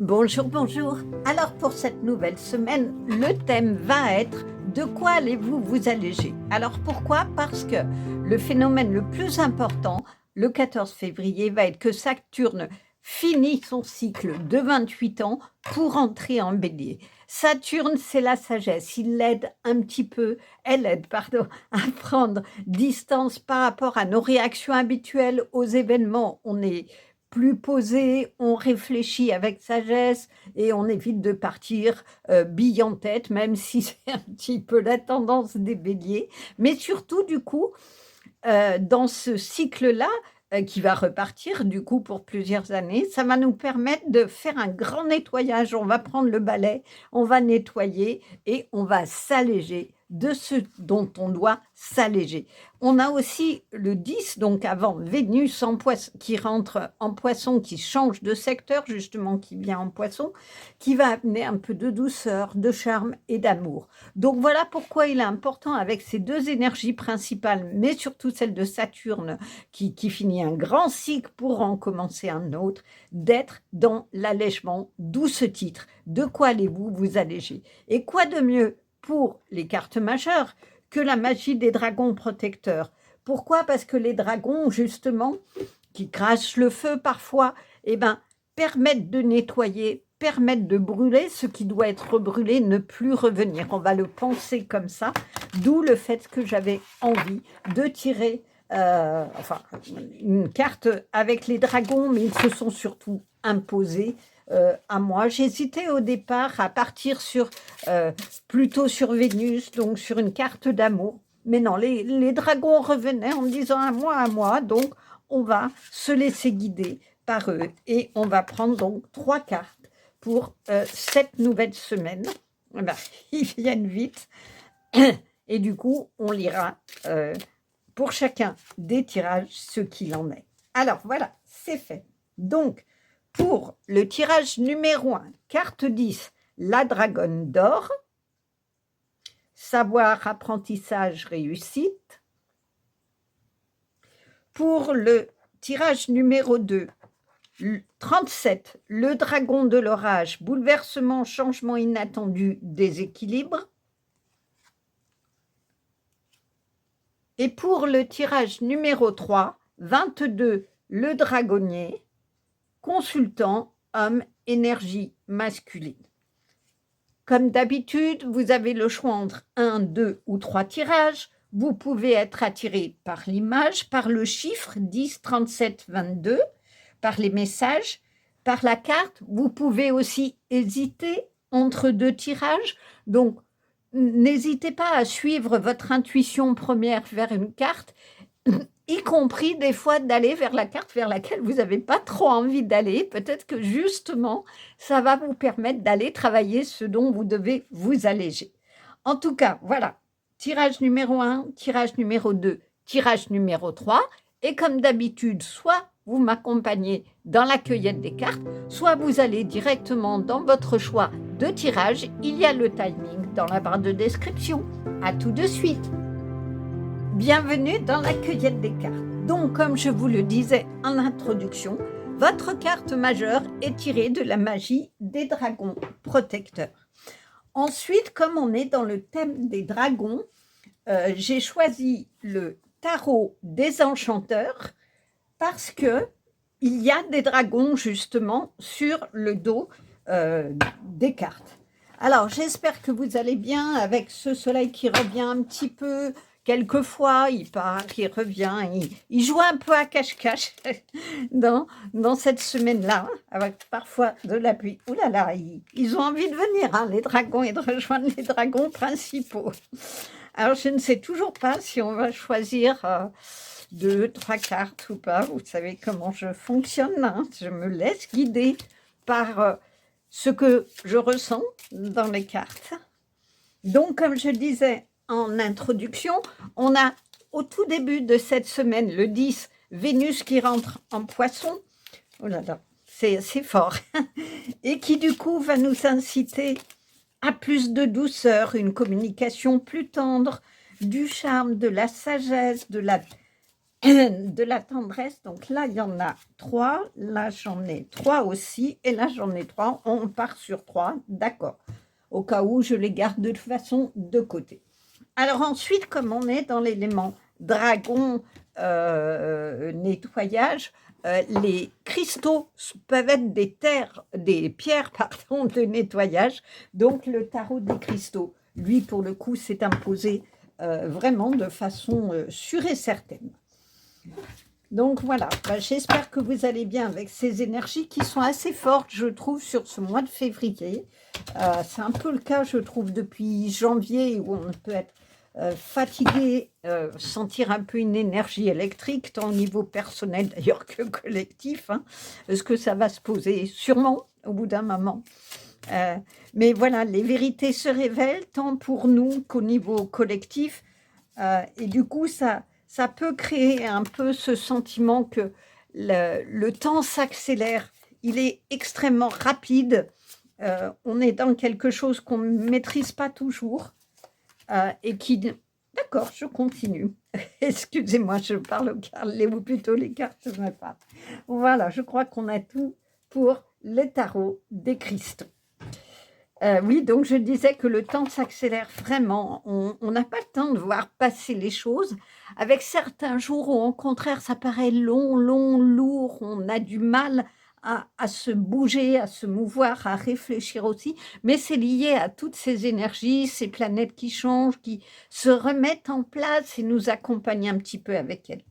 Bonjour, bonjour. Alors pour cette nouvelle semaine, le thème va être « De quoi allez-vous vous alléger ?» Alors pourquoi? Parce que le phénomène le plus important, le 14 février, va être que Saturne finit son cycle de 28 ans pour entrer en bélier. Saturne, c'est la sagesse. Il aide un petit peu, elle aide, pardon, à prendre distance par rapport à nos réactions habituelles aux événements. On est plus posé, on réfléchit avec sagesse et on évite de partir bille en tête, même si c'est un petit peu la tendance des béliers. Mais surtout, du coup, dans ce cycle-là, qui va repartir du coup pour plusieurs années, ça va nous permettre de faire un grand nettoyage. On va prendre le balai, on va nettoyer et on va s'alléger de ce dont on doit s'alléger. On a aussi le 10, donc avant Vénus en poisson, qui rentre en poisson, qui change de secteur justement, qui vient en poisson, qui va amener un peu de douceur, de charme et d'amour. Donc voilà pourquoi il est important avec ces deux énergies principales, mais surtout celle de Saturne qui finit un grand cycle pour en commencer un autre, d'être dans l'allègement, d'où ce titre. De quoi allez-vous vous alléger? Et quoi de mieux pour les cartes majeures que la magie des dragons protecteurs? Pourquoi? Parce que les dragons, justement, qui crachent le feu parfois, permettent de nettoyer, permettent de brûler ce qui doit être brûlé, ne plus revenir. On va le penser comme ça, d'où le fait que j'avais envie de tirer une carte avec les dragons, mais ils se sont surtout imposés à moi. J'hésitais au départ à partir plutôt sur Vénus, donc sur une carte d'amour. Mais non, les dragons revenaient en me disant à moi, donc on va se laisser guider par eux. Et on va prendre donc 3 cartes pour cette nouvelle semaine. Ils viennent vite. Et du coup, on lira pour chacun des tirages ce qu'il en est. Alors voilà, c'est fait. Donc, pour le tirage numéro 1, carte 10, la dragonne d'or, savoir, apprentissage, réussite. Pour le tirage numéro 2, 37, le dragon de l'orage, bouleversement, changement inattendu, déséquilibre. Et pour le tirage numéro 3, 22, le dragonnier, consultant, homme, énergie masculine. Comme d'habitude, vous avez le choix entre 1, 2 ou 3 tirages. Vous pouvez être attiré par l'image, par le chiffre 10, 37, 22, par les messages, par la carte. Vous pouvez aussi hésiter entre 2 tirages. Donc, n'hésitez pas à suivre votre intuition première vers une carte, y compris des fois d'aller vers la carte vers laquelle vous n'avez pas trop envie d'aller. Peut-être que justement, ça va vous permettre d'aller travailler ce dont vous devez vous alléger. En tout cas, voilà, tirage numéro 1, tirage numéro 2, tirage numéro 3. Et comme d'habitude, soit vous m'accompagnez dans la cueillette des cartes, soit vous allez directement dans votre choix de tirage. Il y a le timing dans la barre de description. À tout de suite. Bienvenue dans la cueillette des cartes. Donc, comme je vous le disais en introduction, votre carte majeure est tirée de la magie des dragons protecteurs. Ensuite, comme on est dans le thème des dragons, j'ai choisi le tarot des enchanteurs parce que il y a des dragons justement sur le dos des cartes. Alors, j'espère que vous allez bien avec ce soleil qui revient un petit peu. Quelquefois, il part, il revient, il joue un peu à cache-cache dans cette semaine-là, avec parfois de la pluie. Ouh là là, ils ont envie de venir, hein, les dragons, et de rejoindre les dragons principaux. Alors, je ne sais toujours pas si on va choisir 2, 3 cartes ou pas. Vous savez comment je fonctionne, hein. Je me laisse guider par ce que je ressens dans les cartes. Donc, comme je disais en introduction, on a au tout début de cette semaine, le 10, Vénus qui rentre en poisson. Oh là là, c'est fort. Et qui du coup va nous inciter à plus de douceur, une communication plus tendre, du charme, de la sagesse, de la de la tendresse. Donc là, il y en a 3. Là, j'en ai 3 aussi. Et là, j'en ai 3. On part sur 3. D'accord. Au cas où, je les garde de toute façon de côté. Alors ensuite, comme on est dans l'élément dragon, nettoyage, les cristaux peuvent être des pierres pardon, de nettoyage. Donc le tarot des cristaux, lui, pour le coup, s'est imposé vraiment de façon sûre et certaine. Donc voilà, j'espère que vous allez bien avec ces énergies qui sont assez fortes, je trouve, sur ce mois de février. C'est un peu le cas, je trouve, depuis janvier, où on peut être fatigué, sentir un peu une énergie électrique, tant au niveau personnel d'ailleurs que collectif. Hein. Est-ce que ça va se poser? Sûrement, au bout d'un moment. Mais voilà, les vérités se révèlent, tant pour nous qu'au niveau collectif. Et du coup, ça peut créer un peu ce sentiment que le temps s'accélère. Il est extrêmement rapide. On est dans quelque chose qu'on ne maîtrise pas toujours et qui... D'accord, je continue. Excusez-moi, je parle au cartes, ou plutôt les cartes me parlent. Voilà, je crois qu'on a tout pour le tarot des cristaux. Oui, donc je disais que le temps s'accélère vraiment. On n'a pas le temps de voir passer les choses. Avec certains jours où, au contraire, ça paraît long, lourd, on a du mal à se bouger, à se mouvoir, à réfléchir aussi. Mais c'est lié à toutes ces énergies, ces planètes qui changent, qui se remettent en place et nous accompagnent un petit peu avec elles.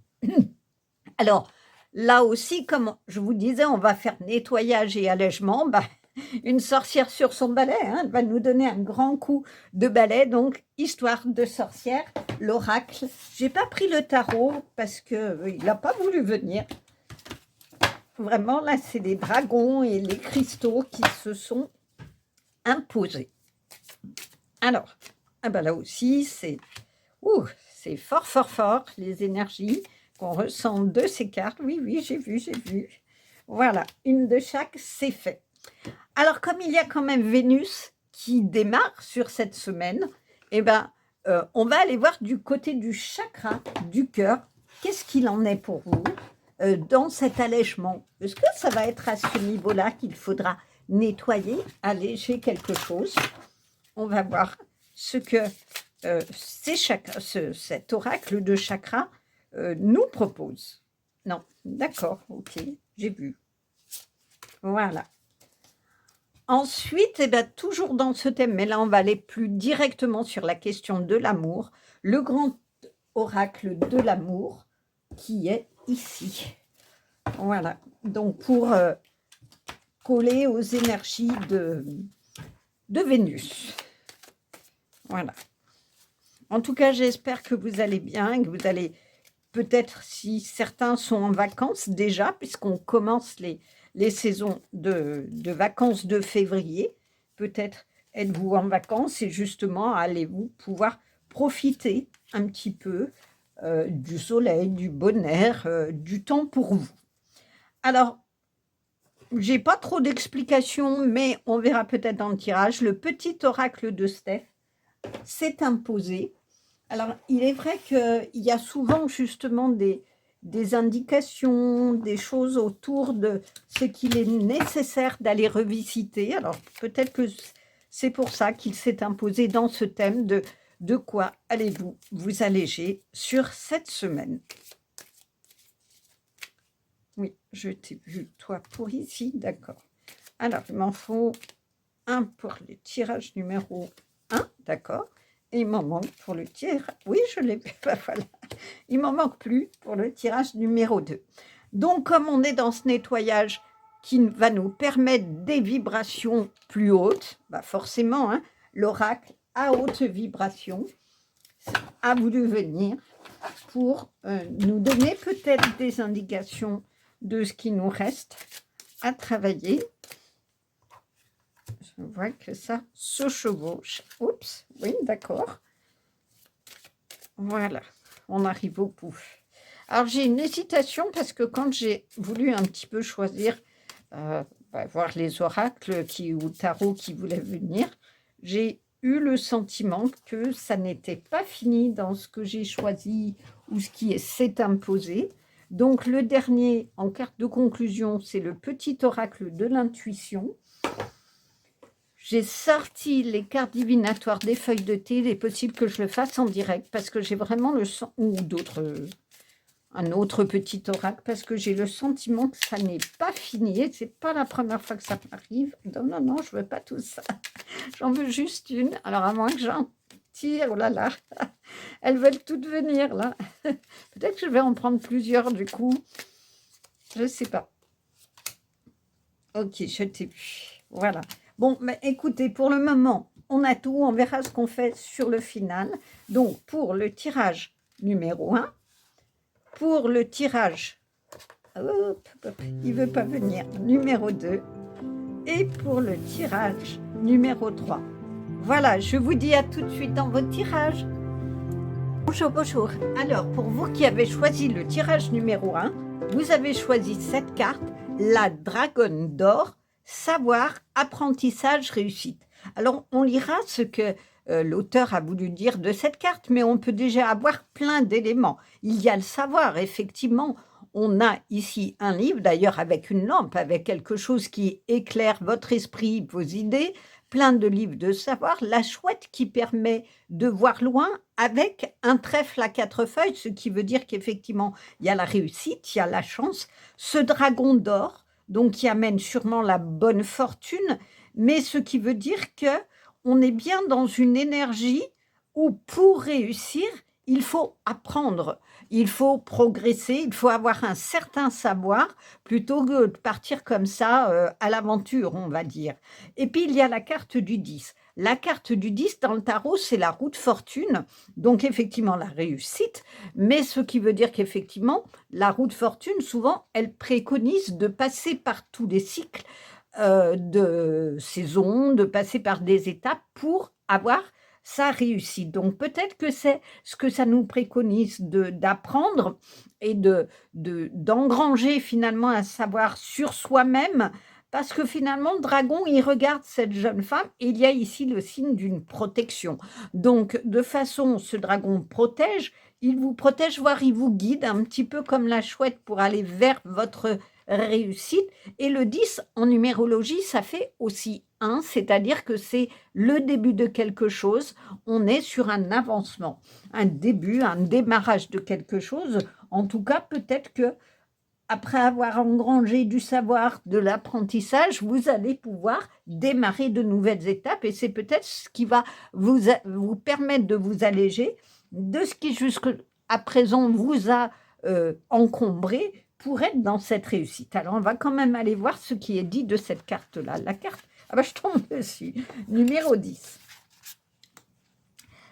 Alors, là aussi, comme je vous disais, on va faire nettoyage et allègement. Une sorcière sur son balai, hein, elle va nous donner un grand coup de balai, donc histoire de sorcière, l'oracle. J'ai pas pris le tarot parce qu'il n'a pas voulu venir. Vraiment, là, c'est les dragons et les cristaux qui se sont imposés. Alors, là aussi, c'est fort, les énergies qu'on ressent de ces cartes. Oui, j'ai vu. Voilà, une de chaque, c'est fait. Alors, comme il y a quand même Vénus qui démarre sur cette semaine, on va aller voir du côté du chakra du cœur. Qu'est-ce qu'il en est pour vous dans cet allègement? Est-ce que ça va être à ce niveau-là qu'il faudra nettoyer, alléger quelque chose? On va voir ce que cet oracle de chakra nous propose. Non, d'accord, ok, j'ai vu. Voilà. Ensuite, toujours dans ce thème, mais là, on va aller plus directement sur la question de l'amour, le grand oracle de l'amour qui est ici. Voilà, donc pour coller aux énergies de Vénus. Voilà. En tout cas, j'espère que vous allez bien, que vous allez peut-être, si certains sont en vacances déjà, puisqu'on commence les saisons de vacances de février, peut-être êtes-vous en vacances et justement allez-vous pouvoir profiter un petit peu du soleil, du bon air, du temps pour vous. Alors, j'ai pas trop d'explications, mais on verra peut-être dans le tirage. Le petit oracle de Steph s'est imposé. Alors, il est vrai qu'il y a souvent justement des indications, des choses autour de ce qu'il est nécessaire d'aller revisiter. Alors, peut-être que c'est pour ça qu'il s'est imposé dans ce thème de quoi allez-vous vous alléger sur cette semaine. Oui, je t'ai vu, toi, pour ici, d'accord. Alors, il m'en faut un pour le tirage numéro 1, d'accord. Et il m'en manque pour le tirage. Oui, je l'ai vu. Voilà. Il m'en manque plus pour le tirage numéro 2. Donc, comme on est dans ce nettoyage qui va nous permettre des vibrations plus hautes, forcément, hein, l'oracle à haute vibration a voulu venir pour nous donner peut-être des indications de ce qui nous reste à travailler. Je vois que ça se chevauche. Oups, oui, d'accord. Voilà, on arrive au bout. Alors, j'ai une hésitation parce que quand j'ai voulu un petit peu choisir, voir les oracles ou tarot qui voulaient venir, j'ai eu le sentiment que ça n'était pas fini dans ce que j'ai choisi ou ce qui s'est imposé. Donc, le dernier, en carte de conclusion, c'est le petit oracle de l'intuition. J'ai sorti les cartes divinatoires des feuilles de thé. Il est possible que je le fasse en direct parce que j'ai vraiment le sens, ou un autre petit oracle, parce que j'ai le sentiment que ça n'est pas fini. Et c'est pas la première fois que ça m'arrive. Non, non, non, je veux pas tout ça. J'en veux juste une. Alors, à moins que j'en tire, oh là là, elles veulent toutes venir là. Peut-être que je vais en prendre plusieurs du coup. Je sais pas. Ok, je t'ai vu. Voilà. Bon, mais écoutez, pour le moment, on a tout. On verra ce qu'on fait sur le final. Donc, pour le tirage numéro 1, pour le tirage, hop, hop, il ne veut pas venir, numéro 2, et pour le tirage numéro 3. Voilà, je vous dis à tout de suite dans votre tirage. Bonjour, bonjour. Alors, pour vous qui avez choisi le tirage numéro 1, vous avez choisi cette carte, la Dragonne d'or, savoir, apprentissage, réussite. Alors, on lira ce que l'auteur a voulu dire de cette carte, mais on peut déjà avoir plein d'éléments. Il y a le savoir, effectivement. On a ici un livre, d'ailleurs avec une lampe, avec quelque chose qui éclaire votre esprit, vos idées, plein de livres de savoir, la chouette qui permet de voir loin avec un trèfle à 4 feuilles, ce qui veut dire qu'effectivement, il y a la réussite, il y a la chance, ce dragon d'or, donc qui amène sûrement la bonne fortune, mais ce qui veut dire que on est bien dans une énergie où pour réussir, il faut apprendre, il faut progresser, il faut avoir un certain savoir plutôt que de partir comme ça à l'aventure, on va dire. Et puis, il y a la carte du 10. La carte du 10 dans le tarot, c'est la roue de fortune, donc effectivement la réussite, mais ce qui veut dire qu'effectivement, la roue de fortune, souvent, elle préconise de passer par tous les cycles de saison, de passer par des étapes pour avoir sa réussite. Donc peut-être que c'est ce que ça nous préconise d'apprendre et d'engranger finalement un savoir sur soi-même, parce que finalement, le dragon, il regarde cette jeune femme et il y a ici le signe d'une protection. Donc, de façon, ce dragon protège, il vous protège, voire il vous guide un petit peu comme la chouette pour aller vers votre réussite. Et le 10 en numérologie, ça fait aussi 1, c'est-à-dire que c'est le début de quelque chose. On est sur un avancement, un début, un démarrage de quelque chose. En tout cas, peut-être que après avoir engrangé du savoir, de l'apprentissage, vous allez pouvoir démarrer de nouvelles étapes et c'est peut-être ce qui va vous permettre de vous alléger de ce qui jusqu'à présent vous a encombré pour être dans cette réussite. Alors, on va quand même aller voir ce qui est dit de cette carte-là. La carte, ah ben, je tombe dessus, numéro 10.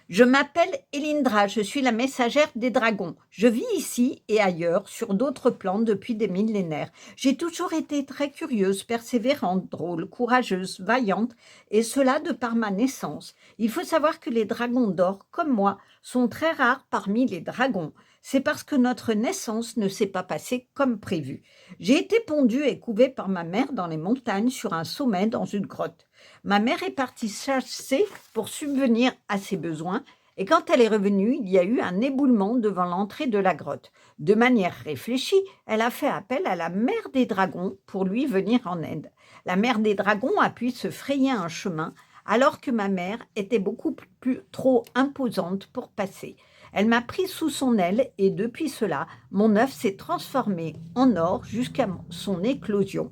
Je m'appelle Elindra, je suis la messagère des dragons. Je vis ici et ailleurs, sur d'autres plans depuis des millénaires. J'ai toujours été très curieuse, persévérante, drôle, courageuse, vaillante, et cela de par ma naissance. Il faut savoir que les dragons d'or, comme moi, sont très rares parmi les dragons. C'est parce que notre naissance ne s'est pas passée comme prévu. J'ai été pondue et couvée par ma mère dans les montagnes sur un sommet dans une grotte. Ma mère est partie chasser pour subvenir à ses besoins et quand elle est revenue, il y a eu un éboulement devant l'entrée de la grotte. De manière réfléchie, elle a fait appel à la mère des dragons pour lui venir en aide. La mère des dragons a pu se frayer un chemin alors que ma mère était beaucoup plus trop imposante pour passer. Elle m'a pris sous son aile et depuis cela, mon œuf s'est transformé en or jusqu'à son éclosion.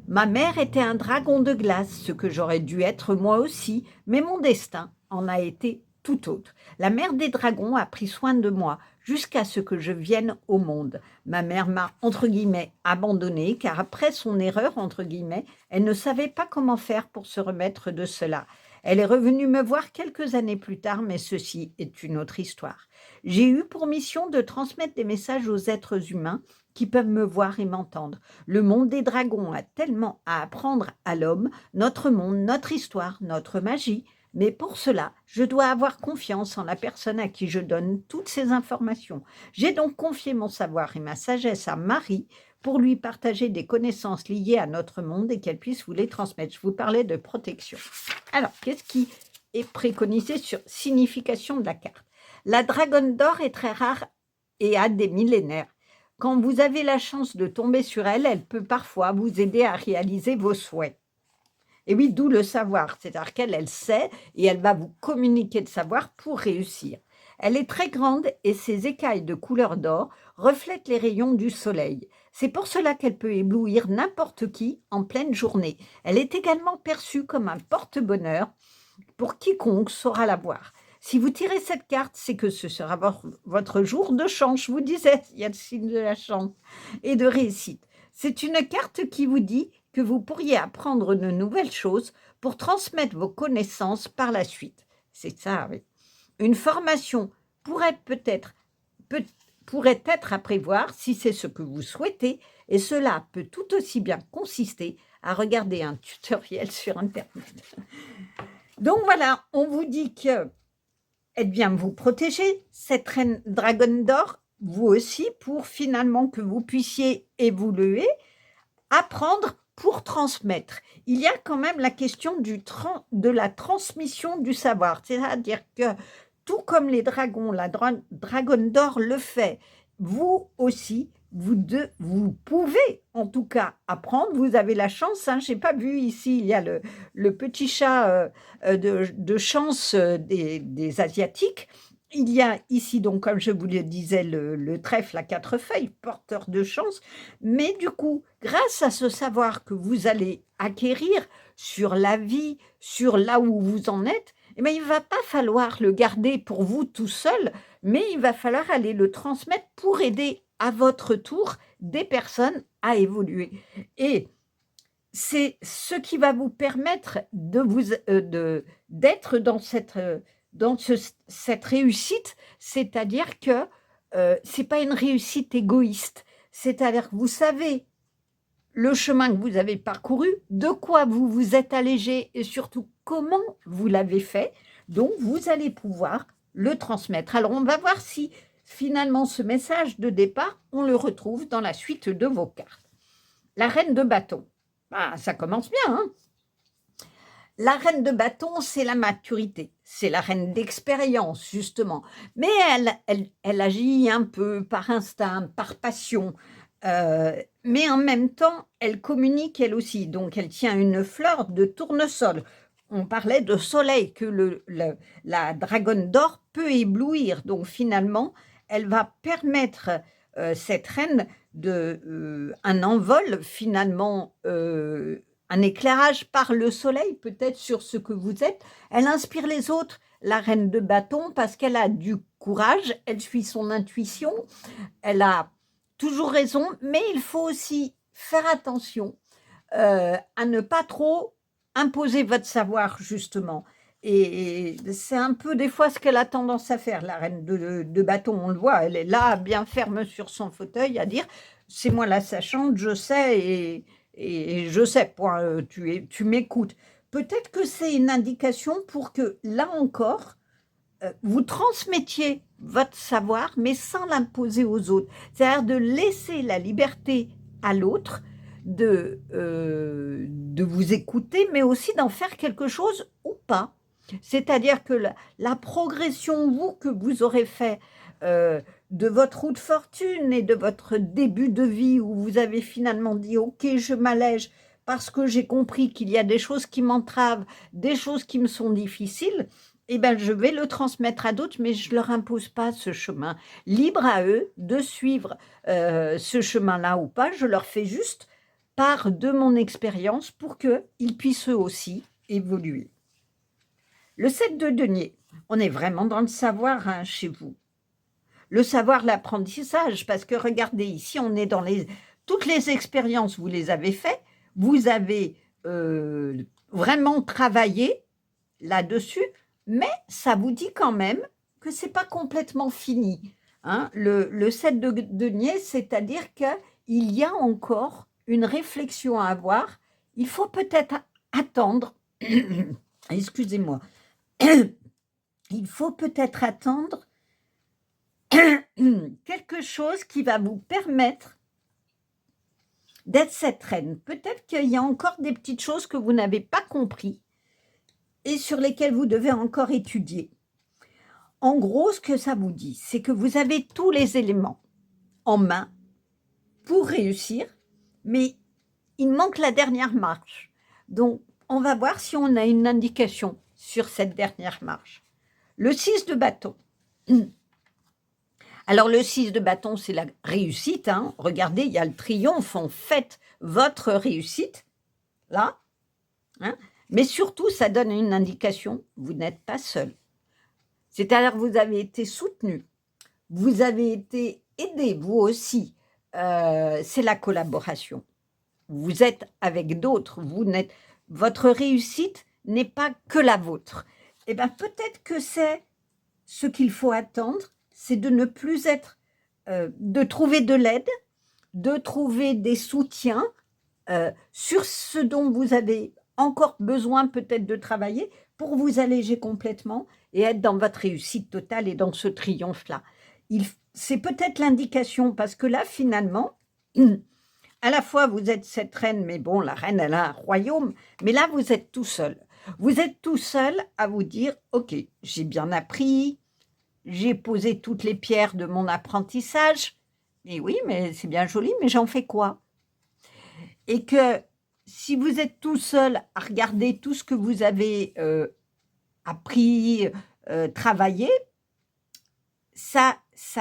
Ma mère était un dragon de glace, ce que j'aurais dû être moi aussi, mais mon destin en a été tout autre. La mère des dragons a pris soin de moi jusqu'à ce que je vienne au monde. Ma mère m'a, entre guillemets, abandonnée, car après son erreur, entre guillemets, elle ne savait pas comment faire pour se remettre de cela. Elle est revenue me voir quelques années plus tard, mais ceci est une autre histoire. J'ai eu pour mission de transmettre des messages aux êtres humains qui peuvent me voir et m'entendre. Le monde des dragons a tellement à apprendre à l'homme, notre monde, notre histoire, notre magie. Mais pour cela, je dois avoir confiance en la personne à qui je donne toutes ces informations. J'ai donc confié mon savoir et ma sagesse à Marie pour lui partager des connaissances liées à notre monde et qu'elle puisse vous les transmettre. Je vous parlais de protection. Alors, qu'est-ce qui est préconisé sur signification de la carte? La dragonne d'or est très rare et a des millénaires. Quand vous avez la chance de tomber sur elle, elle peut parfois vous aider à réaliser vos souhaits. Et oui, d'où le savoir, c'est-à-dire qu'elle, elle sait et elle va vous communiquer le savoir pour réussir. Elle est très grande et ses écailles de couleur d'or reflètent les rayons du soleil. C'est pour cela qu'elle peut éblouir n'importe qui en pleine journée. Elle est également perçue comme un porte-bonheur pour quiconque saura la voir. Si vous tirez cette carte, c'est que ce sera votre jour de chance. Je vous disais, il y a le signe de la chance et de réussite. C'est une carte qui vous dit que vous pourriez apprendre de nouvelles choses pour transmettre vos connaissances par la suite. C'est ça, oui. Une formation pourrait être à prévoir si c'est ce que vous souhaitez, et cela peut tout aussi bien consister à regarder un tutoriel sur Internet. Donc voilà, on vous dit que elle vient vous protéger, cette reine dragonne d'or, vous aussi, pour finalement que vous puissiez évoluer, apprendre pour transmettre. Il y a quand même la question de la transmission du savoir, c'est-à-dire que tout comme les dragons, la dragonne d'or le fait, vous aussi, vous pouvez en tout cas apprendre. Vous avez la chance, hein, je n'ai pas vu ici, il y a le petit chat de chance des Asiatiques. Il y a ici, donc, comme je vous le disais, le trèfle à 4 feuilles, porteur de chance. Mais du coup, grâce à ce savoir que vous allez acquérir sur la vie, sur là où vous en êtes, eh bien, il ne va pas falloir le garder pour vous tout seul, mais il va falloir aller le transmettre pour aider à votre tour des personnes à évoluer. Et c'est ce qui va vous permettre d'être dans cette réussite, c'est-à-dire que ce n'est pas une réussite égoïste, c'est-à-dire que vous savez le chemin que vous avez parcouru, de quoi vous vous êtes allégé et surtout comment vous l'avez fait, donc vous allez pouvoir le transmettre. Alors on va voir si finalement ce message de départ, on le retrouve dans la suite de vos cartes. La reine de bâton, ça commence bien, hein. La reine de bâton, c'est la maturité, c'est la reine d'expérience, justement. Mais elle agit un peu par instinct, par passion. Mais en même temps, elle communique elle aussi. Donc, elle tient une fleur de tournesol. On parlait de soleil, que la dragonne d'or peut éblouir. Donc, finalement, elle va permettre cette reine un envol, finalement, un éclairage par le soleil, peut-être sur ce que vous êtes. Elle inspire les autres, la reine de bâton, parce qu'elle a du courage, elle suit son intuition, elle a toujours raison, mais il faut aussi faire attention à ne pas trop imposer votre savoir, justement. Et c'est un peu des fois ce qu'elle a tendance à faire, la reine de bâton, on le voit, elle est là, bien ferme sur son fauteuil, à dire « c'est moi la sachante, je sais et je sais, point, tu m'écoutes ». Peut-être que c'est une indication pour que, là encore, vous transmettiez votre savoir, mais sans l'imposer aux autres. C'est-à-dire de laisser la liberté à l'autre de vous écouter, mais aussi d'en faire quelque chose ou pas. C'est-à-dire que la progression, que vous aurez fait de votre route de fortune et de votre début de vie où vous avez finalement dit « Ok, je m'allège parce que j'ai compris qu'il y a des choses qui m'entravent, des choses qui me sont difficiles », eh bien, je vais le transmettre à d'autres, mais je ne leur impose pas ce chemin. Libre à eux de suivre ce chemin-là ou pas. Je leur fais juste part de mon expérience pour qu'ils puissent eux aussi évoluer. Le 7 de denier, on est vraiment dans le savoir, hein, chez vous. Le savoir, l'apprentissage, parce que regardez, ici, on est dans toutes les expériences, vous les avez faites, vous avez vraiment travaillé là-dessus, mais ça vous dit quand même que ce n'est pas complètement fini. Hein. Le 7 de denier, c'est-à-dire qu'il y a encore une réflexion à avoir. Il faut peut-être attendre, excusez-moi, il faut peut-être attendre quelque chose qui va vous permettre d'être cette reine. Peut-être qu'il y a encore des petites choses que vous n'avez pas compris et sur lesquelles vous devez encore étudier. En gros, ce que ça vous dit, c'est que vous avez tous les éléments en main pour réussir, mais il manque la dernière marche. Donc, on va voir si on a une indication sur cette dernière marche. Le 6 de bâton. Alors, le 6 de bâton, c'est la réussite. Hein. Regardez, il y a le triomphe. On fête votre réussite, là. Hein. Mais surtout, ça donne une indication. Vous n'êtes pas seul. C'est-à-dire que vous avez été soutenu. Vous avez été aidé, vous aussi. C'est la collaboration. Vous êtes avec d'autres. Votre réussite n'est pas que la vôtre. Eh bien, peut-être que c'est ce qu'il faut attendre, c'est de ne plus être, de trouver de l'aide, de trouver des soutiens sur ce dont vous avez encore besoin peut-être de travailler pour vous alléger complètement et être dans votre réussite totale et dans ce triomphe-là. C'est peut-être l'indication parce que là, finalement, à la fois vous êtes cette reine, mais bon, la reine, elle a un royaume, mais là, vous êtes tout seul. Vous êtes tout seul à vous dire, ok, j'ai bien appris, j'ai posé toutes les pierres de mon apprentissage, et oui, mais c'est bien joli, mais j'en fais quoi? Et que si vous êtes tout seul à regarder tout ce que vous avez appris, travaillé, ça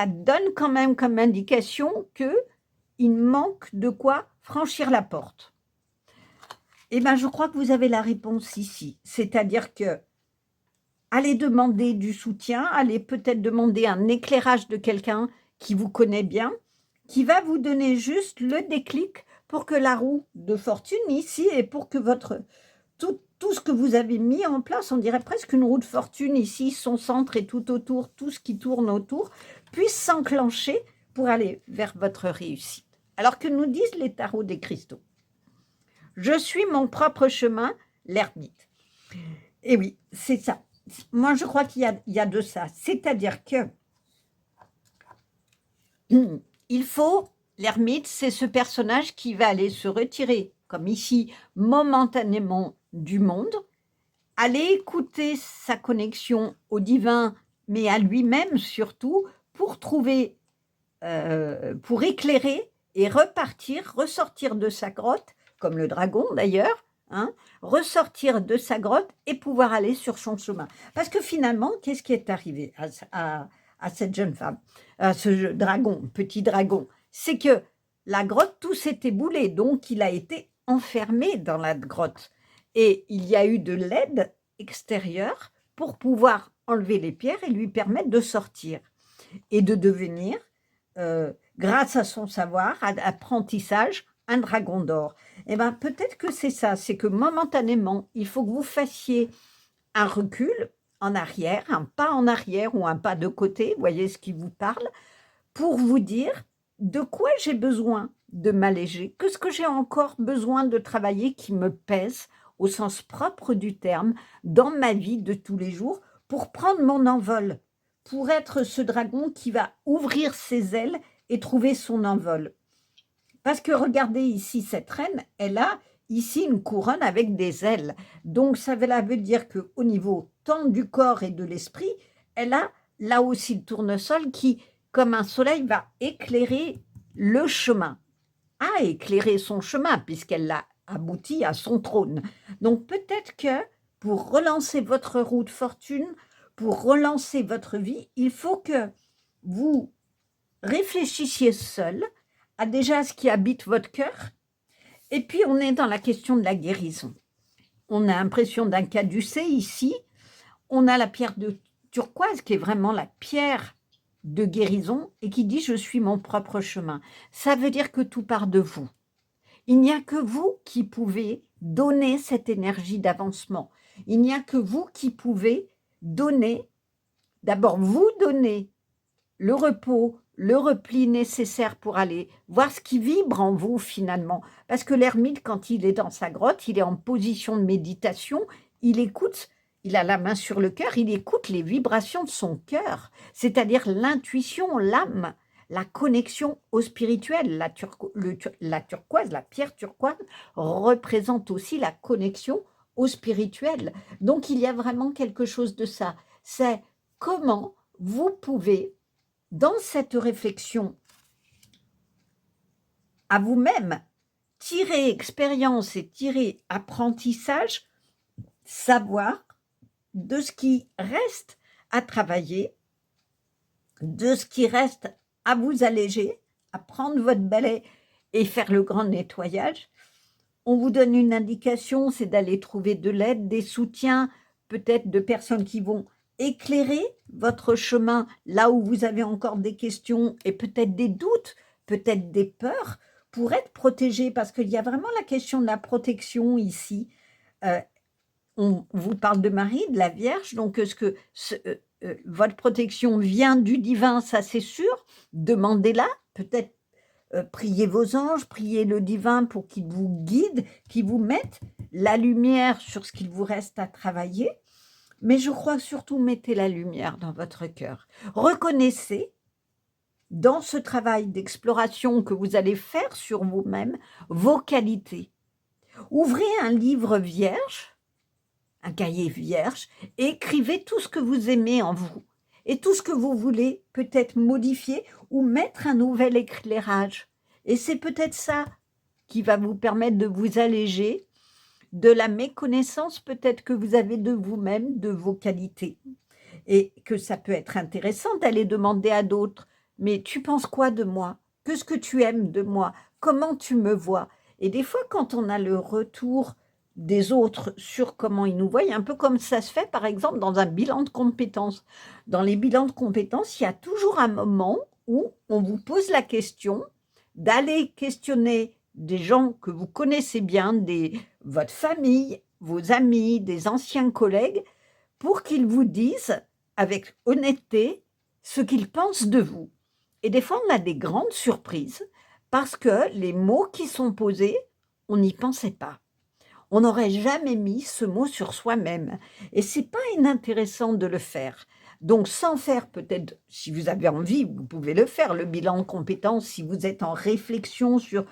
donne quand même comme indication qu'il manque de quoi franchir la porte. Eh bien, je crois que vous avez la réponse ici. C'est-à-dire que allez demander du soutien, allez peut-être demander un éclairage de quelqu'un qui vous connaît bien, qui va vous donner juste le déclic pour que la roue de fortune ici et pour que tout ce que vous avez mis en place, on dirait presque une roue de fortune ici, son centre et tout autour, tout ce qui tourne autour, puisse s'enclencher pour aller vers votre réussite. Alors que nous disent les tarots des cristaux? Je suis mon propre chemin, l'ermite. Et oui, c'est ça. Moi, je crois qu'il y a de ça. C'est-à-dire que il faut, l'ermite, c'est ce personnage qui va aller se retirer, comme ici, momentanément du monde, aller écouter sa connexion au divin, mais à lui-même surtout, pour trouver, pour éclairer et repartir, ressortir de sa grotte, comme le dragon d'ailleurs, hein, ressortir de sa grotte et pouvoir aller sur son chemin. Parce que finalement, qu'est-ce qui est arrivé à cette jeune femme, à ce dragon, petit dragon? C'est que la grotte, tout s'est éboulé, donc il a été enfermé dans la grotte. Et il y a eu de l'aide extérieure pour pouvoir enlever les pierres et lui permettre de sortir et de devenir, grâce à son savoir, à l'apprentissage, un dragon d'or. Eh bien, peut-être que c'est ça, c'est que momentanément, il faut que vous fassiez un recul en arrière, un pas en arrière ou un pas de côté, voyez ce qui vous parle, pour vous dire de quoi j'ai besoin de m'alléger, qu'est-ce que j'ai encore besoin de travailler qui me pèse au sens propre du terme dans ma vie de tous les jours pour prendre mon envol, pour être ce dragon qui va ouvrir ses ailes et trouver son envol. Parce que regardez ici, cette reine, elle a ici une couronne avec des ailes. Donc, ça veut dire qu'au niveau tant du corps et de l'esprit, elle a là aussi le tournesol qui, comme un soleil, va éclairer le chemin. A éclairé son chemin, puisqu'elle l'a abouti à son trône. Donc, peut-être que pour relancer votre roue de fortune, pour relancer votre vie, il faut que vous réfléchissiez seul à déjà ce qui habite votre cœur. Et puis, on est dans la question de la guérison. On a l'impression d'un caducée ici. On a la pierre de turquoise qui est vraiment la pierre de guérison et qui dit « je suis mon propre chemin ». Ça veut dire que tout part de vous. Il n'y a que vous qui pouvez donner cette énergie d'avancement. Il n'y a que vous qui pouvez donner, d'abord vous donner le repos, le repli nécessaire pour aller voir ce qui vibre en vous finalement. Parce que l'ermite, quand il est dans sa grotte, il est en position de méditation, il écoute, il a la main sur le cœur, il écoute les vibrations de son cœur, c'est-à-dire l'intuition, l'âme, la connexion au spirituel. La turquoise, la pierre turquoise, représente aussi la connexion au spirituel. Donc il y a vraiment quelque chose de ça. C'est comment vous pouvez, dans cette réflexion à vous-même, tirer expérience et tirer apprentissage, savoir de ce qui reste à travailler, de ce qui reste à vous alléger, à prendre votre balai et faire le grand nettoyage. On vous donne une indication, c'est d'aller trouver de l'aide, des soutiens, peut-être de personnes qui vont éclairer votre chemin là où vous avez encore des questions et peut-être des doutes, peut-être des peurs, pour être protégé, parce qu'il y a vraiment la question de la protection ici. On vous parle de Marie, de la Vierge, donc votre protection vient du divin, ça c'est sûr. Demandez-la, peut-être priez vos anges, priez le divin pour qu'il vous guide, qu'il vous mette la lumière sur ce qu'il vous reste à travailler. Mais je crois surtout, mettez la lumière dans votre cœur. Reconnaissez dans ce travail d'exploration que vous allez faire sur vous-même vos qualités. Ouvrez un livre vierge, un cahier vierge, et écrivez tout ce que vous aimez en vous et tout ce que vous voulez peut-être modifier ou mettre un nouvel éclairage. Et c'est peut-être ça qui va vous permettre de vous alléger de la méconnaissance peut-être que vous avez de vous-même, de vos qualités. Et que ça peut être intéressant d'aller demander à d'autres, mais tu penses quoi de moi? Qu'est-ce que tu aimes de moi? Comment tu me vois? Et des fois, quand on a le retour des autres sur comment ils nous voient, un peu comme ça se fait par exemple dans un bilan de compétences. Dans les bilans de compétences, il y a toujours un moment où on vous pose la question d'aller questionner des gens que vous connaissez bien, votre famille, vos amis, des anciens collègues, pour qu'ils vous disent avec honnêteté ce qu'ils pensent de vous. Et des fois, on a des grandes surprises parce que les mots qui sont posés, on n'y pensait pas. On n'aurait jamais mis ce mot sur soi-même. Et c'est pas inintéressant de le faire. Donc, sans faire peut-être, si vous avez envie, vous pouvez le faire, le bilan de compétences, si vous êtes en réflexion sur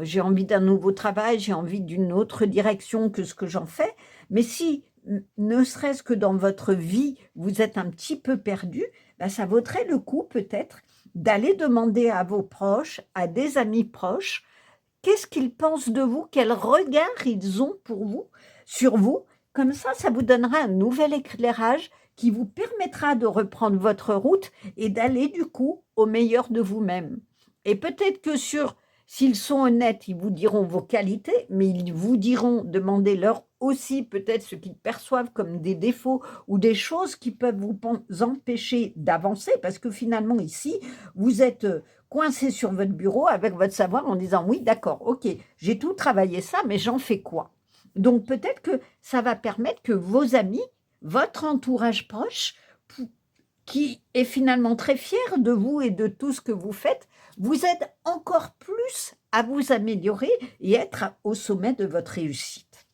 j'ai envie d'un nouveau travail, j'ai envie d'une autre direction que ce que j'en fais. Mais si, ne serait-ce que dans votre vie, vous êtes un petit peu perdu, ben ça vaudrait le coup peut-être d'aller demander à vos proches, à des amis proches, qu'est-ce qu'ils pensent de vous, quel regard ils ont pour vous, sur vous. Comme ça vous donnera un nouvel éclairage qui vous permettra de reprendre votre route et d'aller du coup au meilleur de vous-même. Et peut-être que s'ils sont honnêtes, ils vous diront vos qualités, mais ils vous diront, demandez-leur aussi peut-être ce qu'ils perçoivent comme des défauts ou des choses qui peuvent vous empêcher d'avancer, parce que finalement ici, vous êtes coincé sur votre bureau avec votre savoir en disant oui, d'accord, ok, j'ai tout travaillé ça, mais j'en fais quoi? Donc peut-être que ça va permettre que vos amis, votre entourage proche, qui est finalement très fier de vous et de tout ce que vous faites, vous aide encore plus à vous améliorer et être au sommet de votre réussite.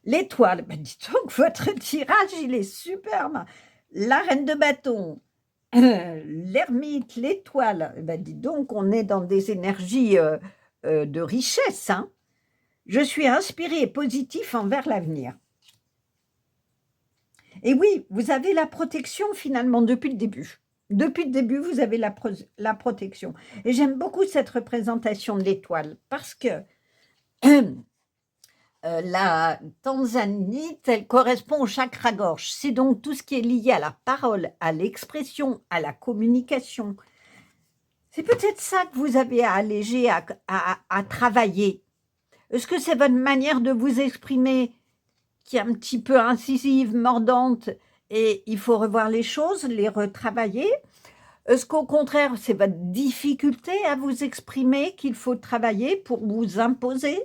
L'étoile, ben dis donc, votre tirage, il est superbe. La reine de bâton, l'ermite, l'étoile, ben dis donc, on est dans des énergies de richesse. Hein. Je suis inspirée et positif envers l'avenir. Et oui, vous avez la protection finalement depuis le début. Depuis le début, vous avez la protection. Et j'aime beaucoup cette représentation de l'étoile parce que la tanzanite, elle correspond au chakra-gorge. C'est donc tout ce qui est lié à la parole, à l'expression, à la communication. C'est peut-être ça que vous avez à alléger, à travailler. Est-ce que c'est votre manière de vous exprimer qui est un petit peu incisive, mordante, et il faut revoir les choses, les retravailler? Est-ce qu'au contraire, c'est votre difficulté à vous exprimer qu'il faut travailler pour vous imposer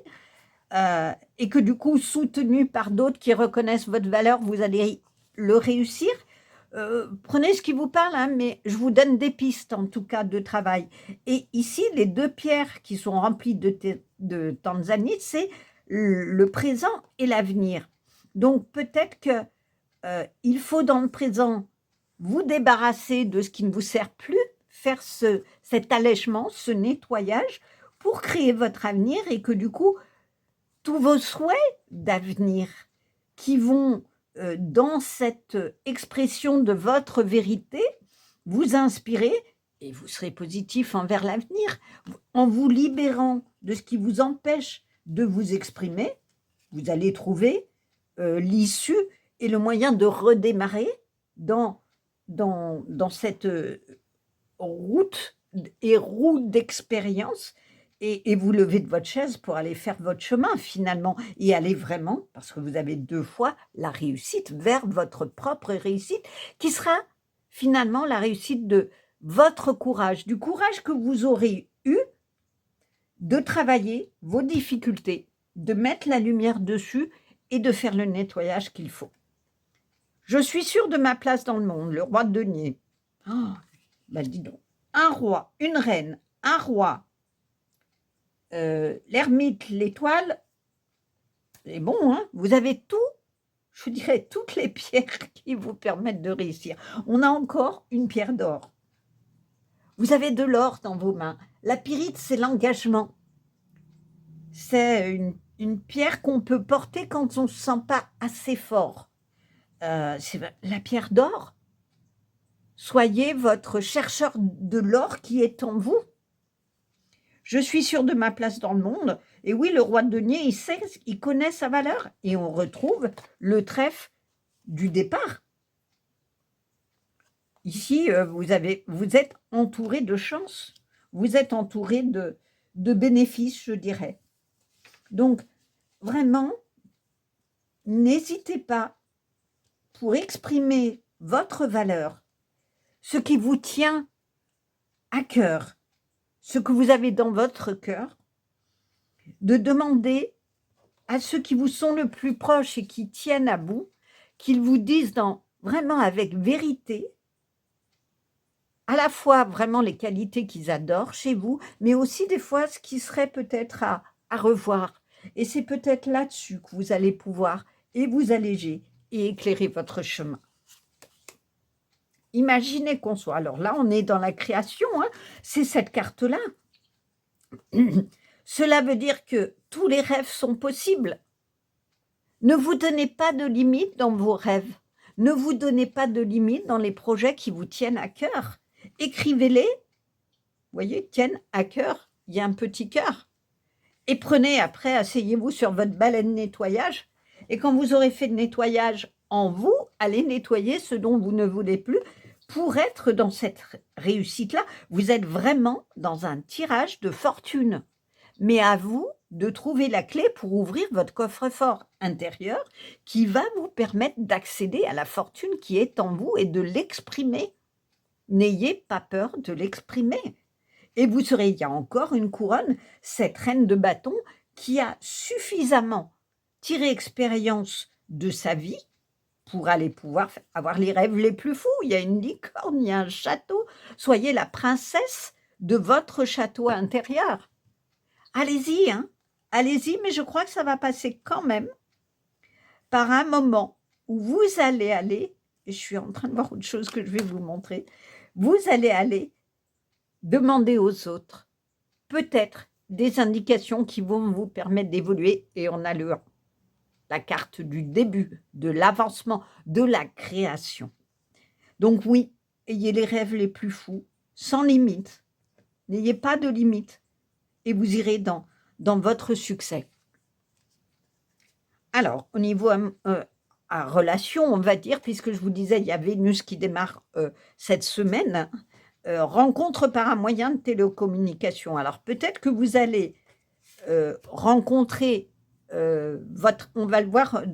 et que du coup, soutenu par d'autres qui reconnaissent votre valeur, vous allez le réussir? Prenez ce qui vous parle, hein, mais je vous donne des pistes en tout cas de travail. Et ici, les deux pierres qui sont remplies de tanzanite, c'est le présent et l'avenir. Donc peut-être qu'il faut dans le présent vous débarrasser de ce qui ne vous sert plus, faire cet allègement, ce nettoyage pour créer votre avenir et que du coup, tous vos souhaits d'avenir qui vont dans cette expression de votre vérité, vous inspirez et vous serez positif envers l'avenir. En vous libérant de ce qui vous empêche de vous exprimer, vous allez trouver l'issue et le moyen de redémarrer dans cette route d'expérience et vous lever de votre chaise pour aller faire votre chemin finalement et aller vraiment, parce que vous avez 2 fois la réussite, vers votre propre réussite qui sera finalement la réussite de votre courage, du courage que vous aurez eu de travailler vos difficultés, de mettre la lumière dessus et de faire le nettoyage qu'il faut. Je suis sûre de ma place dans le monde, le roi de denier. Oh, ben dis donc, un roi, une reine, un roi, l'ermite, l'étoile, c'est bon, hein, vous avez tout, je dirais toutes les pierres qui vous permettent de réussir. On a encore une pierre d'or. Vous avez de l'or dans vos mains. La pyrite, c'est l'engagement. C'est une pierre qu'on peut porter quand on ne se sent pas assez fort. C'est la pierre d'or. Soyez votre chercheur de l'or qui est en vous. Je suis sûre de ma place dans le monde. Et oui, le roi de denier, il connaît sa valeur. Et on retrouve le trèfle du départ. Ici, vous êtes entouré de chance. Vous êtes entouré de bénéfices, je dirais. Donc, vraiment, n'hésitez pas pour exprimer votre valeur, ce qui vous tient à cœur, ce que vous avez dans votre cœur, de demander à ceux qui vous sont le plus proches et qui tiennent à vous, qu'ils vous disent vraiment avec vérité, à la fois vraiment les qualités qu'ils adorent chez vous, mais aussi des fois ce qui serait peut-être à revoir. Et c'est peut-être là-dessus que vous allez pouvoir et vous alléger et éclairer votre chemin. Imaginez qu'on soit, alors là on est dans la création, hein, c'est cette carte-là. Cela veut dire que tous les rêves sont possibles. Ne vous donnez pas de limites dans vos rêves. Ne vous donnez pas de limites dans les projets qui vous tiennent à cœur. Écrivez-les, vous voyez, tiennent à cœur, il y a un petit cœur. Et prenez après, asseyez-vous sur votre balai de nettoyage. Et quand vous aurez fait le nettoyage en vous, allez nettoyer ce dont vous ne voulez plus pour être dans cette réussite-là. Vous êtes vraiment dans un tirage de fortune. Mais à vous de trouver la clé pour ouvrir votre coffre-fort intérieur qui va vous permettre d'accéder à la fortune qui est en vous et de l'exprimer. N'ayez pas peur de l'exprimer. Et vous serez, il y a encore une couronne, cette reine de bâton qui a suffisamment tiré expérience de sa vie pour aller pouvoir avoir les rêves les plus fous. Il y a une licorne, il y a un château. Soyez la princesse de votre château intérieur. Allez-y, hein, allez-y, mais je crois que ça va passer quand même par un moment où vous allez aller, et je suis en train de voir autre chose que je vais vous montrer, vous allez aller demander aux autres peut-être des indications qui vont vous permettre d'évoluer, et on a la carte du début, de l'avancement, de la création. Donc oui, ayez les rêves les plus fous, sans limite, n'ayez pas de limite, et vous irez dans votre succès. Alors, au niveau à relation, on va dire, puisque je vous disais, il y a Vénus qui démarre cette semaine, rencontre par un moyen de télécommunication. Alors, peut-être que vous allez rencontrer on va le voir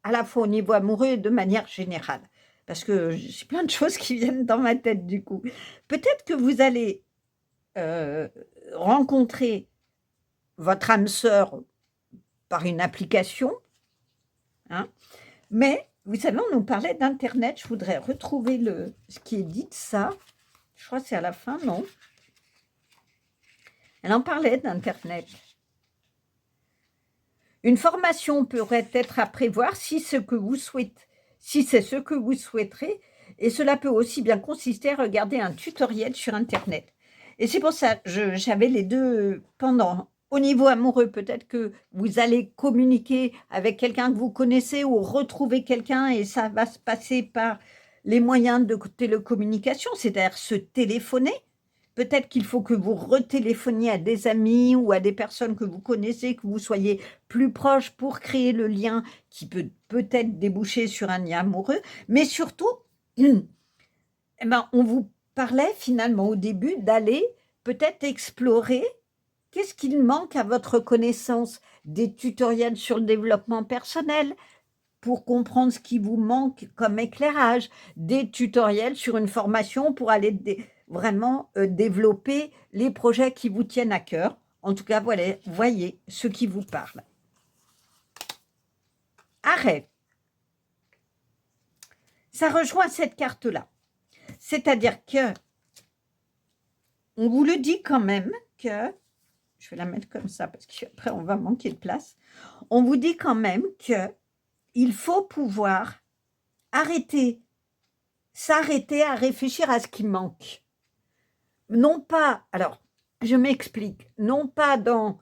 à la fois au niveau amoureux et de manière générale, parce que j'ai plein de choses qui viennent dans ma tête du coup. Peut-être que vous allez rencontrer votre âme sœur par une application, hein, mais vous savez, on nous parlait d'Internet, je voudrais retrouver ce qui est dit de ça, je crois que c'est à la fin, non? Elle en parlait d'Internet. Une formation pourrait être à prévoir si c'est ce que vous souhaiterez, et cela peut aussi bien consister à regarder un tutoriel sur Internet. Et c'est pour ça que j'avais les deux pendant Au niveau amoureux, peut-être que vous allez communiquer avec quelqu'un que vous connaissez ou retrouver quelqu'un et ça va se passer par les moyens de télécommunication, c'est-à-dire se téléphoner. Peut-être qu'il faut que vous retéléphoniez à des amis ou à des personnes que vous connaissez, que vous soyez plus proches pour créer le lien qui peut peut-être déboucher sur un lien amoureux. Mais surtout, eh ben, on vous parlait finalement au début d'aller peut-être explorer qu'est-ce qu'il manque à votre connaissance. Des tutoriels sur le développement personnel pour comprendre ce qui vous manque comme éclairage, des tutoriels sur une formation pour aller vraiment développer les projets qui vous tiennent à cœur. En tout cas, voilà, voyez ce qui vous parle. Arrêt. Ça rejoint cette carte-là. C'est-à-dire que, on vous le dit quand même que, je vais la mettre comme ça parce qu'après on va manquer de place, on vous dit quand même que il faut pouvoir s'arrêter à réfléchir à ce qui manque. Non pas, alors, je m'explique, non pas dans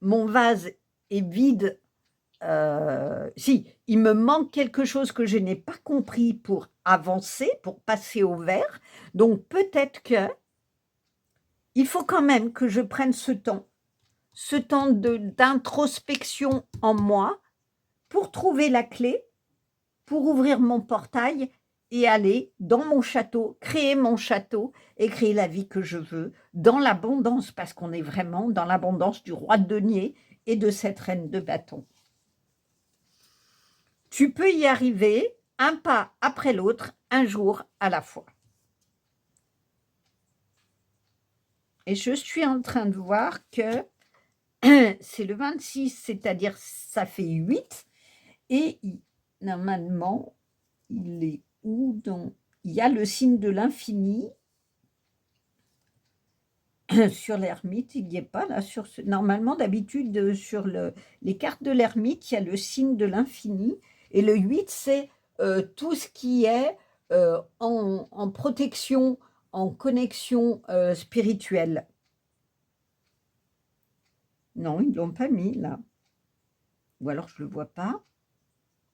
mon vase est vide, si, il me manque quelque chose que je n'ai pas compris pour avancer, pour passer au vert, donc peut-être que il faut quand même que je prenne ce temps d'introspection en moi pour trouver la clé, pour ouvrir mon portail et aller dans mon château, créer mon château et créer la vie que je veux, dans l'abondance, parce qu'on est vraiment dans l'abondance du roi de denier et de cette reine de bâton. Tu peux y arriver un pas après l'autre, un jour à la fois. Et je suis en train de voir que c'est le 26, c'est-à-dire ça fait 8, et normalement, il est où dans... Il y a le signe de l'infini sur l'ermite, il n'y est pas là. Normalement, d'habitude, sur les cartes de l'ermite, il y a le signe de l'infini, et le 8, c'est tout ce qui est en protection, en connexion spirituelle. Non, ils ne l'ont pas mis là. Ou alors je ne le vois pas.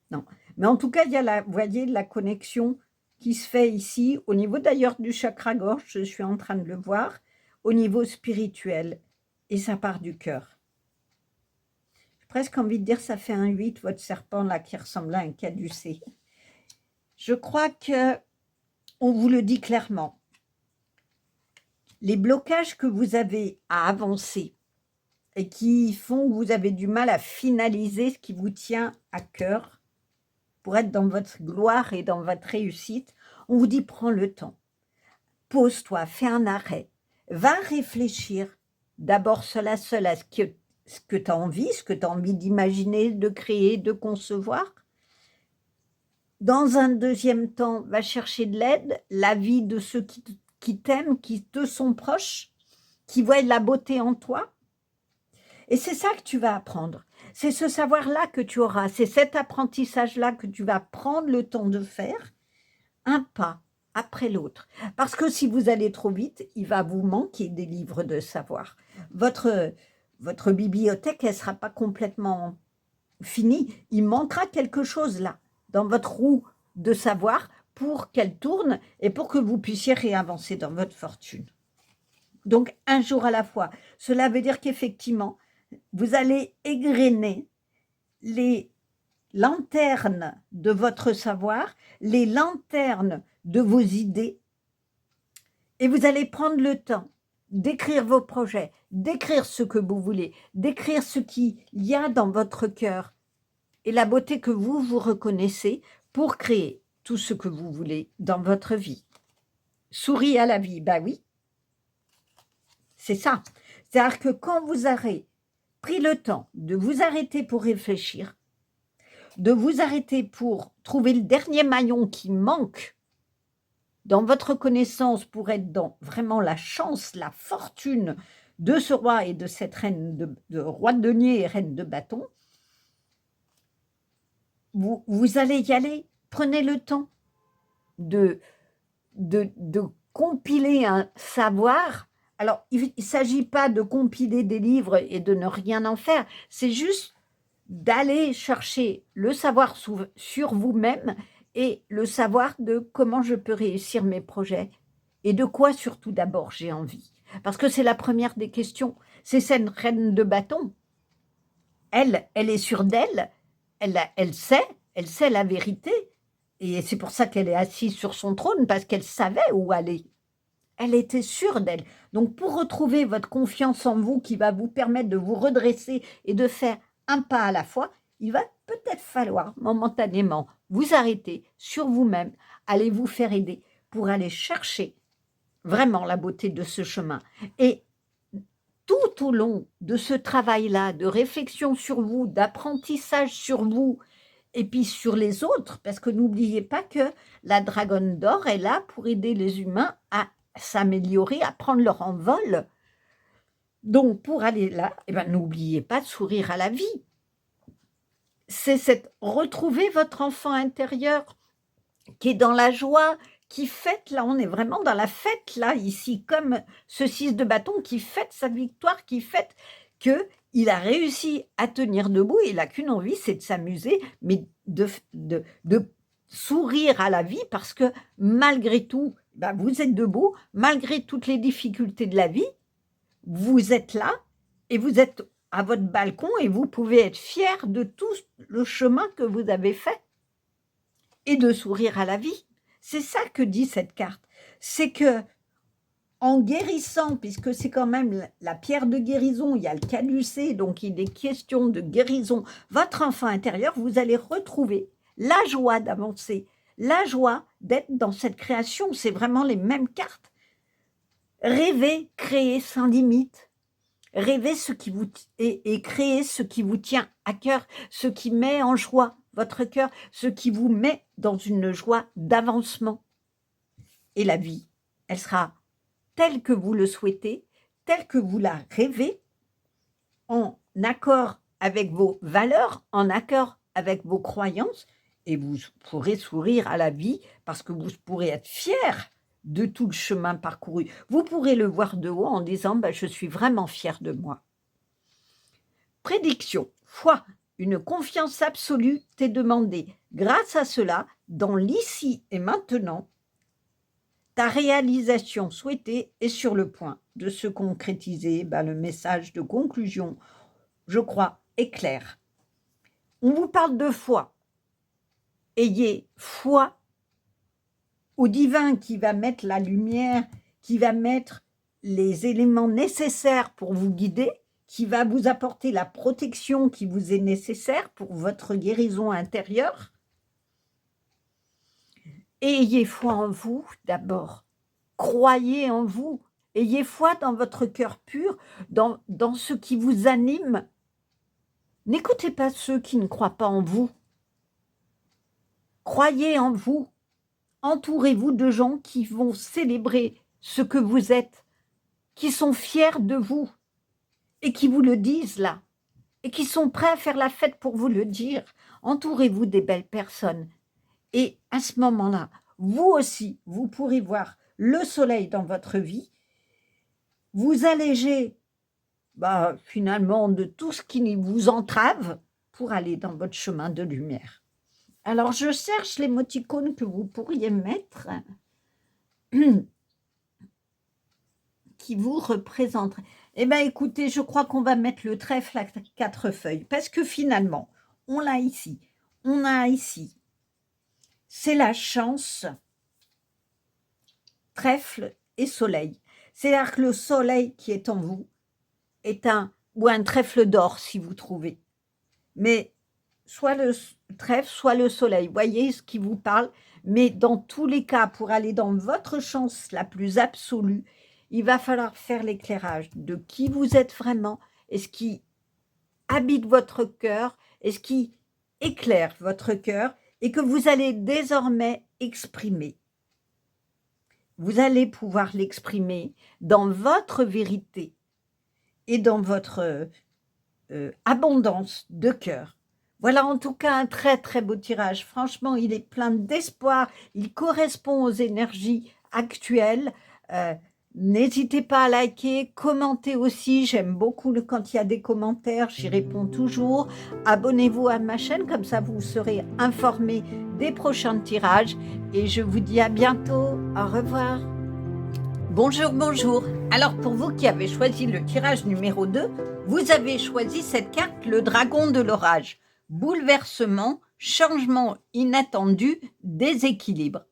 Non. Mais en tout cas, il y a vous voyez, la connexion qui se fait ici, au niveau d'ailleurs du chakra gorge, je suis en train de le voir, au niveau spirituel. Et ça part du cœur. J'ai presque envie de dire, ça fait un 8, votre serpent là, qui ressemble à un caducée. Je crois que on vous le dit clairement. Les blocages que vous avez à avancer et qui font que vous avez du mal à finaliser ce qui vous tient à cœur pour être dans votre gloire et dans votre réussite, on vous dit prends le temps, pose-toi, fais un arrêt, va réfléchir d'abord seul à ce que tu as envie, ce que tu as envie d'imaginer, de créer, de concevoir. Dans un deuxième temps, va chercher de l'aide, l'avis de ceux qui t'aiment, qui te sont proches, qui voient la beauté en toi. Et c'est ça que tu vas apprendre. C'est ce savoir-là que tu auras. C'est cet apprentissage-là que tu vas prendre le temps de faire, un pas après l'autre. Parce que si vous allez trop vite, il va vous manquer des livres de savoir. Votre bibliothèque, elle ne sera pas complètement finie. Il manquera quelque chose là, dans votre roue de savoir, pour qu'elle tourne et pour que vous puissiez réavancer dans votre fortune. Donc, un jour à la fois. Cela veut dire qu'effectivement, vous allez égrener les lanternes de votre savoir, les lanternes de vos idées, et vous allez prendre le temps d'écrire vos projets, d'écrire ce que vous voulez, d'écrire ce qu'il y a dans votre cœur et la beauté que vous reconnaissez pour créer tout ce que vous voulez dans votre vie. Souris à la vie, bah oui, c'est ça. C'est-à-dire que quand vous aurez pris le temps de vous arrêter pour réfléchir, de vous arrêter pour trouver le dernier maillon qui manque dans votre connaissance pour être dans vraiment la chance, la fortune de ce roi et de cette reine de roi de denier et reine de bâton, vous allez y aller. Prenez le temps de compiler un savoir Alors, il ne s'agit pas de compiler des livres et de ne rien en faire, c'est juste d'aller chercher le savoir sur vous-même et le savoir de comment je peux réussir mes projets et de quoi surtout d'abord j'ai envie. Parce que c'est la première des questions. C'est cette reine de bâton. Elle est sûre d'elle, elle sait la vérité. Et c'est pour ça qu'elle est assise sur son trône, parce qu'elle savait où aller. Elle était sûre d'elle. Donc, pour retrouver votre confiance en vous qui va vous permettre de vous redresser et de faire un pas à la fois, il va peut-être falloir momentanément vous arrêter sur vous-même, aller vous faire aider pour aller chercher vraiment la beauté de ce chemin. Et tout au long de ce travail-là, de réflexion sur vous, d'apprentissage sur vous, et puis sur les autres, parce que n'oubliez pas que la dragonne d'or est là pour aider les humains à s'améliorer, à prendre leur envol. Donc, pour aller là, eh ben, n'oubliez pas de sourire à la vie. C'est retrouver votre enfant intérieur qui est dans la joie, qui fête, là, on est vraiment dans la fête, là, ici, comme ce 6 de bâton qui fête sa victoire, qui fête qu'il a réussi à tenir debout, et il n'a qu'une envie, c'est de s'amuser, mais de sourire à la vie, parce que malgré tout, ben, vous êtes debout, malgré toutes les difficultés de la vie, vous êtes là, et vous êtes à votre balcon, et vous pouvez être fier de tout le chemin que vous avez fait, et de sourire à la vie. C'est ça que dit cette carte. C'est que en guérissant, puisque c'est quand même la pierre de guérison, il y a le caducée, donc il est question de guérison, votre enfant intérieur, vous allez retrouver la joie d'avancer, la joie d'être dans cette création. C'est vraiment les mêmes cartes. Rêver, créer sans limite. Rêver ce qui vous et créer ce qui vous tient à cœur, ce qui met en joie votre cœur, ce qui vous met dans une joie d'avancement. Et la vie, elle sera telle que vous le souhaitez, telle que vous la rêvez, en accord avec vos valeurs, en accord avec vos croyances, et vous pourrez sourire à la vie parce que vous pourrez être fier de tout le chemin parcouru. Vous pourrez le voir de haut en disant ben, « je suis vraiment fier de moi ». Prédiction, foi, une confiance absolue t'est demandée. Grâce à cela, dans l'ici et maintenant, ta réalisation souhaitée est sur le point de se concrétiser. Ben, le message de conclusion, je crois, est clair. On vous parle de foi. Ayez foi au divin qui va mettre la lumière, qui va mettre les éléments nécessaires pour vous guider, qui va vous apporter la protection qui vous est nécessaire pour votre guérison intérieure. Et ayez foi en vous d'abord. Croyez en vous. Ayez foi dans votre cœur pur, dans ce qui vous anime. N'écoutez pas ceux qui ne croient pas en vous. Croyez en vous. Entourez-vous de gens qui vont célébrer ce que vous êtes, qui sont fiers de vous et qui vous le disent là, et qui sont prêts à faire la fête pour vous le dire. Entourez-vous des belles personnes. Et à ce moment-là, vous aussi, vous pourrez voir le soleil dans votre vie, vous alléger finalement de tout ce qui vous entrave pour aller dans votre chemin de lumière. Alors, je cherche l'émoticône que vous pourriez mettre qui vous représenterait. Eh bien, écoutez, je crois qu'on va mettre le trèfle à 4 feuilles parce que finalement, on l'a ici. On a ici. C'est la chance, trèfle et soleil. C'est-à-dire que le soleil qui est en vous est un trèfle d'or si vous trouvez. Mais soit le trèfle, soit le soleil. Voyez ce qui vous parle. Mais dans tous les cas, pour aller dans votre chance la plus absolue, il va falloir faire l'éclairage de qui vous êtes vraiment et ce qui habite votre cœur et ce qui éclaire votre cœur et que vous allez désormais exprimer. Vous allez pouvoir l'exprimer dans votre vérité et dans votre abondance de cœur. Voilà en tout cas un très très beau tirage. Franchement, il est plein d'espoir. Il correspond aux énergies actuelles. N'hésitez pas à liker, commenter aussi. J'aime beaucoup quand il y a des commentaires, j'y réponds toujours. Abonnez-vous à ma chaîne, comme ça vous serez informés des prochains tirages. Et je vous dis à bientôt. Au revoir. Bonjour, bonjour. Alors pour vous qui avez choisi le tirage numéro 2, vous avez choisi cette carte, le dragon de l'orage. Bouleversement, changement inattendu, déséquilibre.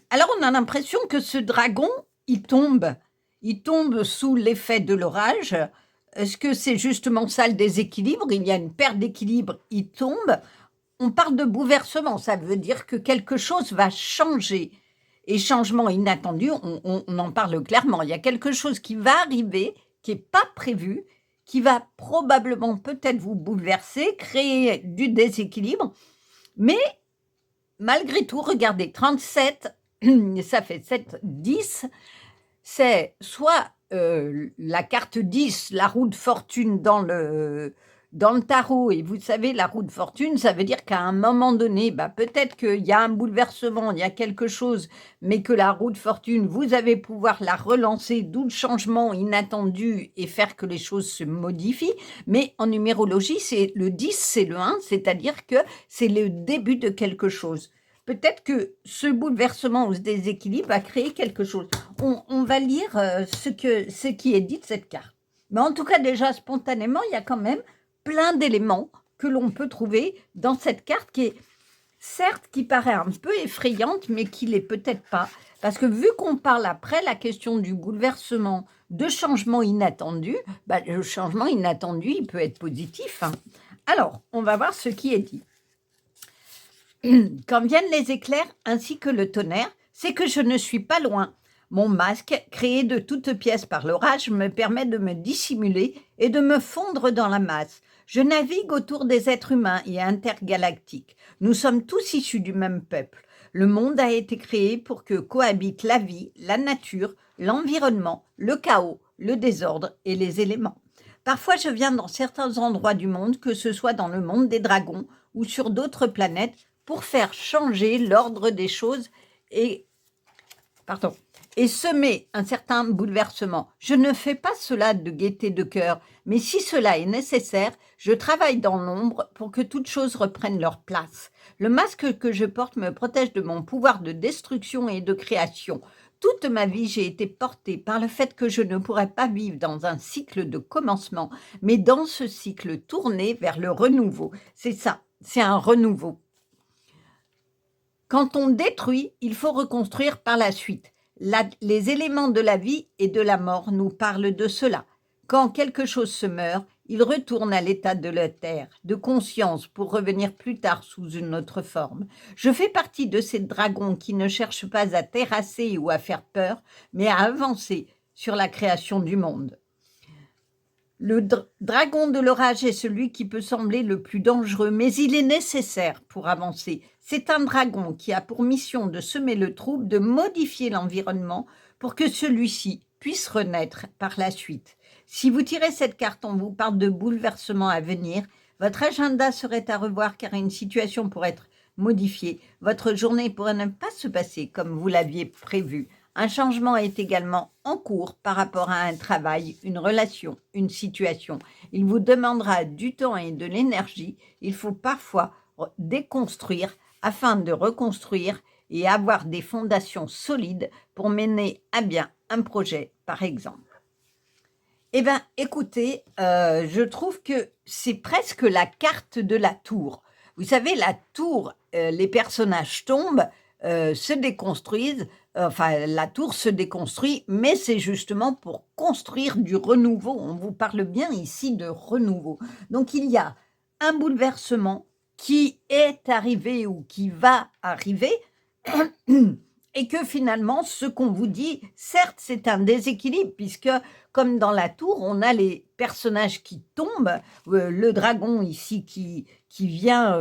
Alors on a l'impression que ce dragon, il tombe sous l'effet de l'orage. Est-ce que c'est justement ça le déséquilibre? Il y a une perte d'équilibre, il tombe. On parle de bouleversement, ça veut dire que quelque chose va changer. Et changement inattendu, on en parle clairement. Il y a quelque chose qui va arriver, qui n'est pas prévu, qui va probablement peut-être vous bouleverser, créer du déséquilibre. Mais malgré tout, regardez, 37, ça fait 7, 10, c'est soit la carte 10, la roue de fortune dans le tarot, et vous savez, la roue de fortune, ça veut dire qu'à un moment donné, peut-être qu'il y a un bouleversement, il y a quelque chose, mais que la roue de fortune, vous allez pouvoir la relancer, d'où le changement inattendu et faire que les choses se modifient. Mais en numérologie, c'est le 10, c'est le 1, c'est-à-dire que c'est le début de quelque chose. Peut-être que ce bouleversement ou ce déséquilibre va créer quelque chose. On va lire ce qui est dit de cette carte. Mais en tout cas, déjà, spontanément, il y a quand même plein d'éléments que l'on peut trouver dans cette carte qui est, certes, qui paraît un peu effrayante, mais qui l'est peut-être pas. Parce que vu qu'on parle après la question du bouleversement, de changement inattendu, le changement inattendu, il peut être positif. Alors, on va voir ce qui est dit. Quand viennent les éclairs ainsi que le tonnerre, c'est que je ne suis pas loin. Mon masque, créé de toutes pièces par l'orage, me permet de me dissimuler et de me fondre dans la masse. Je navigue autour des êtres humains et intergalactiques. Nous sommes tous issus du même peuple. Le monde a été créé pour que cohabitent la vie, la nature, l'environnement, le chaos, le désordre et les éléments. Parfois, je viens dans certains endroits du monde, que ce soit dans le monde des dragons ou sur d'autres planètes, pour faire changer l'ordre des choses et semer un certain bouleversement. Je ne fais pas cela de gaieté de cœur, mais si cela est nécessaire, je travaille dans l'ombre pour que toutes choses reprennent leur place. Le masque que je porte me protège de mon pouvoir de destruction et de création. Toute ma vie, j'ai été portée par le fait que je ne pourrais pas vivre dans un cycle de commencement, mais dans ce cycle tourné vers le renouveau. C'est ça, c'est un renouveau. Quand on détruit, il faut reconstruire par la suite. Les éléments de la vie et de la mort nous parlent de cela. Quand quelque chose se meurt, il retourne à l'état de la terre, de conscience, pour revenir plus tard sous une autre forme. Je fais partie de ces dragons qui ne cherchent pas à terrasser ou à faire peur, mais à avancer sur la création du monde. Le dragon de l'orage est celui qui peut sembler le plus dangereux, mais il est nécessaire pour avancer. C'est un dragon qui a pour mission de semer le trouble, de modifier l'environnement pour que celui-ci puisse renaître par la suite. Si vous tirez cette carte, on vous parle de bouleversement à venir. Votre agenda serait à revoir car une situation pourrait être modifiée. Votre journée pourrait ne pas se passer comme vous l'aviez prévu. Un changement est également en cours par rapport à un travail, une relation, une situation. Il vous demandera du temps et de l'énergie. Il faut parfois déconstruire afin de reconstruire et avoir des fondations solides pour mener à bien un projet, par exemple. Eh bien, écoutez, je trouve que c'est presque la carte de la tour. Vous savez, la tour, les personnages tombent, se déconstruisent, la tour se déconstruit, mais c'est justement pour construire du renouveau. On vous parle bien ici de renouveau. Donc, il y a un bouleversement qui est arrivé ou qui va arriver, et que finalement, ce qu'on vous dit, certes, c'est un déséquilibre, puisque comme dans la tour, on a les personnages qui tombent, le dragon ici qui vient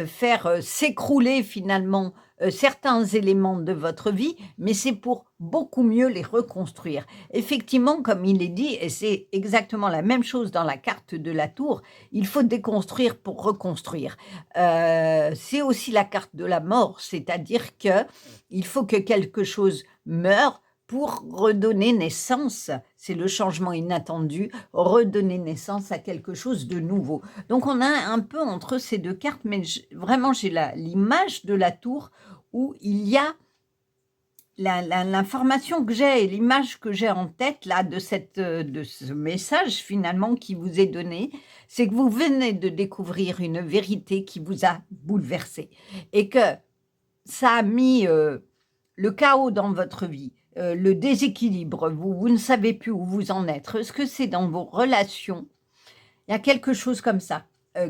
faire s'écrouler finalement certains éléments de votre vie, mais c'est pour beaucoup mieux les reconstruire. Effectivement, comme il est dit, et c'est exactement la même chose dans la carte de la tour, il faut déconstruire pour reconstruire. C'est aussi la carte de la mort, c'est-à-dire que il faut que quelque chose meure pour redonner naissance, c'est le changement inattendu, redonner naissance à quelque chose de nouveau. Donc on a un peu entre ces deux cartes, mais vraiment j'ai l'image de la tour où il y a l'information que j'ai et l'image que j'ai en tête là de ce message finalement qui vous est donné, c'est que vous venez de découvrir une vérité qui vous a bouleversé et que ça a mis le chaos dans votre vie, le déséquilibre, vous ne savez plus où vous en êtes. Est-ce que c'est dans vos relations? Il y a quelque chose comme ça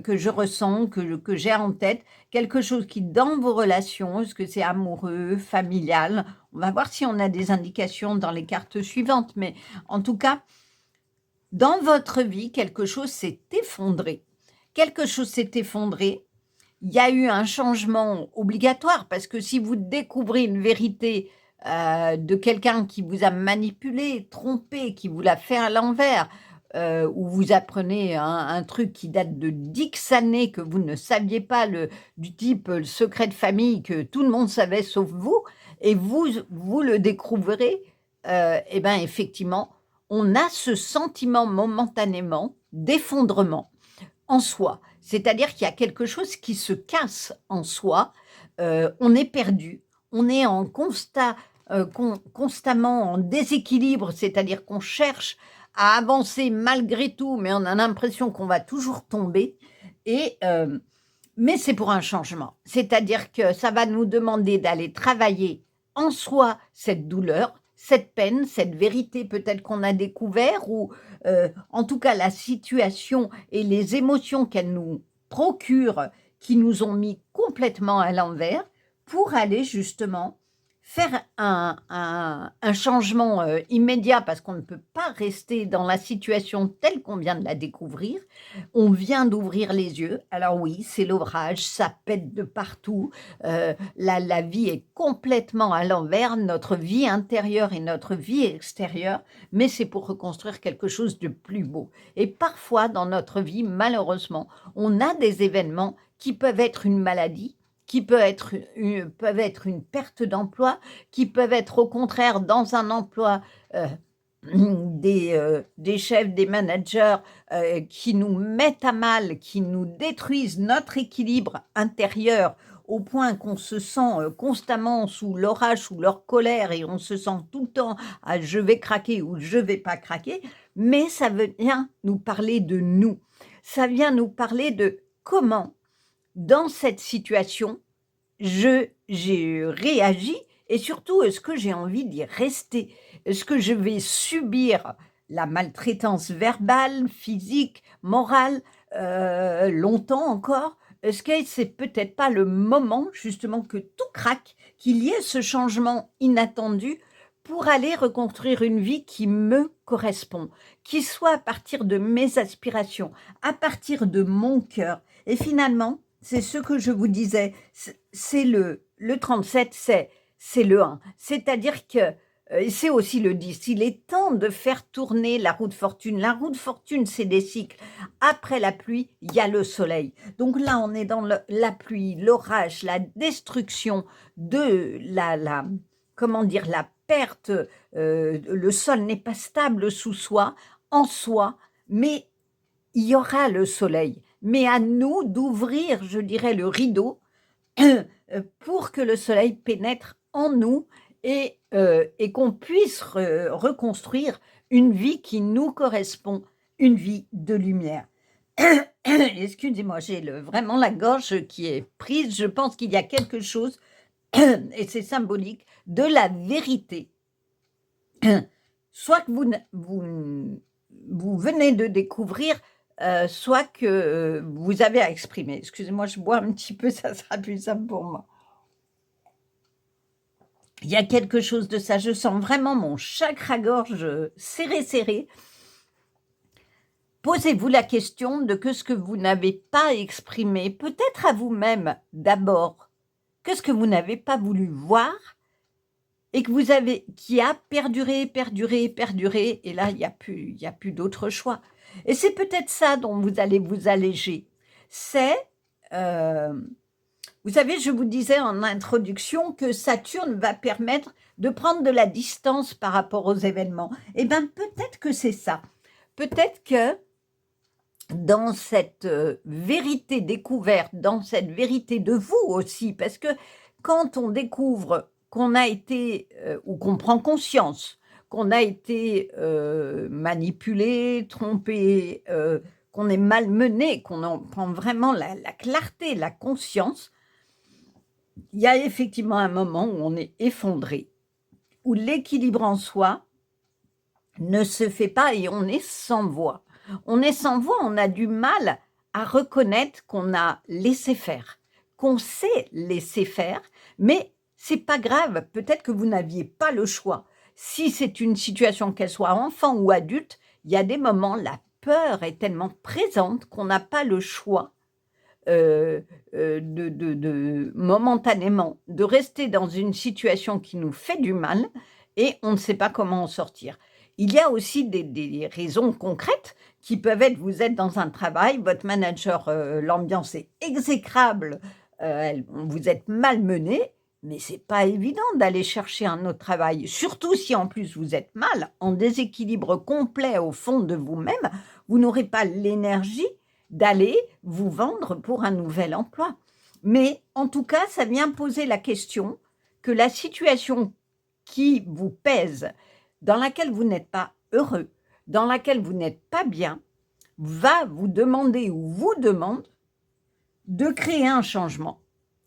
que je ressens, que j'ai en tête, quelque chose qui dans vos relations, est-ce que c'est amoureux, familial? On va voir si on a des indications dans les cartes suivantes, mais en tout cas, dans votre vie, quelque chose s'est effondré. Quelque chose s'est effondré. Il y a eu un changement obligatoire parce que si vous découvrez une vérité de quelqu'un qui vous a manipulé, trompé, qui vous l'a fait à l'envers, ou vous apprenez un truc qui date de X années que vous ne saviez pas, du type le secret de famille que tout le monde savait sauf vous, et vous le découvrez, et bien effectivement, on a ce sentiment momentanément d'effondrement en soi. C'est-à-dire qu'il y a quelque chose qui se casse en soi, on est perdu, on est en constamment en déséquilibre, c'est-à-dire qu'on cherche à avancer malgré tout, mais on a l'impression qu'on va toujours tomber mais c'est pour un changement. C'est-à-dire que ça va nous demander d'aller travailler en soi cette douleur, cette peine, cette vérité peut-être qu'on a découvert ou en tout cas la situation et les émotions qu'elle nous procure qui nous ont mis complètement à l'envers pour aller justement faire un changement immédiat parce qu'on ne peut pas rester dans la situation telle qu'on vient de la découvrir. On vient d'ouvrir les yeux. Alors oui, c'est l'orage, ça pète de partout. La vie est complètement à l'envers, notre vie intérieure et notre vie extérieure, mais c'est pour reconstruire quelque chose de plus beau. Et parfois, dans notre vie, malheureusement, on a des événements qui peuvent être une maladie, qui peuvent être une perte d'emploi, qui peuvent être au contraire dans un emploi des chefs, des managers qui nous mettent à mal, qui nous détruisent notre équilibre intérieur au point qu'on se sent constamment sous l'orage, sous leur colère et on se sent tout le temps « je vais craquer » ou « je vais pas craquer », mais ça vient nous parler de nous. Ça vient nous parler de comment, dans cette situation, j'ai réagi et surtout, est-ce que j'ai envie d'y rester? Est-ce que je vais subir la maltraitance verbale, physique, morale, longtemps encore? Est-ce que c'est peut-être pas le moment justement que tout craque, qu'il y ait ce changement inattendu pour aller reconstruire une vie qui me correspond, qui soit à partir de mes aspirations, à partir de mon cœur. Et finalement, c'est ce que je vous disais, c'est le 37, c'est le 1. C'est-à-dire que c'est aussi le 10. Il est temps de faire tourner la roue de fortune. La roue de fortune, c'est des cycles. Après la pluie, il y a le soleil. Donc là, on est dans la pluie, l'orage, la destruction de comment dire, la perte. Le sol n'est pas stable sous soi, en soi, mais il y aura le soleil. Mais à nous d'ouvrir, je dirais, le rideau pour que le soleil pénètre en nous et qu'on puisse reconstruire une vie qui nous correspond, une vie de lumière. Excusez-moi, j'ai vraiment la gorge qui est prise. Je pense qu'il y a quelque chose, et c'est symbolique, de la vérité. Soit que vous venez de découvrir, soit que vous avez à exprimer. Excusez-moi, je bois un petit peu, ça sera plus simple pour moi. Il y a quelque chose de ça, je sens vraiment mon chakra-gorge serré. Posez-vous la question de ce que vous n'avez pas exprimé, peut-être à vous-même d'abord. Qu'est-ce que vous n'avez pas voulu voir et qui a perduré, et là, il n'y a plus d'autre choix. Et c'est peut-être ça dont vous allez vous alléger. C'est Vous savez, je vous disais en introduction que Saturne va permettre de prendre de la distance par rapport aux événements. Eh bien, peut-être que c'est ça. Peut-être que dans cette vérité découverte, dans cette vérité de vous aussi, parce que quand on découvre qu'on a été, ou qu'on prend conscience qu'on a été manipulé, trompé, qu'on est malmené, qu'on en prend vraiment la clarté, la conscience, il y a effectivement un moment où on est effondré, où l'équilibre en soi ne se fait pas et on est sans voix. On est sans voix, on a du mal à reconnaître qu'on a laissé faire, qu'on sait laisser faire, mais c'est pas grave, peut-être que vous n'aviez pas le choix. Si c'est une situation, qu'elle soit enfant ou adulte, il y a des moments, la peur est tellement présente qu'on n'a pas le choix momentanément, de rester dans une situation qui nous fait du mal et on ne sait pas comment en sortir. Il y a aussi des raisons concrètes qui peuvent être, vous êtes dans un travail, votre manager, l'ambiance est exécrable, vous êtes malmené, mais c'est pas évident d'aller chercher un autre travail, surtout si en plus vous êtes mal, en déséquilibre complet au fond de vous-même, vous n'aurez pas l'énergie d'aller vous vendre pour un nouvel emploi. Mais en tout cas, ça vient poser la question que la situation qui vous pèse, dans laquelle vous n'êtes pas heureux, dans laquelle vous n'êtes pas bien, va vous demander ou vous demande de créer un changement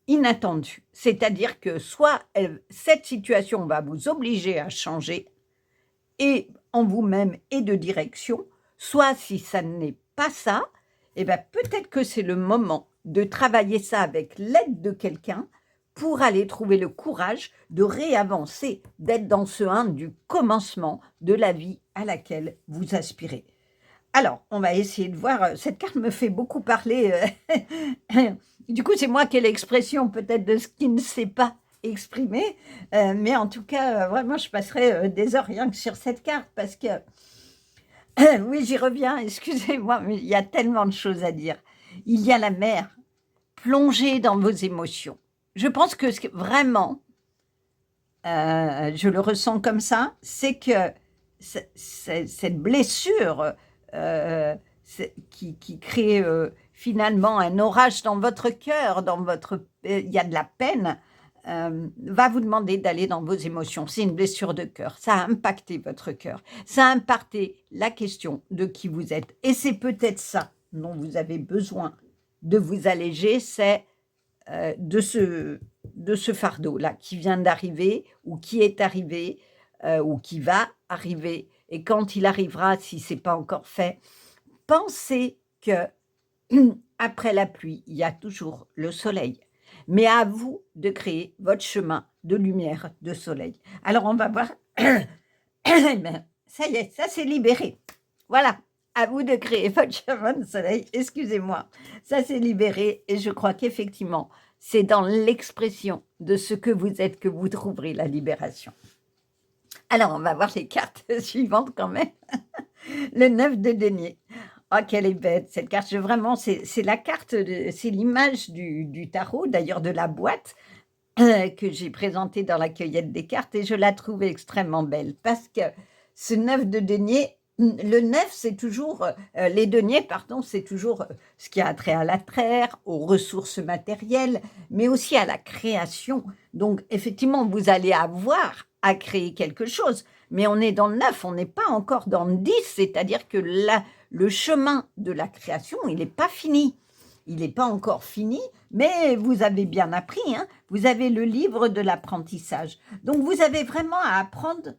inattendu. C'est-à-dire que soit cette situation va vous obliger à changer, et en vous-même et de direction, soit si ça n'est pas ça, eh bien, peut-être que c'est le moment de travailler ça avec l'aide de quelqu'un pour aller trouver le courage de réavancer, d'être dans ce 1 du commencement de la vie à laquelle vous aspirez. Alors, on va essayer de voir, cette carte me fait beaucoup parler, du coup, c'est moi qui ai l'expression peut-être de ce qui ne s'est pas exprimé, mais en tout cas, vraiment, je passerai des heures rien que sur cette carte parce que oui, j'y reviens, excusez-moi, mais il y a tellement de choses à dire. Il y a la mer, plongez dans vos émotions. Je pense que vraiment, je le ressens comme ça, c'est que cette blessure qui crée finalement un orage dans votre cœur, il y a de la peine, va vous demander d'aller dans vos émotions. C'est une blessure de cœur. Ça a impacté votre cœur. Ça a impacté la question de qui vous êtes. Et c'est peut-être ça dont vous avez besoin de vous alléger, c'est de ce fardeau-là qui vient d'arriver ou qui est arrivé ou qui va arriver. Et quand il arrivera, si ce n'est pas encore fait, pensez que après la pluie, il y a toujours le soleil. Mais à vous de créer votre chemin de lumière, de soleil. Alors, on va voir. Ça y est, ça s'est libéré. Voilà, à vous de créer votre chemin de soleil. Excusez-moi, ça s'est libéré et je crois qu'effectivement, c'est dans l'expression de ce que vous êtes que vous trouverez la libération. Alors, on va voir les cartes suivantes quand même. Le 9 de denier. Oh, qu'elle est bête, cette carte. Vraiment, c'est la carte, c'est l'image du tarot, d'ailleurs de la boîte que j'ai présentée dans la cueillette des cartes et je la trouve extrêmement belle parce que ce 9 de denier, le 9, c'est toujours, les deniers, pardon, c'est toujours ce qui a trait à la terre, aux ressources matérielles, mais aussi à la création. Donc, effectivement, vous allez avoir à créer quelque chose, mais on est dans le 9, on n'est pas encore dans le 10, c'est-à-dire que le chemin de la création, il n'est pas fini. Il n'est pas encore fini, mais vous avez bien appris, hein, vous avez le livre de l'apprentissage. Donc, vous avez vraiment à apprendre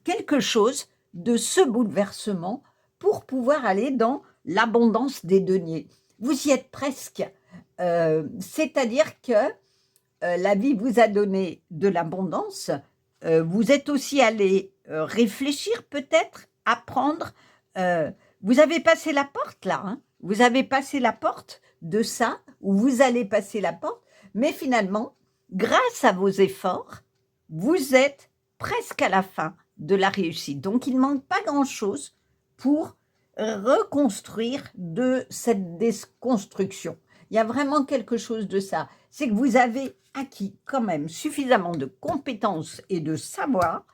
quelque chose de ce bouleversement pour pouvoir aller dans l'abondance des deniers. Vous y êtes presque. C'est-à-dire que la vie vous a donné de l'abondance. Vous êtes aussi allé réfléchir peut-être, apprendre. Vous avez passé la porte là. Hein, vous avez passé la porte de ça, ou vous allez passer la porte. Mais finalement, grâce à vos efforts, vous êtes presque à la fin de la réussite. Donc, il ne manque pas grand-chose pour reconstruire de cette déconstruction. Il y a vraiment quelque chose de ça. C'est que vous avez acquis quand même suffisamment de compétences et de savoir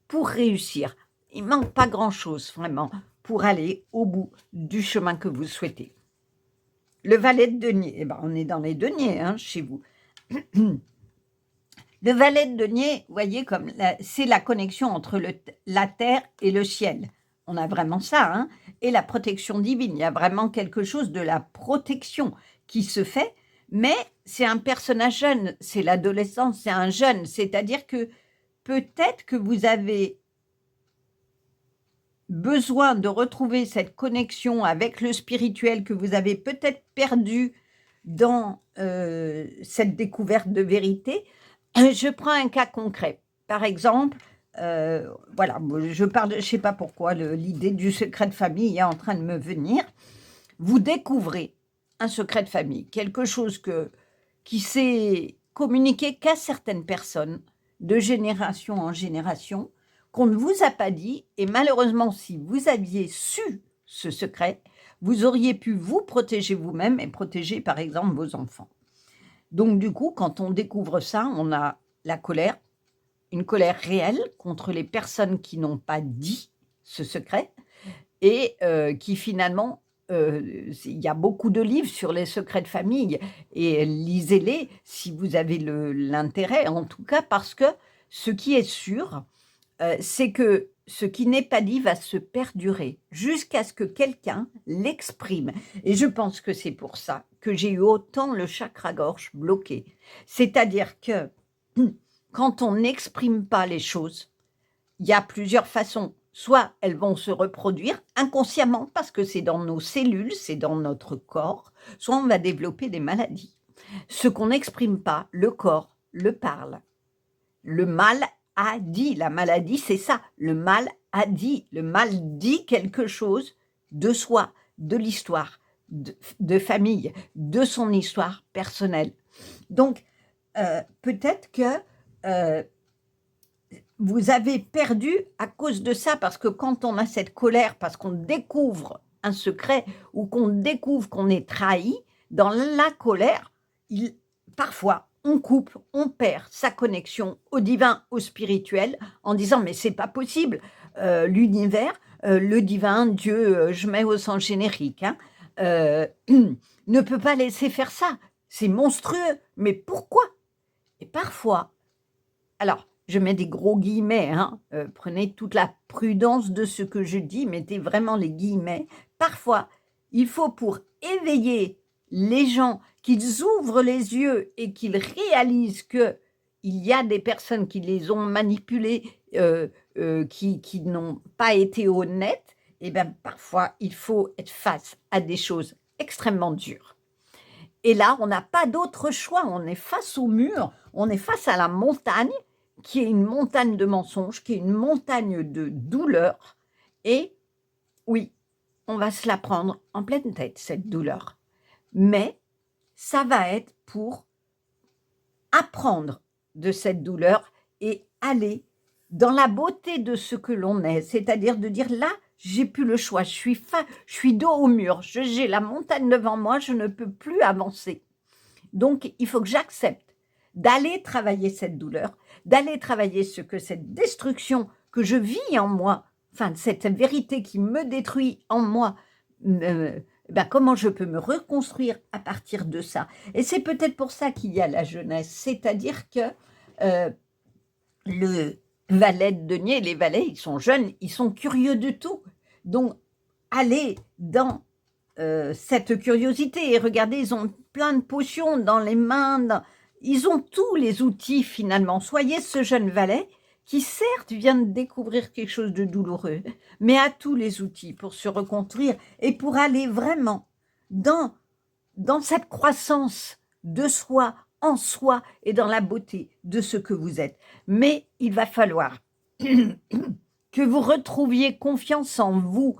pour réussir. Il ne manque pas grand-chose vraiment pour aller au bout du chemin que vous souhaitez. Le valet de denier, eh ben, on est dans les deniers hein, chez vous. Le valet de denier, vous voyez, comme c'est la connexion entre la terre et le ciel. On a vraiment ça, hein, et la protection divine. Il y a vraiment quelque chose de la protection qui se fait, mais c'est un personnage jeune, c'est l'adolescence, c'est un jeune, c'est-à-dire que peut-être que vous avez besoin de retrouver cette connexion avec le spirituel que vous avez peut-être perdu dans cette découverte de vérité. Je prends un cas concret. Par exemple, voilà, je parle, je ne sais pas pourquoi, l'idée du secret de famille est en train de me venir. Vous découvrez un secret de famille, quelque chose qui s'est communiqué qu'à certaines personnes, de génération en génération, qu'on ne vous a pas dit, et malheureusement, si vous aviez su ce secret, vous auriez pu vous protéger vous-même et protéger, par exemple, vos enfants. Donc, du coup, quand on découvre ça, on a la colère, une colère réelle contre les personnes qui n'ont pas dit ce secret et qui finalement, il y a beaucoup de livres sur les secrets de famille et lisez-les si vous avez l'intérêt, en tout cas parce que ce qui est sûr, c'est que ce qui n'est pas dit va se perdurer jusqu'à ce que quelqu'un l'exprime. Et je pense que c'est pour ça que j'ai eu autant le chakra-gorge bloqué. C'est-à-dire que quand on n'exprime pas les choses, il y a plusieurs façons. Soit elles vont se reproduire inconsciemment parce que c'est dans nos cellules, c'est dans notre corps, soit on va développer des maladies. Ce qu'on n'exprime pas, le corps le parle. Le mal a dit, la maladie c'est ça, le mal a dit, le mal dit quelque chose de soi, de l'histoire, de famille, de son histoire personnelle. Donc peut-être que vous avez perdu à cause de ça, parce que quand on a cette colère, parce qu'on découvre un secret ou qu'on découvre qu'on est trahi, dans la colère, parfois on coupe, on perd sa connexion au divin, au spirituel, en disant mais c'est pas possible, l'univers, le divin, Dieu, je mets au sens générique, hein, ne peut pas laisser faire ça, c'est monstrueux, mais pourquoi? Et parfois, alors je mets des gros guillemets, hein, prenez toute la prudence de ce que je dis, mettez vraiment les guillemets. Parfois, il faut pour éveiller les gens, qu'ils ouvrent les yeux et qu'ils réalisent qu'il y a des personnes qui les ont manipulés, qui n'ont pas été honnêtes, et bien parfois, il faut être face à des choses extrêmement dures. Et là, on n'a pas d'autre choix, on est face au mur, on est face à la montagne, qui est une montagne de mensonges, qui est une montagne de douleur. Et oui, on va se la prendre en pleine tête, cette douleur. Mais ça va être pour apprendre de cette douleur et aller dans la beauté de ce que l'on est. C'est-à-dire de dire là, j'ai plus le choix, je suis dos au mur, j'ai la montagne devant moi, je ne peux plus avancer. Donc, il faut que j'accepte d'aller travailler cette douleur, d'aller travailler ce que cette destruction que je vis en moi, enfin cette vérité qui me détruit en moi, comment je peux me reconstruire à partir de ça. Et c'est peut-être pour ça qu'il y a la jeunesse, c'est-à-dire que le valet de denier, les valets, ils sont jeunes, ils sont curieux de tout. Donc, allez dans cette curiosité. Et regardez, ils ont plein de potions dans les mains, ils ont tous les outils finalement. Soyez ce jeune valet qui certes vient de découvrir quelque chose de douloureux, mais a tous les outils pour se reconstruire et pour aller vraiment dans cette croissance de soi, en soi et dans la beauté de ce que vous êtes. Mais il va falloir que vous retrouviez confiance en vous.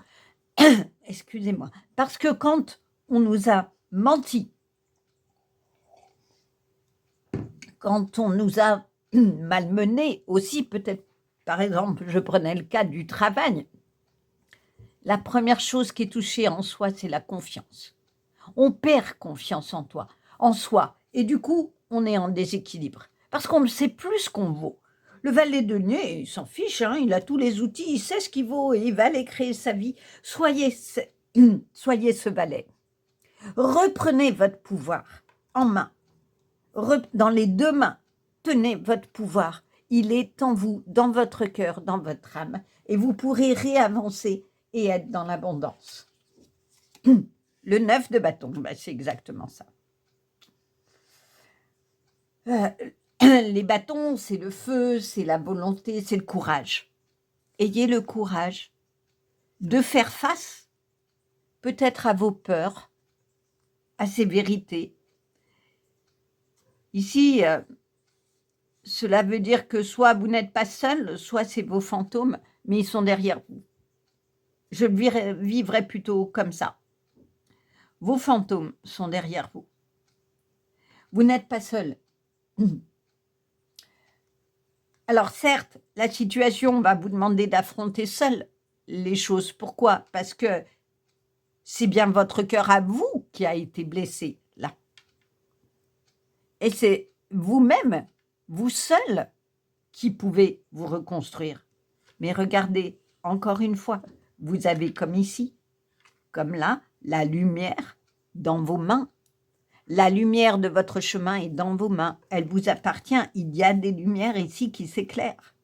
Excusez-moi, parce que quand on nous a menti, quand on nous a malmenés aussi, peut-être, par exemple, je prenais le cas du travail, la première chose qui est touchée en soi, c'est la confiance. on perd confiance en soi. Et du coup, on est en déséquilibre. Parce qu'on ne sait plus ce qu'on vaut. Le valet de denier, il s'en fiche, hein, il a tous les outils, il sait ce qu'il vaut et il va aller créer sa vie. Soyez ce valet. Reprenez votre pouvoir en main. Dans les deux mains, tenez votre pouvoir. Il est en vous, dans votre cœur, dans votre âme. Et vous pourrez réavancer et être dans l'abondance. Le 9 de bâton, ben c'est exactement ça. Les bâtons, c'est le feu, c'est la volonté, c'est le courage. Ayez le courage de faire face peut-être à vos peurs, à ces vérités. Ici, cela veut dire que soit vous n'êtes pas seul, soit c'est vos fantômes, mais ils sont derrière vous. Je le vivrai plutôt comme ça. Vos fantômes sont derrière vous. Vous n'êtes pas seul. Alors certes, la situation va vous demander d'affronter seul les choses. Pourquoi? Parce que c'est bien votre cœur à vous qui a été blessé là. Et c'est vous-même, vous seul, qui pouvez vous reconstruire. Mais regardez, encore une fois, vous avez comme ici, comme là, la lumière dans vos mains. La lumière de votre chemin est dans vos mains. Elle vous appartient. Il y a des lumières ici qui s'éclairent.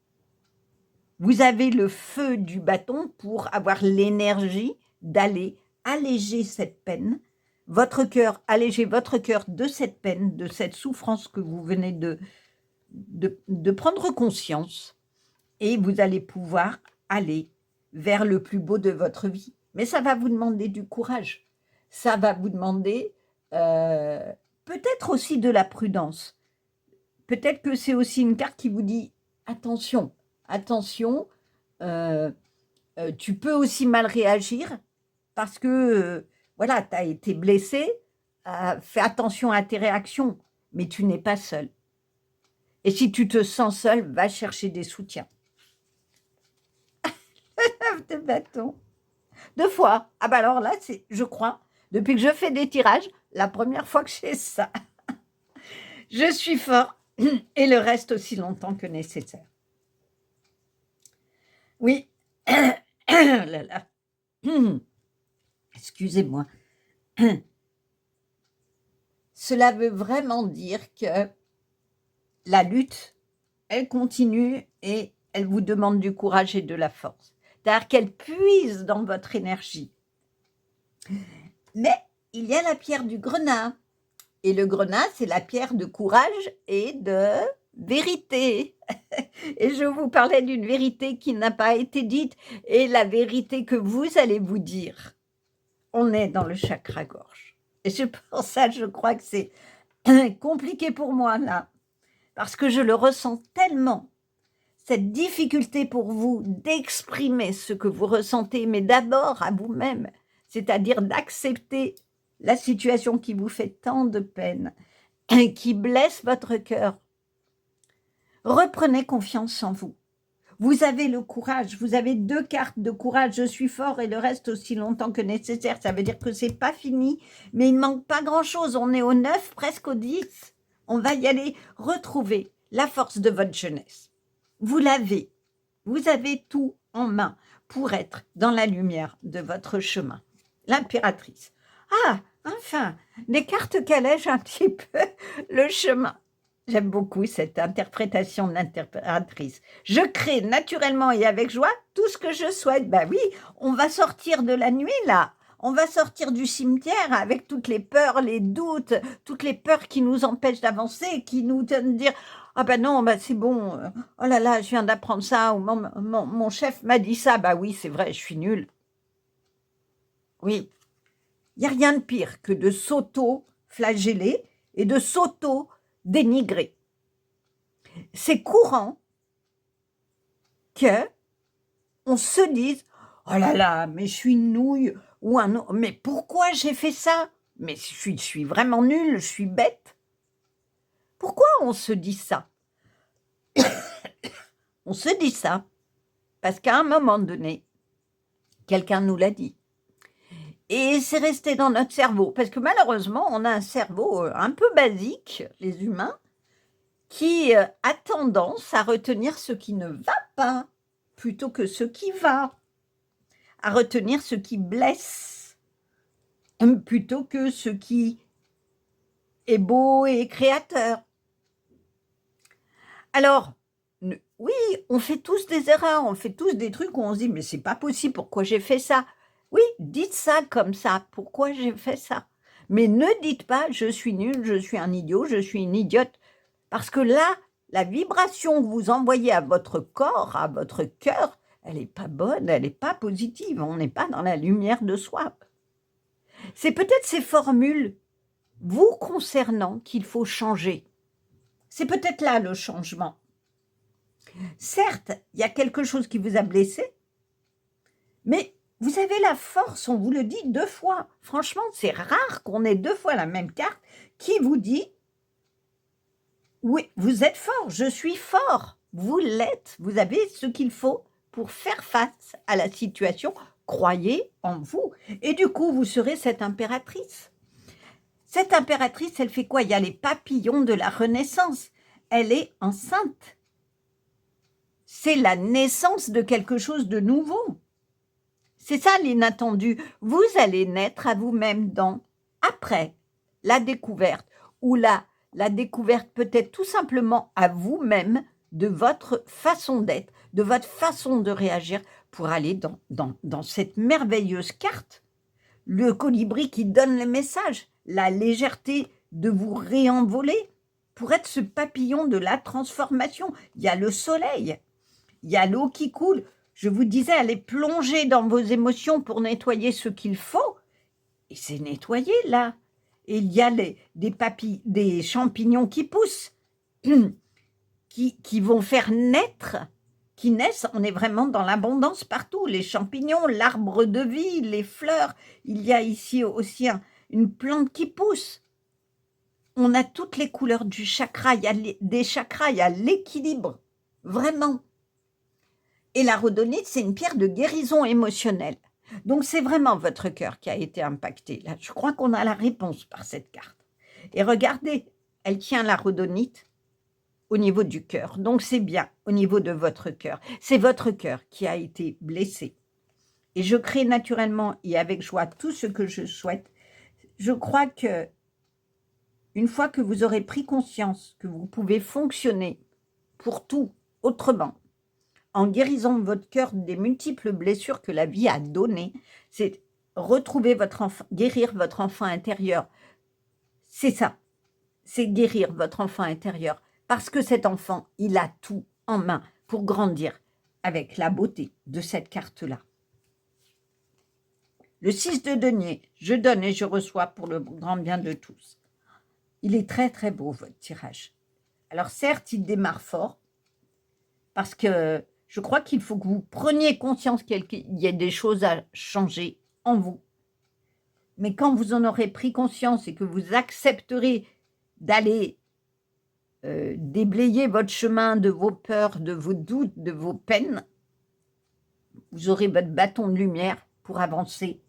Vous avez le feu du bâton pour avoir l'énergie d'aller alléger cette peine. Votre cœur, allégez votre cœur de cette peine, de cette souffrance que vous venez de prendre conscience. Et vous allez pouvoir aller vers le plus beau de votre vie. Mais ça va vous demander du courage. Ça va vous demander peut-être aussi de la prudence. Peut-être que c'est aussi une carte qui vous dit attention, attention, tu peux aussi mal réagir parce que voilà, tu as été blessé, fais attention à tes réactions, mais tu n'es pas seul. Et si tu te sens seul, va chercher des soutiens. De bâton. 2 fois. Ah bah alors là, c'est, je crois, depuis que je fais des tirages, la première fois que j'ai ça. Je suis fort et le reste aussi longtemps que nécessaire. Oui. Là, là. Excusez-moi. Cela veut vraiment dire que la lutte, elle continue et elle vous demande du courage et de la force. C'est-à-dire qu'elle puise dans votre énergie. Mais il y a la pierre du grenat. Et le grenat, c'est la pierre de courage et de vérité. Et je vous parlais d'une vérité qui n'a pas été dite et la vérité que vous allez vous dire. On est dans le chakra-gorge. Et c'est pour ça que je crois que c'est compliqué pour moi là. Parce que je le ressens tellement. Cette difficulté pour vous d'exprimer ce que vous ressentez, mais d'abord à vous-même. C'est-à-dire d'accepter la situation qui vous fait tant de peine, qui blesse votre cœur. Reprenez confiance en vous. Vous avez le courage, vous avez 2 cartes de courage, je suis fort et le reste aussi longtemps que nécessaire. Ça veut dire que c'est pas fini, mais il ne manque pas grand-chose. On est au 9, presque au 10. On va y aller retrouver la force de votre jeunesse. Vous l'avez. Vous avez tout en main pour être dans la lumière de votre chemin. L'impératrice. Ah, enfin, des cartes qui allègent un petit peu le chemin. J'aime beaucoup cette interprétation de l'impératrice. Je crée naturellement et avec joie tout ce que je souhaite. Ben oui, on va sortir de la nuit là. On va sortir du cimetière avec toutes les peurs, les doutes, toutes les peurs qui nous empêchent d'avancer, qui nous donnent dire « Ah ben non, ben c'est bon, oh là là, je viens d'apprendre ça, ou mon chef m'a dit ça, bah oui, c'est vrai, je suis nulle. » Oui, il n'y a rien de pire que de s'auto-flageller et de s'auto-dénigrer. C'est courant que on se dise « Oh là là, mais je suis une nouille » ou un « Mais pourquoi j'ai fait ça? Mais je suis vraiment nulle, je suis bête. » Pourquoi on se dit ça? On se dit ça parce qu'à un moment donné, quelqu'un nous l'a dit. Et c'est resté dans notre cerveau, parce que malheureusement, on a un cerveau un peu basique, les humains, qui a tendance à retenir ce qui ne va pas, plutôt que ce qui va, à retenir ce qui blesse, plutôt que ce qui est beau et créateur. Alors, oui, on fait tous des erreurs, on fait tous des trucs où on se dit « mais c'est pas possible, pourquoi j'ai fait ça ?» Oui, dites ça comme ça, « pourquoi j'ai fait ça ?» Mais ne dites pas « je suis nul, je suis un idiot, je suis une idiote », parce que là, la vibration que vous envoyez à votre corps, à votre cœur, elle n'est pas bonne, elle n'est pas positive, on n'est pas dans la lumière de soi. C'est peut-être ces formules vous concernant qu'il faut changer. C'est peut-être là le changement. Certes, il y a quelque chose qui vous a blessé, mais vous avez la force, on vous le dit 2 fois. Franchement, c'est rare qu'on ait 2 fois la même carte qui vous dit « oui, vous êtes fort, je suis fort, vous l'êtes, vous avez ce qu'il faut pour faire face à la situation, croyez en vous. » Et du coup, vous serez cette impératrice. Cette impératrice, elle fait quoi? Il y a les papillons de la Renaissance. Elle est enceinte. C'est la naissance de quelque chose de nouveau. C'est ça l'inattendu. Vous allez naître à vous-même après la découverte, ou la découverte peut-être tout simplement à vous-même de votre façon d'être, de votre façon de réagir pour aller dans cette merveilleuse carte. Le colibri qui donne le message, la légèreté de vous réenvoler pour être ce papillon de la transformation. Il y a le soleil, il y a l'eau qui coule. Je vous disais, allez plonger dans vos émotions pour nettoyer ce qu'il faut. Et c'est nettoyé là. Et il y a des champignons qui poussent, qui vont faire naître, qui naissent. On est vraiment dans l'abondance partout. Les champignons, l'arbre de vie, les fleurs. Il y a ici aussi une plante qui pousse. On a toutes les couleurs du chakra. Il y a des chakras, il y a l'équilibre. Vraiment. Et la rhodonite, c'est une pierre de guérison émotionnelle. Donc, c'est vraiment votre cœur qui a été impacté. Là, je crois qu'on a la réponse par cette carte. Et regardez, elle tient la rhodonite au niveau du cœur. Donc, c'est bien au niveau de votre cœur. C'est votre cœur qui a été blessé. Et je crée naturellement et avec joie tout ce que je souhaite. Je crois que une fois que vous aurez pris conscience que vous pouvez fonctionner pour tout autrement, en guérissant votre cœur des multiples blessures que la vie a données, c'est retrouver votre enfant, guérir votre enfant intérieur. C'est ça, c'est guérir votre enfant intérieur. Parce que cet enfant, il a tout en main pour grandir avec la beauté de cette carte-là. Le 6 de denier, je donne et je reçois pour le grand bien de tous. Il est très très beau votre tirage. Alors certes, il démarre fort, parce que je crois qu'il faut que vous preniez conscience qu'il y a des choses à changer en vous. Mais quand vous en aurez pris conscience et que vous accepterez d'aller déblayer votre chemin de vos peurs, de vos doutes, de vos peines, vous aurez votre bâton de lumière pour avancer.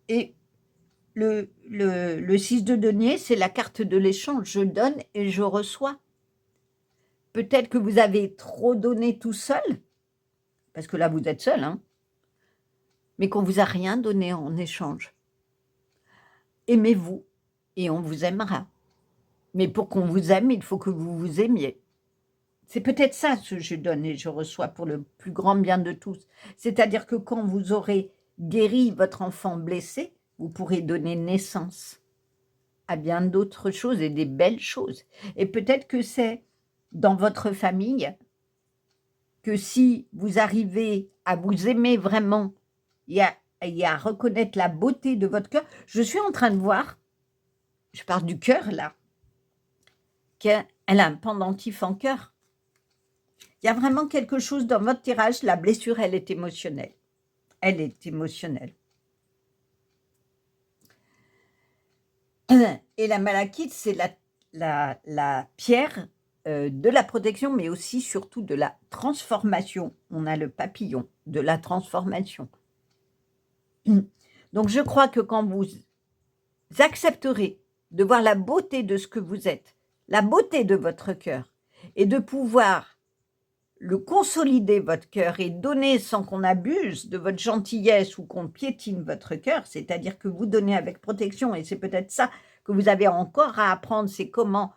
Et le 6 de denier, c'est la carte de l'échange. Je donne et je reçois. Peut-être que vous avez trop donné tout seul, parce que là, vous êtes seul, hein, mais qu'on ne vous a rien donné en échange. Aimez-vous et on vous aimera. Mais pour qu'on vous aime, il faut que vous vous aimiez. C'est peut-être ça ce je donne et je reçois pour le plus grand bien de tous. C'est-à-dire que quand vous aurez guéri votre enfant blessé, vous pourrez donner naissance à bien d'autres choses et des belles choses. Et peut-être que c'est dans votre famille que si vous arrivez à vous aimer vraiment et à reconnaître la beauté de votre cœur, je suis en train de voir, je parle du cœur là, qu'elle a un pendentif en cœur. Il y a vraiment quelque chose dans votre tirage, la blessure, elle est émotionnelle. Elle est émotionnelle. Et la malachite, c'est la pierre de la protection, mais aussi surtout de la transformation. On a le papillon de la transformation. Donc, je crois que quand vous accepterez de voir la beauté de ce que vous êtes, la beauté de votre cœur, et de pouvoir le consolider, votre cœur, et donner sans qu'on abuse de votre gentillesse ou qu'on piétine votre cœur, c'est-à-dire que vous donnez avec protection, et c'est peut-être ça que vous avez encore à apprendre, c'est comment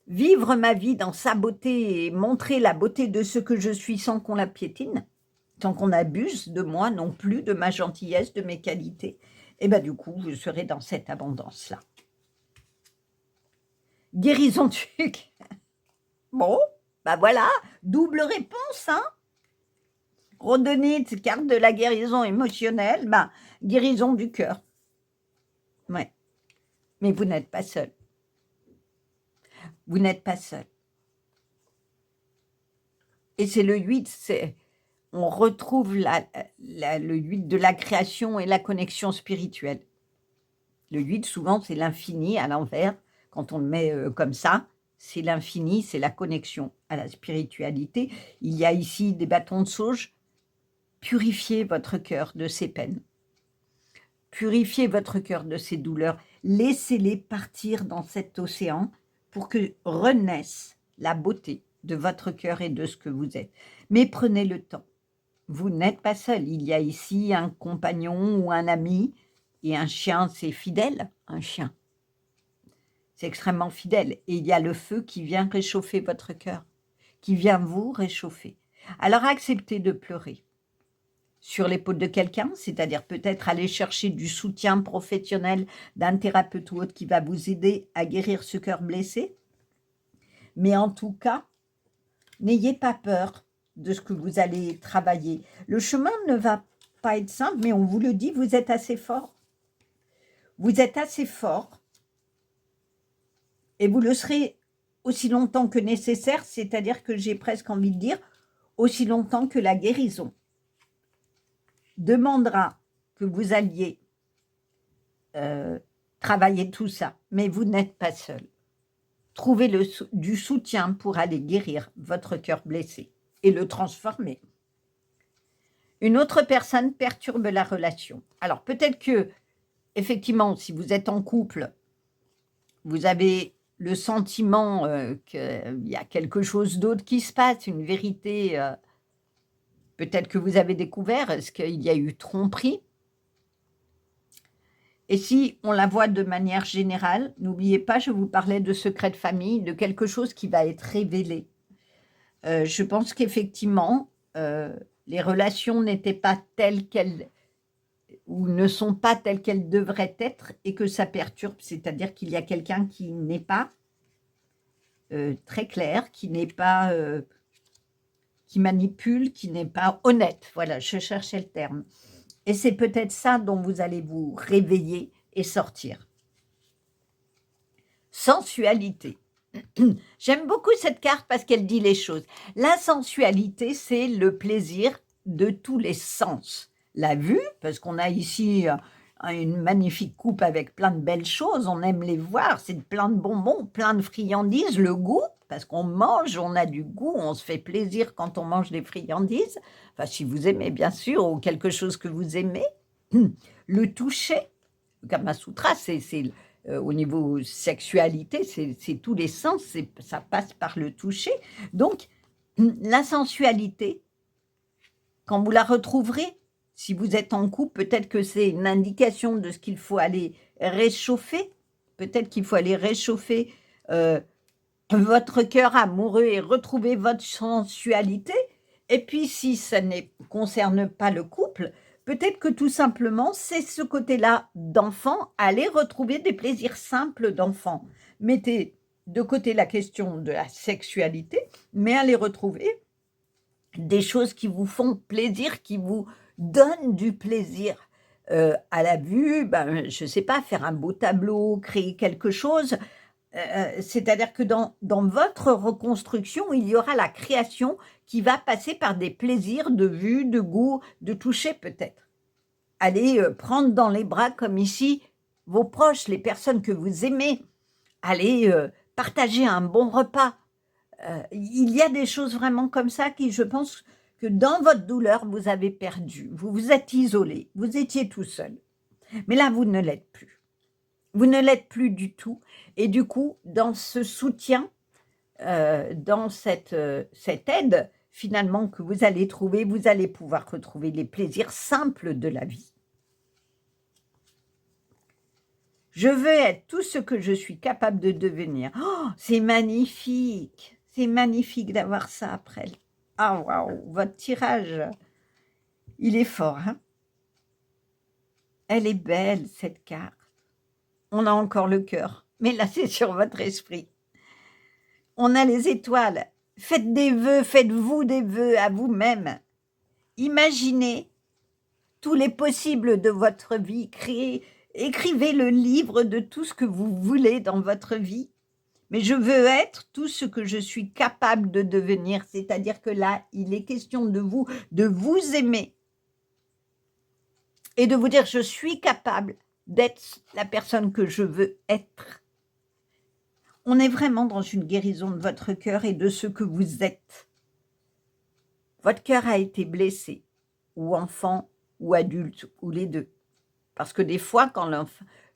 vivre ma vie dans sa beauté et montrer la beauté de ce que je suis sans qu'on la piétine, sans qu'on abuse de moi non plus, de ma gentillesse, de mes qualités. Et bien du coup, vous serez dans cette abondance-là. Guérison du... Bon, ben voilà, double réponse, hein. Rhodonite, carte de la guérison émotionnelle, ben, guérison du cœur. Ouais. Mais vous n'êtes pas seul. Vous n'êtes pas seul. Et c'est le 8, on retrouve le 8 de la création et la connexion spirituelle. Le 8, souvent, c'est l'infini à l'envers. Quand on le met comme ça, c'est l'infini, c'est la connexion à la spiritualité. Il y a ici des bâtons de sauge. Purifiez votre cœur de ces peines. Purifiez votre cœur de ces douleurs. Laissez-les partir dans cet océan pour que renaisse la beauté de votre cœur et de ce que vous êtes. Mais prenez le temps. Vous n'êtes pas seul. Il y a ici un compagnon ou un ami, et un chien, c'est fidèle, un chien. C'est extrêmement fidèle. Et il y a le feu qui vient réchauffer votre cœur, qui vient vous réchauffer. Alors acceptez de pleurer sur l'épaule de quelqu'un, c'est-à-dire peut-être aller chercher du soutien professionnel d'un thérapeute ou autre qui va vous aider à guérir ce cœur blessé. Mais en tout cas, n'ayez pas peur de ce que vous allez travailler. Le chemin ne va pas être simple, mais on vous le dit, vous êtes assez fort. Vous êtes assez fort et vous le serez aussi longtemps que nécessaire, c'est-à-dire que j'ai presque envie de dire aussi longtemps que la guérison demandera que vous alliez travailler tout ça, mais vous n'êtes pas seul. Trouvez du soutien pour aller guérir votre cœur blessé et le transformer. Une autre personne perturbe la relation. Alors peut-être que, effectivement, si vous êtes en couple, vous avez le sentiment qu'il y a quelque chose d'autre qui se passe, une vérité, peut-être que vous avez découvert, est-ce qu'il y a eu tromperie? Et si on la voit de manière générale, n'oubliez pas, je vous parlais de secret de famille, de quelque chose qui va être révélé. Je pense qu'effectivement, les relations n'étaient pas telles qu'elles, ou ne sont pas telles qu'elles devraient être, et que ça perturbe, c'est-à-dire qu'il y a quelqu'un qui n'est pas très clair, qui n'est pas, qui manipule, qui n'est pas honnête. Voilà, je cherchais le terme. Et c'est peut-être ça dont vous allez vous réveiller et sortir. Sensualité. J'aime beaucoup cette carte parce qu'elle dit les choses. La sensualité, c'est le plaisir de tous les sens. La vue, parce qu'on a ici une magnifique coupe avec plein de belles choses, on aime les voir, c'est plein de bonbons, plein de friandises, le goût, parce qu'on mange, on a du goût, on se fait plaisir quand on mange des friandises, enfin si vous aimez bien sûr, ou quelque chose que vous aimez. Le toucher, le Kama Sutra, c'est au niveau sexualité, c'est tous les sens, ça passe par le toucher. Donc, la sensualité, quand vous la retrouverez, si vous êtes en couple, peut-être que c'est une indication de ce qu'il faut aller réchauffer. Peut-être qu'il faut aller réchauffer votre cœur amoureux et retrouver votre sensualité. Et puis, si ça ne concerne pas le couple, peut-être que tout simplement, c'est ce côté-là d'enfant, aller retrouver des plaisirs simples d'enfant. Mettez de côté la question de la sexualité, mais allez retrouver des choses qui vous font plaisir, qui vous donnent du plaisir. À la vue, ben, je ne sais pas, faire un beau tableau, créer quelque chose. C'est-à-dire que dans votre reconstruction, il y aura la création qui va passer par des plaisirs de vue, de goût, de toucher peut-être. Allez prendre dans les bras, comme ici, vos proches, les personnes que vous aimez. Allez partager un bon repas. Il y a des choses vraiment comme ça qui, je pense, que dans votre douleur, vous avez perdu. Vous vous êtes isolé, vous étiez tout seul. Mais là, vous ne l'êtes plus. Vous ne l'êtes plus du tout. Et du coup, dans ce soutien, dans cette aide, finalement, que vous allez trouver, vous allez pouvoir retrouver les plaisirs simples de la vie. Je veux être tout ce que je suis capable de devenir. Oh, c'est magnifique. C'est magnifique d'avoir ça après. Ah, waouh, votre tirage, il est fort, hein? Elle est belle, cette carte. On a encore le cœur, mais là, c'est sur votre esprit. On a les étoiles. Faites des vœux, faites-vous des vœux à vous-même. Imaginez tous les possibles de votre vie. Écrivez le livre de tout ce que vous voulez dans votre vie. Mais je veux être tout ce que je suis capable de devenir. C'est-à-dire que là, il est question de vous aimer. Et de vous dire, je suis capable d'être la personne que je veux être. On est vraiment dans une guérison de votre cœur et de ce que vous êtes. Votre cœur a été blessé, ou enfant, ou adulte, ou les deux. Parce que des fois, quand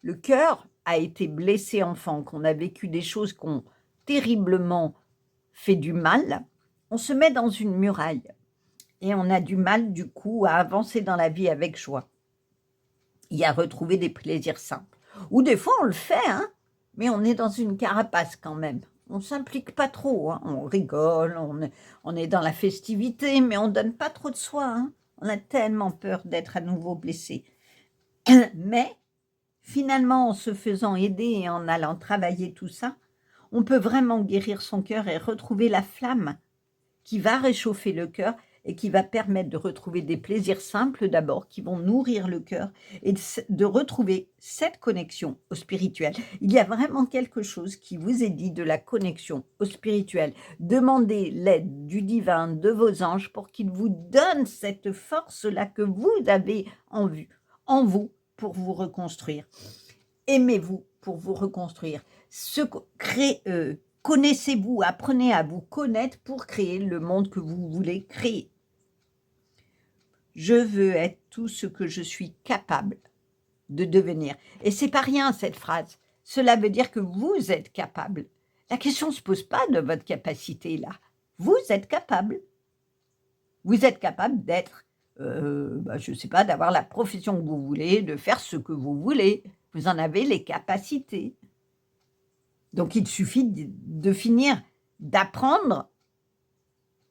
le cœur a été blessé enfant, qu'on a vécu des choses qui ont terriblement fait du mal, on se met dans une muraille. Et on a du mal, du coup, à avancer dans la vie avec joie. Et à retrouver des plaisirs simples. Ou des fois, on le fait, hein, mais on est dans une carapace quand même. On ne s'implique pas trop, hein. On rigole, on est dans la festivité, mais on ne donne pas trop de soi. Hein. On a tellement peur d'être à nouveau blessé. Mais finalement, en se faisant aider et en allant travailler tout ça, on peut vraiment guérir son cœur et retrouver la flamme qui va réchauffer le cœur et qui va permettre de retrouver des plaisirs simples d'abord, qui vont nourrir le cœur, et de retrouver cette connexion au spirituel. Il y a vraiment quelque chose qui vous est dit de la connexion au spirituel. Demandez l'aide du divin, de vos anges, pour qu'ils vous donnent cette force-là que vous avez en vous, pour vous reconstruire. Aimez-vous pour vous reconstruire. Connaissez-vous, apprenez à vous connaître pour créer le monde que vous voulez créer. Je veux être tout ce que je suis capable de devenir. Et c'est pas rien cette phrase. Cela veut dire que vous êtes capable. La question ne se pose pas de votre capacité là. Vous êtes capable. Vous êtes capable d'être, je ne sais pas, d'avoir la profession que vous voulez, de faire ce que vous voulez. Vous en avez les capacités. Donc, il suffit de finir d'apprendre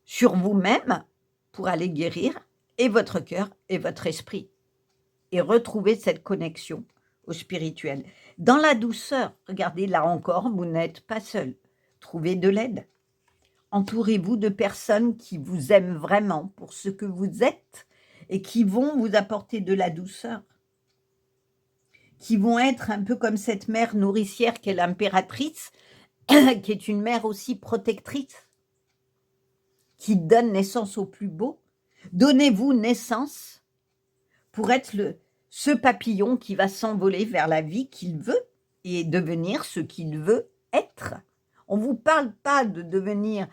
sur vous-même pour aller guérir et votre cœur et votre esprit et retrouver cette connexion au spirituel. Dans la douceur, regardez, là encore, vous n'êtes pas seul. Trouvez de l'aide. Entourez-vous de personnes qui vous aiment vraiment pour ce que vous êtes et qui vont vous apporter de la douceur, qui vont être un peu comme cette mère nourricière qu'est l'impératrice, qui est une mère aussi protectrice, qui donne naissance au plus beau. Donnez-vous naissance pour être ce papillon qui va s'envoler vers la vie qu'il veut et devenir ce qu'il veut être. On ne vous parle pas de devenir,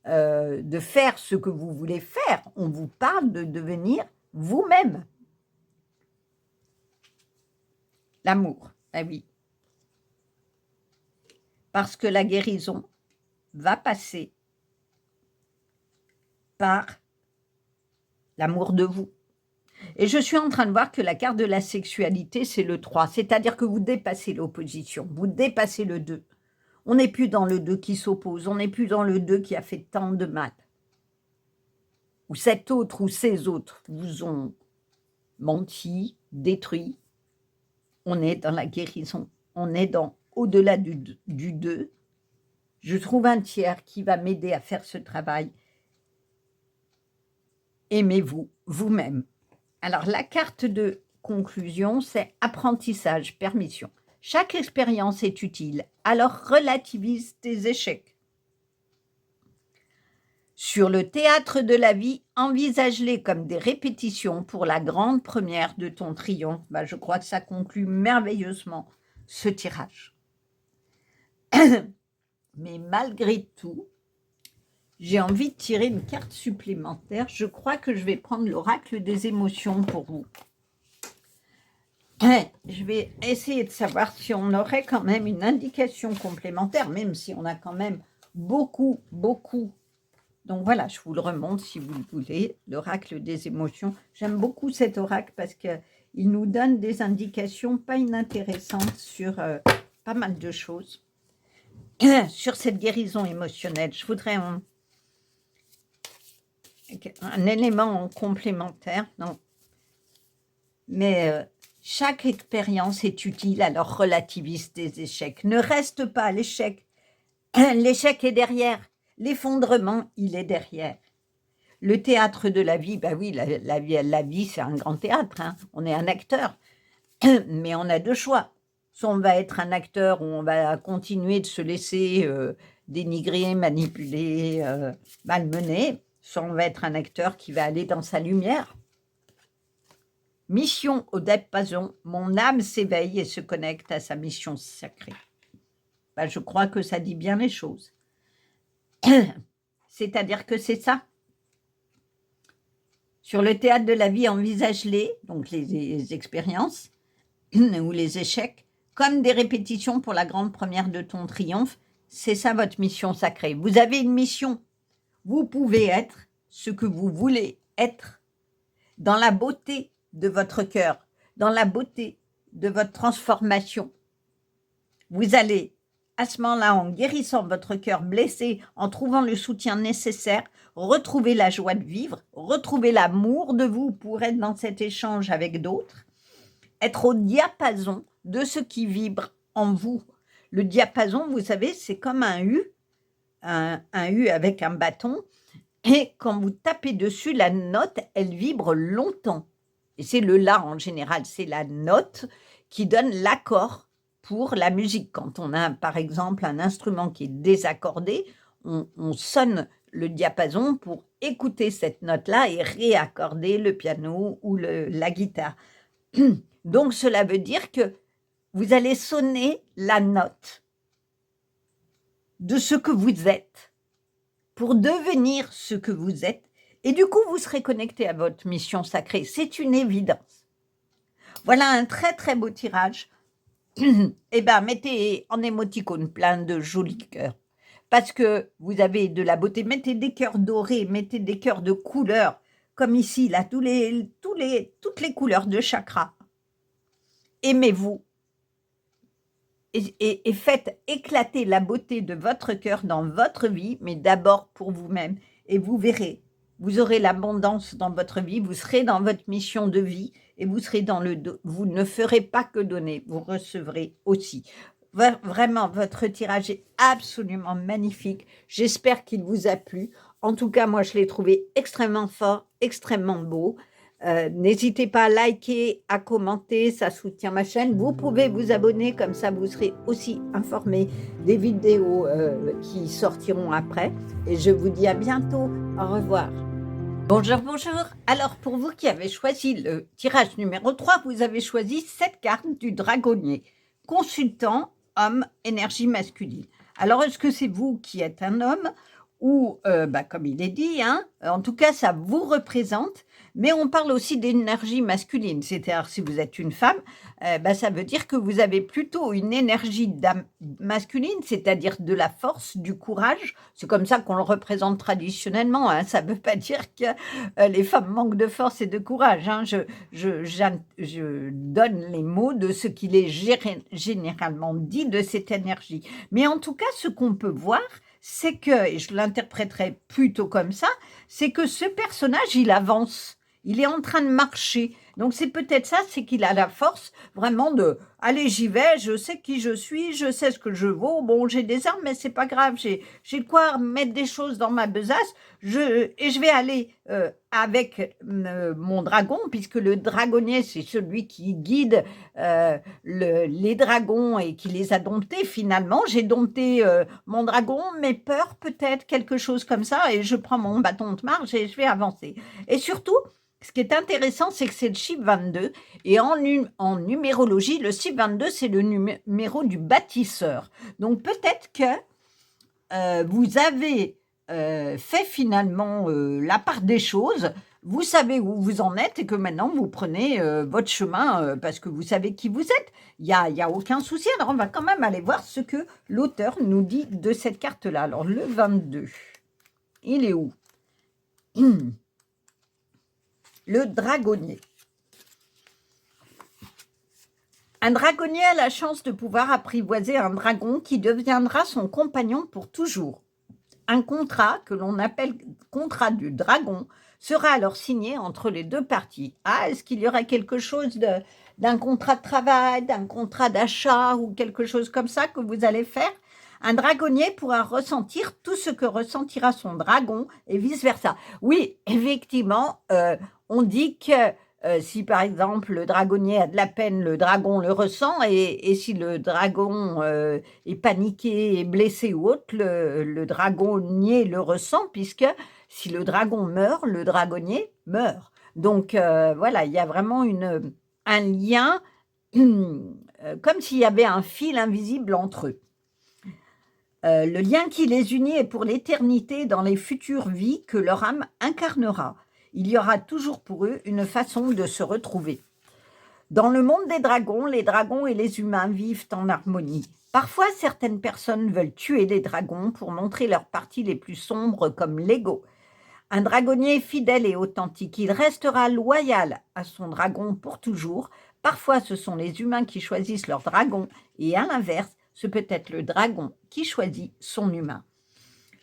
de faire ce que vous voulez faire, on vous parle de devenir vous-même. L'amour, ah oui. Parce que la guérison va passer par l'amour de vous. Et je suis en train de voir que la carte de la sexualité, c'est le 3, c'est-à-dire que vous dépassez l'opposition, vous dépassez le 2. On n'est plus dans le 2 qui s'oppose, on n'est plus dans le 2 qui a fait tant de mal. Ou cet autre ou ces autres vous ont menti, détruit. On est dans la guérison, on est au-delà du 2. Je trouve un tiers qui va m'aider à faire ce travail. Aimez-vous vous-même. Alors, la carte de conclusion, c'est apprentissage, permission. Chaque expérience est utile, alors relativise tes échecs. Sur le théâtre de la vie, envisage-les comme des répétitions pour la grande première de ton triomphe. Je crois que ça conclut merveilleusement ce tirage. Mais malgré tout, j'ai envie de tirer une carte supplémentaire. Je crois que je vais prendre l'oracle des émotions pour vous. Je vais essayer de savoir si on aurait quand même une indication complémentaire, même si on a quand même beaucoup. Donc voilà, je vous le remonte si vous le voulez, l'oracle des émotions. J'aime beaucoup cet oracle parce qu'il nous donne des indications pas inintéressantes sur pas mal de choses. Sur cette guérison émotionnelle, je voudrais un élément complémentaire, non. Mais chaque expérience est utile, alors relativise tes échecs. Ne reste pas à l'échec. L'échec est derrière. L'effondrement, il est derrière. Le théâtre de la vie, bah oui, la vie c'est un grand théâtre, hein. On est un acteur. Mais on a deux choix. Soit on va être un acteur où on va continuer de se laisser dénigrer, manipuler, malmener. Soit on va être un acteur qui va aller dans sa lumière. Mission au diapason, mon âme s'éveille et se connecte à sa mission sacrée. Ben, je crois que ça dit bien les choses. C'est-à-dire que c'est ça. Sur le théâtre de la vie, envisage-les, donc les expériences ou les échecs, comme des répétitions pour la grande première de ton triomphe. C'est ça votre mission sacrée. Vous avez une mission. Vous pouvez être ce que vous voulez être dans la beauté de votre cœur, dans la beauté de votre transformation. Vous allez, à ce moment-là, en guérissant votre cœur blessé, en trouvant le soutien nécessaire, retrouver la joie de vivre, retrouver l'amour de vous pour être dans cet échange avec d'autres, être au diapason de ce qui vibre en vous. Le diapason, vous savez, c'est comme un U avec un bâton, et quand vous tapez dessus, la note, elle vibre longtemps. Et c'est le La en général, c'est la note qui donne l'accord pour la musique. Quand on a, par exemple, un instrument qui est désaccordé, on sonne le diapason pour écouter cette note-là et réaccorder le piano ou la guitare. Donc, cela veut dire que vous allez sonner la note de ce que vous êtes pour devenir ce que vous êtes. Et du coup, vous serez connecté à votre mission sacrée. C'est une évidence. Voilà un très, très beau tirage. Eh bien, mettez en émoticône plein de jolis cœurs. Parce que vous avez de la beauté. Mettez des cœurs dorés, mettez des cœurs de couleurs. Comme ici, là, toutes les couleurs de chakra. Aimez-vous. Et faites éclater la beauté de votre cœur dans votre vie, mais d'abord pour vous-même. Et vous verrez, vous aurez l'abondance dans votre vie, vous serez dans votre mission de vie et vous serez dans vous ne ferez pas que donner, vous recevrez aussi. Vraiment, votre tirage est absolument magnifique. J'espère qu'il vous a plu. En tout cas, moi, je l'ai trouvé extrêmement fort, extrêmement beau. N'hésitez pas à liker, à commenter, ça soutient ma chaîne. Vous pouvez vous abonner, comme ça vous serez aussi informés des vidéos qui sortiront après. Et je vous dis à bientôt. Au revoir. Bonjour. Alors, pour vous qui avez choisi le tirage numéro 3, vous avez choisi cette carte du dragonnier. Consultant, homme, énergie masculine. Alors, est-ce que c'est vous qui êtes un homme ou, comme il est dit, hein, en tout cas, ça vous représente, mais on parle aussi d'énergie masculine, c'est-à-dire si vous êtes une femme, ça veut dire que vous avez plutôt une énergie masculine, c'est-à-dire de la force, du courage, c'est comme ça qu'on le représente traditionnellement, hein. Ça ne veut pas dire que les femmes manquent de force et de courage, hein. Je donne les mots de ce qu'il est généralement dit de cette énergie, mais en tout cas, ce qu'on peut voir, c'est que, et je l'interpréterai plutôt comme ça, c'est que ce personnage, il avance, il est en train de marcher. Donc c'est peut-être ça, c'est qu'il a la force vraiment de « allez, j'y vais, je sais qui je suis, je sais ce que je vaux, bon, j'ai des armes, mais c'est pas grave, j'ai de quoi mettre des choses dans ma besace, et je vais aller avec mon dragon, puisque le dragonnier, c'est celui qui guide les dragons et qui les a domptés finalement. J'ai dompté mon dragon, mes peurs peut-être, quelque chose comme ça, et je prends mon bâton de marche et je vais avancer. Et surtout, ce qui est intéressant, c'est que c'est le chiffre 22, et en numérologie, le chiffre 22, c'est le numéro du bâtisseur. Donc peut-être que vous avez fait finalement la part des choses, vous savez où vous en êtes et que maintenant vous prenez votre chemin parce que vous savez qui vous êtes. Il y a aucun souci. Alors, on va quand même aller voir ce que l'auteur nous dit de cette carte-là. Alors, le 22, il est où? Le dragonnier. Un dragonnier a la chance de pouvoir apprivoiser un dragon qui deviendra son compagnon pour toujours. Un contrat, que l'on appelle contrat du dragon, sera alors signé entre les deux parties. Ah, est-ce qu'il y aurait quelque chose d'un contrat de travail, d'un contrat d'achat ou quelque chose comme ça que vous allez faire? Un dragonnier pourra ressentir tout ce que ressentira son dragon et vice-versa. Oui, effectivement, on dit que si par exemple le dragonnier a de la peine, le dragon le ressent, et si le dragon est paniqué, est blessé ou autre, le dragonnier le ressent, puisque si le dragon meurt, le dragonnier meurt. Donc voilà, il y a vraiment un lien, comme s'il y avait un fil invisible entre eux. Le lien qui les unit est pour l'éternité dans les futures vies que leur âme incarnera. Il y aura toujours pour eux une façon de se retrouver. Dans le monde des dragons, les dragons et les humains vivent en harmonie. Parfois, certaines personnes veulent tuer les dragons pour montrer leurs parties les plus sombres comme l'ego. Un dragonnier fidèle et authentique, il restera loyal à son dragon pour toujours. Parfois, ce sont les humains qui choisissent leur dragon et à l'inverse, ce peut être le dragon qui choisit son humain.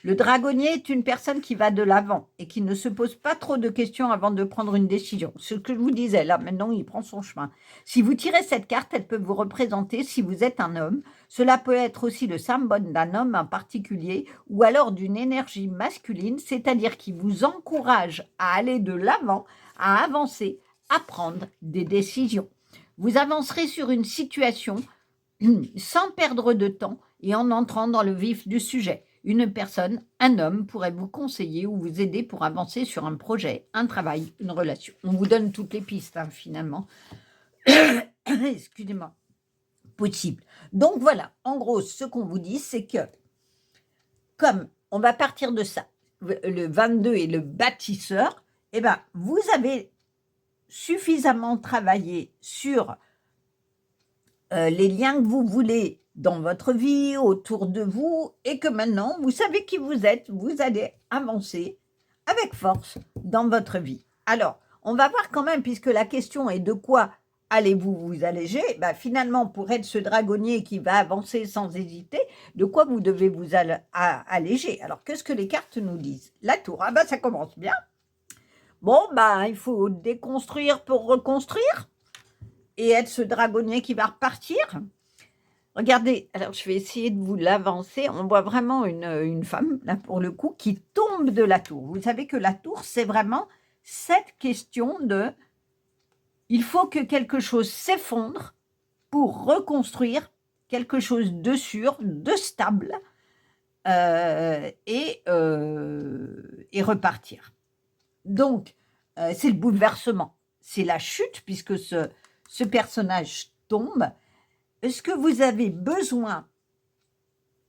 Le dragonnier est une personne qui va de l'avant et qui ne se pose pas trop de questions avant de prendre une décision. Ce que je vous disais, là, maintenant, il prend son chemin. Si vous tirez cette carte, elle peut vous représenter si vous êtes un homme. Cela peut être aussi le symbole d'un homme en particulier ou alors d'une énergie masculine, c'est-à-dire qui vous encourage à aller de l'avant, à avancer, à prendre des décisions. Vous avancerez sur une situation sans perdre de temps et en entrant dans le vif du sujet. Une personne, un homme, pourrait vous conseiller ou vous aider pour avancer sur un projet, un travail, une relation. On vous donne toutes les pistes, hein, finalement. Excusez-moi. Possible. Donc voilà, en gros, ce qu'on vous dit, c'est que, comme on va partir de ça, le 22 est le bâtisseur, eh ben, vous avez suffisamment travaillé sur les liens que vous voulez dans votre vie, autour de vous, et que maintenant, vous savez qui vous êtes, vous allez avancer avec force dans votre vie. Alors, on va voir quand même, puisque la question est de quoi allez-vous vous alléger, bah, finalement, pour être ce dragonnier qui va avancer sans hésiter, de quoi vous devez vous alléger. Alors, qu'est-ce que les cartes nous disent? La tour, ah bah ça commence bien. Bon, bah, il faut déconstruire pour reconstruire et être ce dragonnier qui va repartir. Regardez, alors je vais essayer de vous l'avancer. On voit vraiment une femme, là pour le coup, qui tombe de la tour. Vous savez que la tour, c'est vraiment cette question de il faut que quelque chose s'effondre pour reconstruire quelque chose de sûr, de stable et repartir. Donc, c'est le bouleversement, c'est la chute puisque ce personnage tombe. Est-ce que vous avez besoin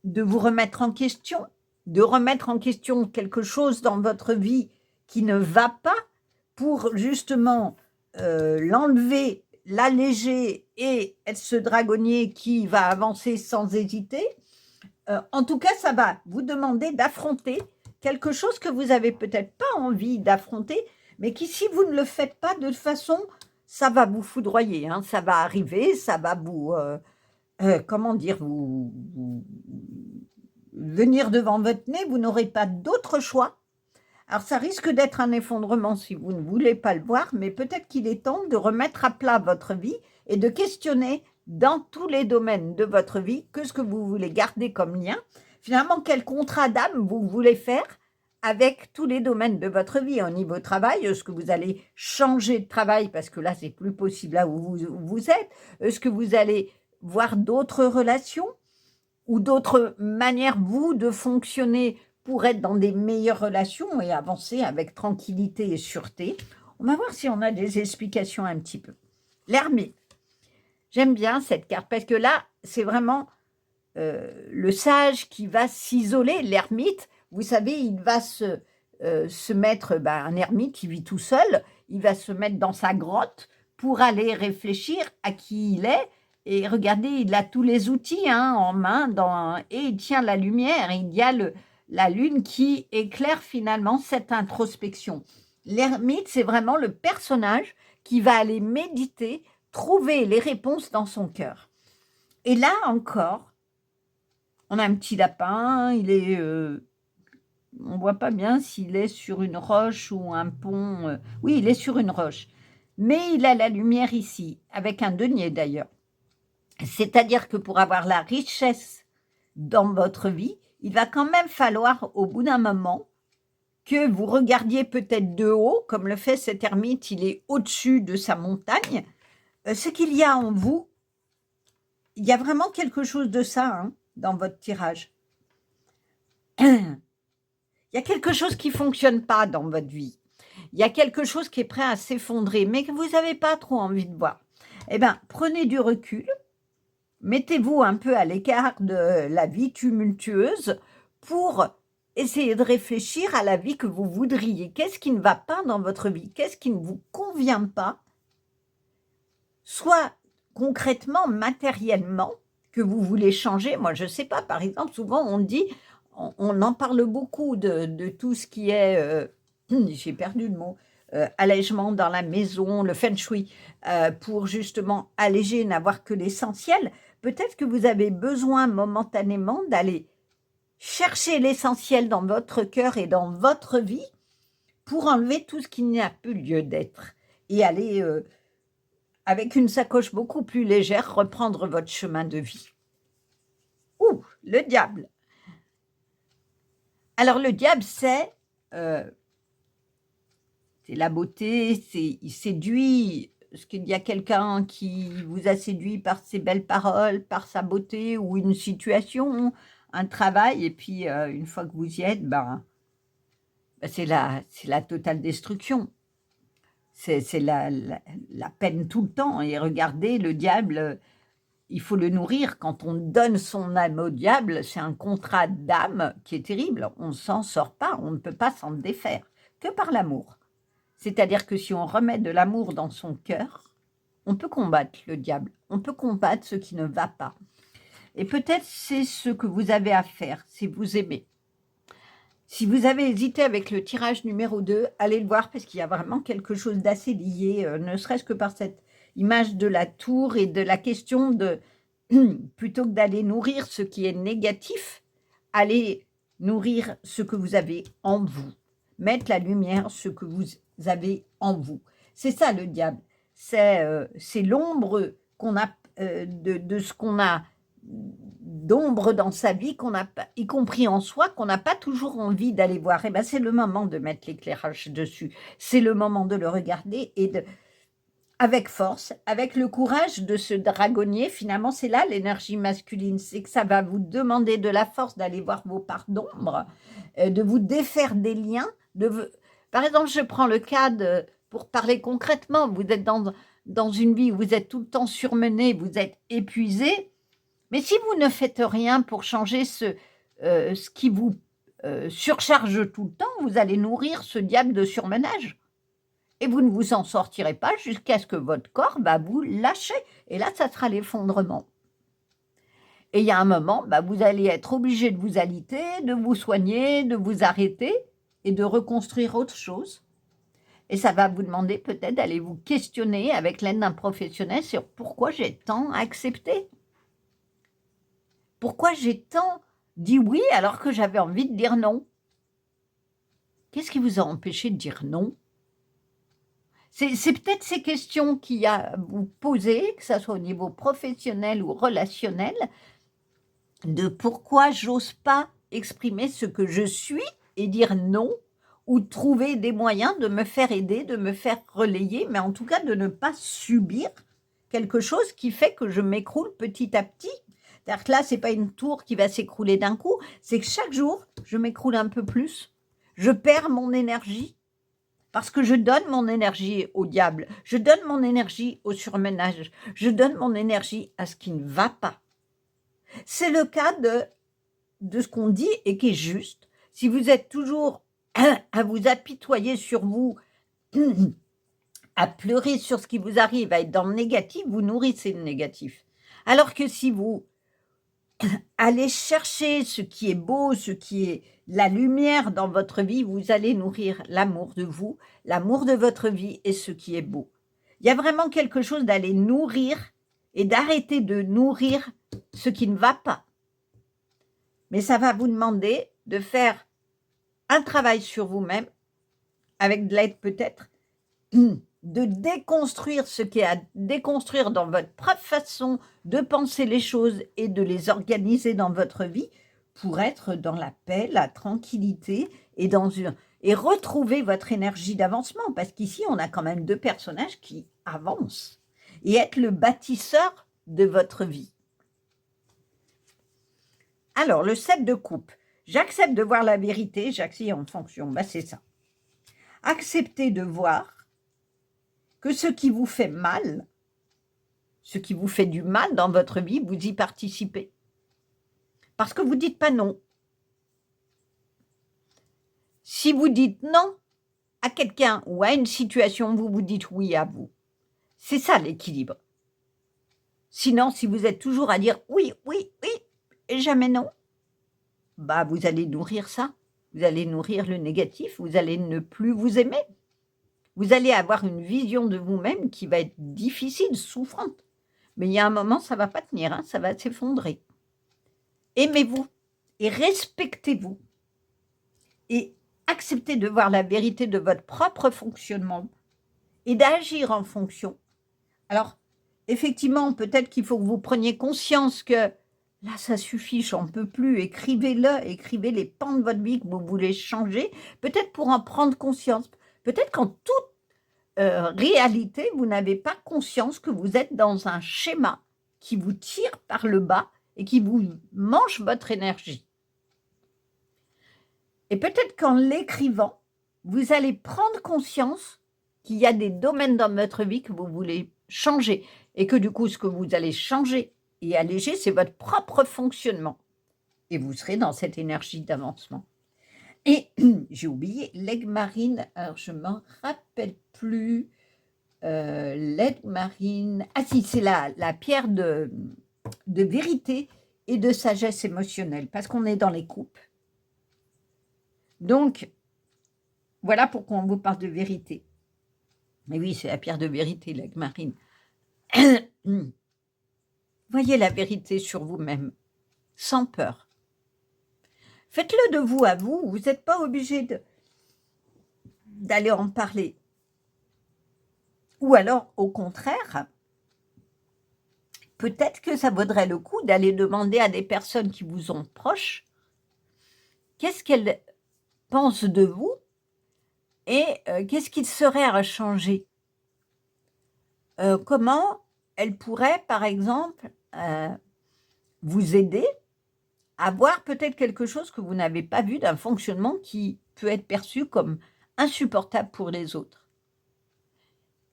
de vous remettre en question, de remettre en question quelque chose dans votre vie qui ne va pas pour justement l'enlever, l'alléger et être ce dragonnier qui va avancer sans hésiter? En tout cas, ça va vous demander d'affronter quelque chose que vous n'avez peut-être pas envie d'affronter, mais qui, si vous ne le faites pas, de toute façon, ça va vous foudroyer, hein, ça va arriver, ça va vous, comment dire, vous venir devant votre nez, vous n'aurez pas d'autre choix. Alors, ça risque d'être un effondrement si vous ne voulez pas le voir, mais peut-être qu'il est temps de remettre à plat votre vie et de questionner dans tous les domaines de votre vie que ce que vous voulez garder comme lien. Finalement, quel contrat d'âme vous voulez faire avec tous les domaines de votre vie. Au niveau travail, est-ce que vous allez changer de travail parce que là, c'est plus possible là où vous êtes? Est-ce que vous allez voir d'autres relations ou d'autres manières, vous, de fonctionner pour être dans des meilleures relations et avancer avec tranquillité et sûreté? On va voir si on a des explications un petit peu. L'ermite. J'aime bien cette carte parce que là, c'est vraiment le sage qui va s'isoler. L'ermite, vous savez, il va se mettre, un ermite, il vit tout seul, il va se mettre dans sa grotte pour aller réfléchir à qui il est. Et regardez, il a tous les outils en main et il tient la lumière. Il y a la lune qui éclaire finalement cette introspection. L'ermite, c'est vraiment le personnage qui va aller méditer, trouver les réponses dans son cœur. Et là encore, on a un petit lapin, il est... on ne voit pas bien s'il est sur une roche ou un pont. Oui, il est sur une roche. Mais il a la lumière ici, avec un denier d'ailleurs. C'est-à-dire que pour avoir la richesse dans votre vie, il va quand même falloir, au bout d'un moment, que vous regardiez peut-être de haut, comme le fait cet ermite, il est au-dessus de sa montagne, ce qu'il y a en vous. Il y a vraiment quelque chose de ça dans votre tirage. Il y a quelque chose qui ne fonctionne pas dans votre vie. Il y a quelque chose qui est prêt à s'effondrer, mais que vous n'avez pas trop envie de voir. Eh bien, prenez du recul, mettez-vous un peu à l'écart de la vie tumultueuse pour essayer de réfléchir à la vie que vous voudriez. Qu'est-ce qui ne va pas dans votre vie? Qu'est-ce qui ne vous convient pas? Soit concrètement, matériellement, que vous voulez changer. Moi, je ne sais pas, par exemple, souvent on dit, on en parle beaucoup de tout ce qui est, j'ai perdu le mot, allègement dans la maison, le feng shui, pour justement alléger, n'avoir que l'essentiel. Peut-être que vous avez besoin momentanément d'aller chercher l'essentiel dans votre cœur et dans votre vie pour enlever tout ce qui n'a plus lieu d'être et aller, avec une sacoche beaucoup plus légère, reprendre votre chemin de vie. Ouh, le diable. Alors le diable, c'est la beauté, il séduit. Est-ce qu'il y a quelqu'un qui vous a séduit par ses belles paroles, par sa beauté ou une situation, un travail, et puis une fois que vous y êtes, c'est la totale destruction. C'est la peine tout le temps. Et regardez, le diable, il faut le nourrir. Quand on donne son âme au diable, c'est un contrat d'âme qui est terrible. On ne s'en sort pas, on ne peut pas s'en défaire, que par l'amour. C'est-à-dire que si on remet de l'amour dans son cœur, on peut combattre le diable, on peut combattre ce qui ne va pas. Et peut-être c'est ce que vous avez à faire, si vous aimez. Si vous avez hésité avec le tirage numéro 2, allez le voir parce qu'il y a vraiment quelque chose d'assez lié, ne serait-ce que par cette image de la tour et de la question de, plutôt que d'aller nourrir ce qui est négatif, allez nourrir ce que vous avez en vous. Mettre la lumière, ce que vous avez en vous. C'est ça le diable. C'est l'ombre qu'on a de ce qu'on a d'ombre dans sa vie, qu'on a, y compris en soi, qu'on n'a pas toujours envie d'aller voir. Et ben c'est le moment de mettre l'éclairage dessus. C'est le moment de le regarder et avec force, avec le courage de ce dragonnier. Finalement, c'est là l'énergie masculine. C'est que ça va vous demander de la force d'aller voir vos parts d'ombre, de vous défaire des liens. Par exemple, je prends le cas pour parler concrètement, vous êtes dans une vie où vous êtes tout le temps surmené, vous êtes épuisé, mais si vous ne faites rien pour changer ce qui vous surcharge tout le temps, vous allez nourrir ce diable de surmenage. Et vous ne vous en sortirez pas jusqu'à ce que votre corps vous lâchez. Et là, ça sera l'effondrement. Et il y a un moment, vous allez être obligé de vous aliter, de vous soigner, de vous arrêter et de reconstruire autre chose. Et ça va vous demander peut-être d'aller vous questionner avec l'aide d'un professionnel sur pourquoi j'ai tant accepté. Pourquoi j'ai tant dit oui alors que j'avais envie de dire non? Qu'est-ce qui vous a empêché de dire non? C'est peut-être ces questions qu'il y a à vous poser, que ce soit au niveau professionnel ou relationnel, de pourquoi j'ose pas exprimer ce que je suis et dire non, ou trouver des moyens de me faire aider, de me faire relayer, mais en tout cas de ne pas subir quelque chose qui fait que je m'écroule petit à petit. C'est-à-dire que là, ce n'est pas une tour qui va s'écrouler d'un coup, c'est que chaque jour, je m'écroule un peu plus. Je perds mon énergie parce que je donne mon énergie au diable, je donne mon énergie au surmenage, je donne mon énergie à ce qui ne va pas. C'est le cas de ce qu'on dit et qui est juste. Si vous êtes toujours à vous apitoyer sur vous, à pleurer sur ce qui vous arrive, à être dans le négatif, vous nourrissez le négatif. Alors que si vous allez chercher ce qui est beau, ce qui est la lumière dans votre vie, vous allez nourrir l'amour de vous, l'amour de votre vie et ce qui est beau. Il y a vraiment quelque chose d'aller nourrir et d'arrêter de nourrir ce qui ne va pas. Mais ça va vous demander de faire un travail sur vous-même, avec de l'aide peut-être, de déconstruire ce qu'il y a à déconstruire dans votre propre façon de penser les choses et de les organiser dans votre vie pour être dans la paix, la tranquillité et retrouver votre énergie d'avancement. Parce qu'ici, on a quand même 2 personnages qui avancent et être le bâtisseur de votre vie. Alors, le 7 de coupe. J'accepte de voir la vérité, j'accepte en fonction. C'est ça. Acceptez de voir que ce qui vous fait mal, ce qui vous fait du mal dans votre vie, vous y participez. Parce que vous ne dites pas non. Si vous dites non à quelqu'un ou à une situation, vous vous dites oui à vous. C'est ça l'équilibre. Sinon, si vous êtes toujours à dire oui, oui, oui, et jamais non, vous allez nourrir ça. Vous allez nourrir le négatif, vous allez ne plus vous aimer. Vous allez avoir une vision de vous-même qui va être difficile, souffrante. Mais il y a un moment, ça ne va pas tenir, ça va s'effondrer. Aimez-vous et respectez-vous. Et acceptez de voir la vérité de votre propre fonctionnement et d'agir en fonction. Alors, effectivement, peut-être qu'il faut que vous preniez conscience que là, ça suffit, j'en peux plus. Écrivez-le, écrivez les pans de votre vie que vous voulez changer, peut-être pour en prendre conscience. Peut-être qu'en toute réalité, vous n'avez pas conscience que vous êtes dans un schéma qui vous tire par le bas et qui vous mange votre énergie. Et peut-être qu'en l'écrivant, vous allez prendre conscience qu'il y a des domaines dans votre vie que vous voulez changer et que du coup, ce que vous allez changer et alléger, c'est votre propre fonctionnement. Et vous serez dans cette énergie d'avancement. Et j'ai oublié l'aigle marine, alors je ne m'en rappelle plus. L'aigle marine, si, c'est la pierre de vérité et de sagesse émotionnelle, parce qu'on est dans les coupes. Donc, voilà pourquoi on vous parle de vérité. Mais oui, c'est la pierre de vérité, l'aigle marine. Voyez la vérité sur vous-même, sans peur. Faites-le de vous à vous, vous n'êtes pas obligé d'aller en parler. Ou alors, au contraire, peut-être que ça vaudrait le coup d'aller demander à des personnes qui vous sont proches qu'est-ce qu'elles pensent de vous et qu'est-ce qu'il serait à changer. Comment elles pourraient, par exemple, vous aider à voir peut-être quelque chose que vous n'avez pas vu d'un fonctionnement qui peut être perçu comme insupportable pour les autres.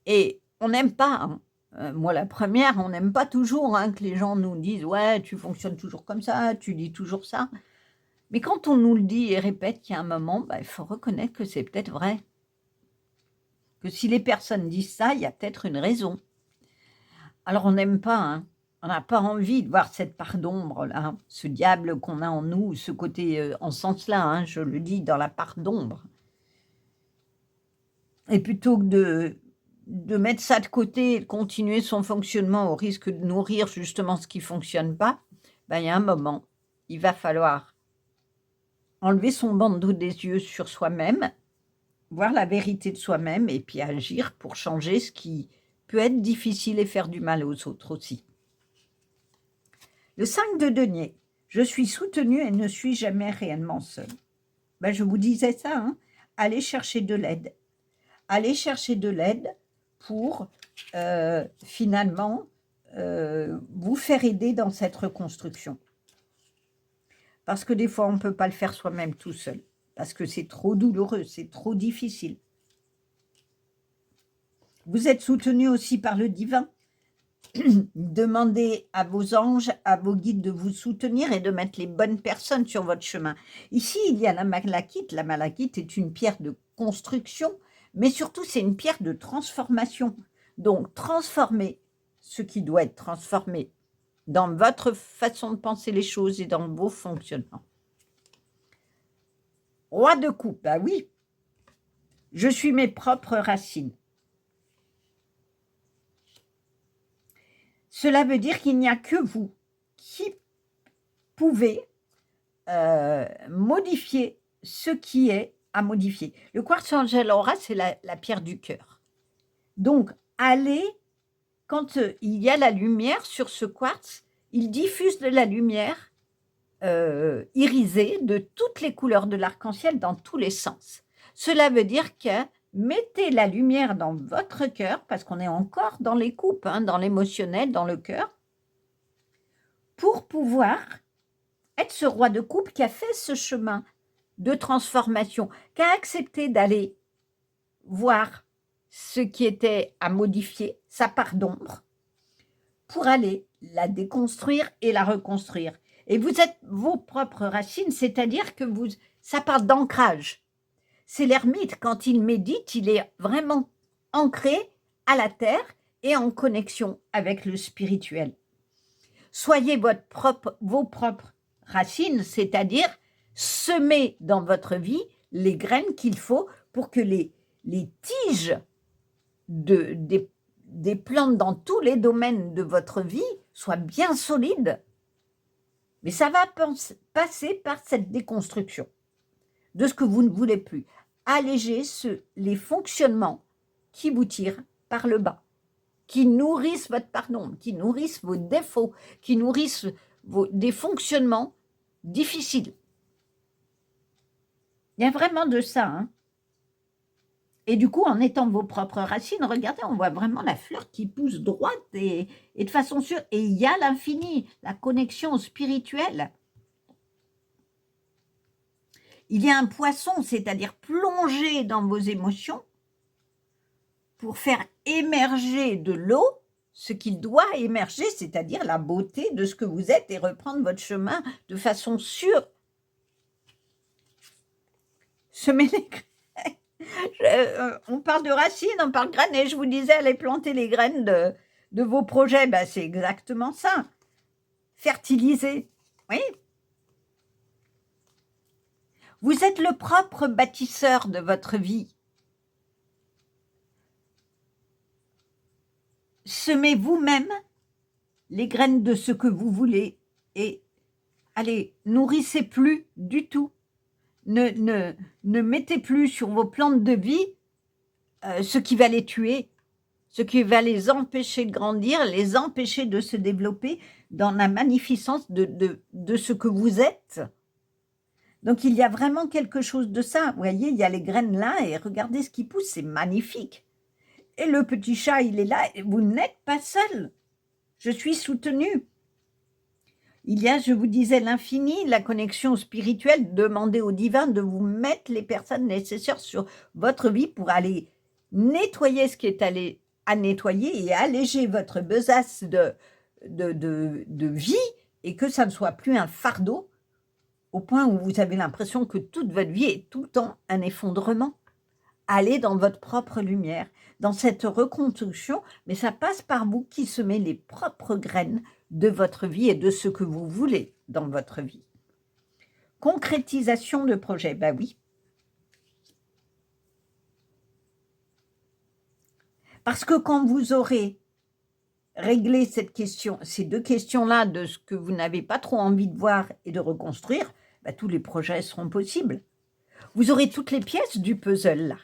Et on n'aime pas, moi la première, on n'aime pas toujours que les gens nous disent « ouais, tu fonctionnes toujours comme ça, tu dis toujours ça ». Mais quand on nous le dit et répète qu'il y a un moment, il faut reconnaître que c'est peut-être vrai. Que si les personnes disent ça, il y a peut-être une raison. Alors on n'aime pas, on n'a pas envie de voir cette part d'ombre là, ce diable qu'on a en nous, ce côté en ce sens-là, je le dis, dans la part d'ombre. Et plutôt que de mettre ça de côté et de continuer son fonctionnement au risque de nourrir justement ce qui ne fonctionne pas, il y a un moment, il va falloir enlever son bandeau des yeux sur soi-même, voir la vérité de soi-même et puis agir pour changer ce qui peut être difficile et faire du mal aux autres aussi. Le 5 de denier, je suis soutenue et ne suis jamais réellement seule. Je vous disais ça, allez chercher de l'aide. Allez chercher de l'aide pour finalement vous faire aider dans cette reconstruction. Parce que des fois, on ne peut pas le faire soi-même tout seul. Parce que c'est trop douloureux, c'est trop difficile. Vous êtes soutenu aussi par le divin. Demandez à vos anges, à vos guides de vous soutenir et de mettre les bonnes personnes sur votre chemin. Ici, il y a la malachite. La malachite est une pierre de construction, mais surtout, c'est une pierre de transformation. Donc, transformer ce qui doit être transformé dans votre façon de penser les choses et dans vos fonctionnements. Roi de coupe, bah oui, je suis mes propres racines. Cela veut dire qu'il n'y a que vous qui pouvez modifier ce qui est à modifier. Le quartz angel aura, c'est la pierre du cœur. Donc, allez, quand il y a la lumière sur ce quartz, il diffuse de la lumière irisée de toutes les couleurs de l'arc-en-ciel dans tous les sens. Cela veut dire que mettez la lumière dans votre cœur, parce qu'on est encore dans les coupes, hein, dans l'émotionnel, dans le cœur, pour pouvoir être ce roi de coupe qui a fait ce chemin de transformation, qui a accepté d'aller voir ce qui était à modifier, sa part d'ombre, pour aller la déconstruire et la reconstruire. Et vous êtes vos propres racines, c'est-à-dire que ça part d'ancrage. C'est l'ermite, quand il médite, il est vraiment ancré à la terre et en connexion avec le spirituel. Soyez vos propres racines, c'est-à-dire semez dans votre vie les graines qu'il faut pour que les tiges des plantes dans tous les domaines de votre vie soient bien solides. Mais ça va passer par cette déconstruction de ce que vous ne voulez plus. Allégez les fonctionnements qui vous tirent par le bas, qui nourrissent votre pardon, qui nourrissent vos défauts, qui nourrissent des fonctionnements difficiles. Il y a vraiment de ça. Hein. Et du coup, en étant vos propres racines, regardez, on voit vraiment la fleur qui pousse droite et de façon sûre. Et il y a l'infini, la connexion spirituelle. Il y a un poisson, c'est-à-dire plonger dans vos émotions pour faire émerger de l'eau ce qu'il doit émerger, c'est-à-dire la beauté de ce que vous êtes et reprendre votre chemin de façon sûre. Semer les graines. On parle de racines, on parle de graines, et je vous disais, allez planter les graines de vos projets. Ben, c'est exactement ça. Fertiliser. Oui. Vous êtes le propre bâtisseur de votre vie. Semez vous-même les graines de ce que vous voulez et allez, nourrissez plus du tout. Ne mettez plus sur vos plantes de vie ce qui va les tuer, ce qui va les empêcher de grandir, les empêcher de se développer dans la magnificence de ce que vous êtes. Donc, il y a vraiment quelque chose de ça. Vous voyez, il y a les graines là et regardez ce qui pousse, c'est magnifique. Et le petit chat, il est là, et vous n'êtes pas seul. Je suis soutenue. Il y a, je vous disais, l'infini, la connexion spirituelle. Demandez au divin de vous mettre les personnes nécessaires sur votre vie pour aller nettoyer ce qui est à nettoyer et alléger votre besace de vie et que ça ne soit plus un fardeau au point où vous avez l'impression que toute votre vie est tout le temps un effondrement. Allez dans votre propre lumière, dans cette reconstruction, mais ça passe par vous qui semez les propres graines de votre vie et de ce que vous voulez dans votre vie. Concrétisation de projet, ben oui. Parce que quand vous aurez réglé cette question, ces deux questions-là de ce que vous n'avez pas trop envie de voir et de reconstruire, ben tous les projets seront possibles. Vous aurez toutes les pièces du puzzle là.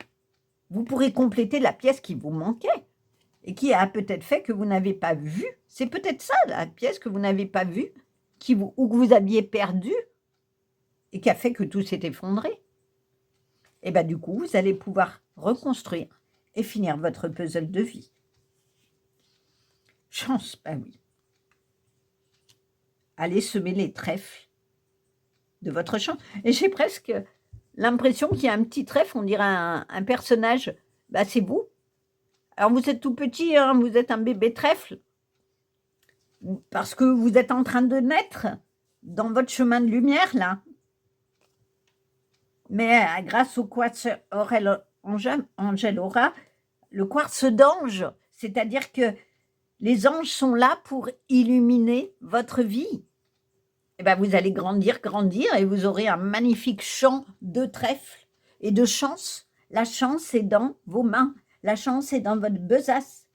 Vous pourrez compléter la pièce qui vous manquait et qui a peut-être fait que vous n'avez pas vu. C'est peut-être ça, la pièce que vous n'avez pas vue ou que vous aviez perdue et qui a fait que tout s'est effondré. Et bien du coup, vous allez pouvoir reconstruire et finir votre puzzle de vie. Chance, ben oui. Allez semer les trèfles de votre champ. Et j'ai presque l'impression qu'il y a un petit trèfle, on dirait un personnage. Ben, c'est vous. Alors vous êtes tout petit, hein, vous êtes un bébé trèfle. parce que vous êtes en train de naître dans votre chemin de lumière, là. Mais grâce au quartz Angel Aura, le quartz d'ange, c'est-à-dire que les anges sont là pour illuminer votre vie. Et ben vous allez grandir, grandir, et vous aurez un magnifique champ de trèfle et de chance. La chance est dans vos mains. La chance est dans votre besace.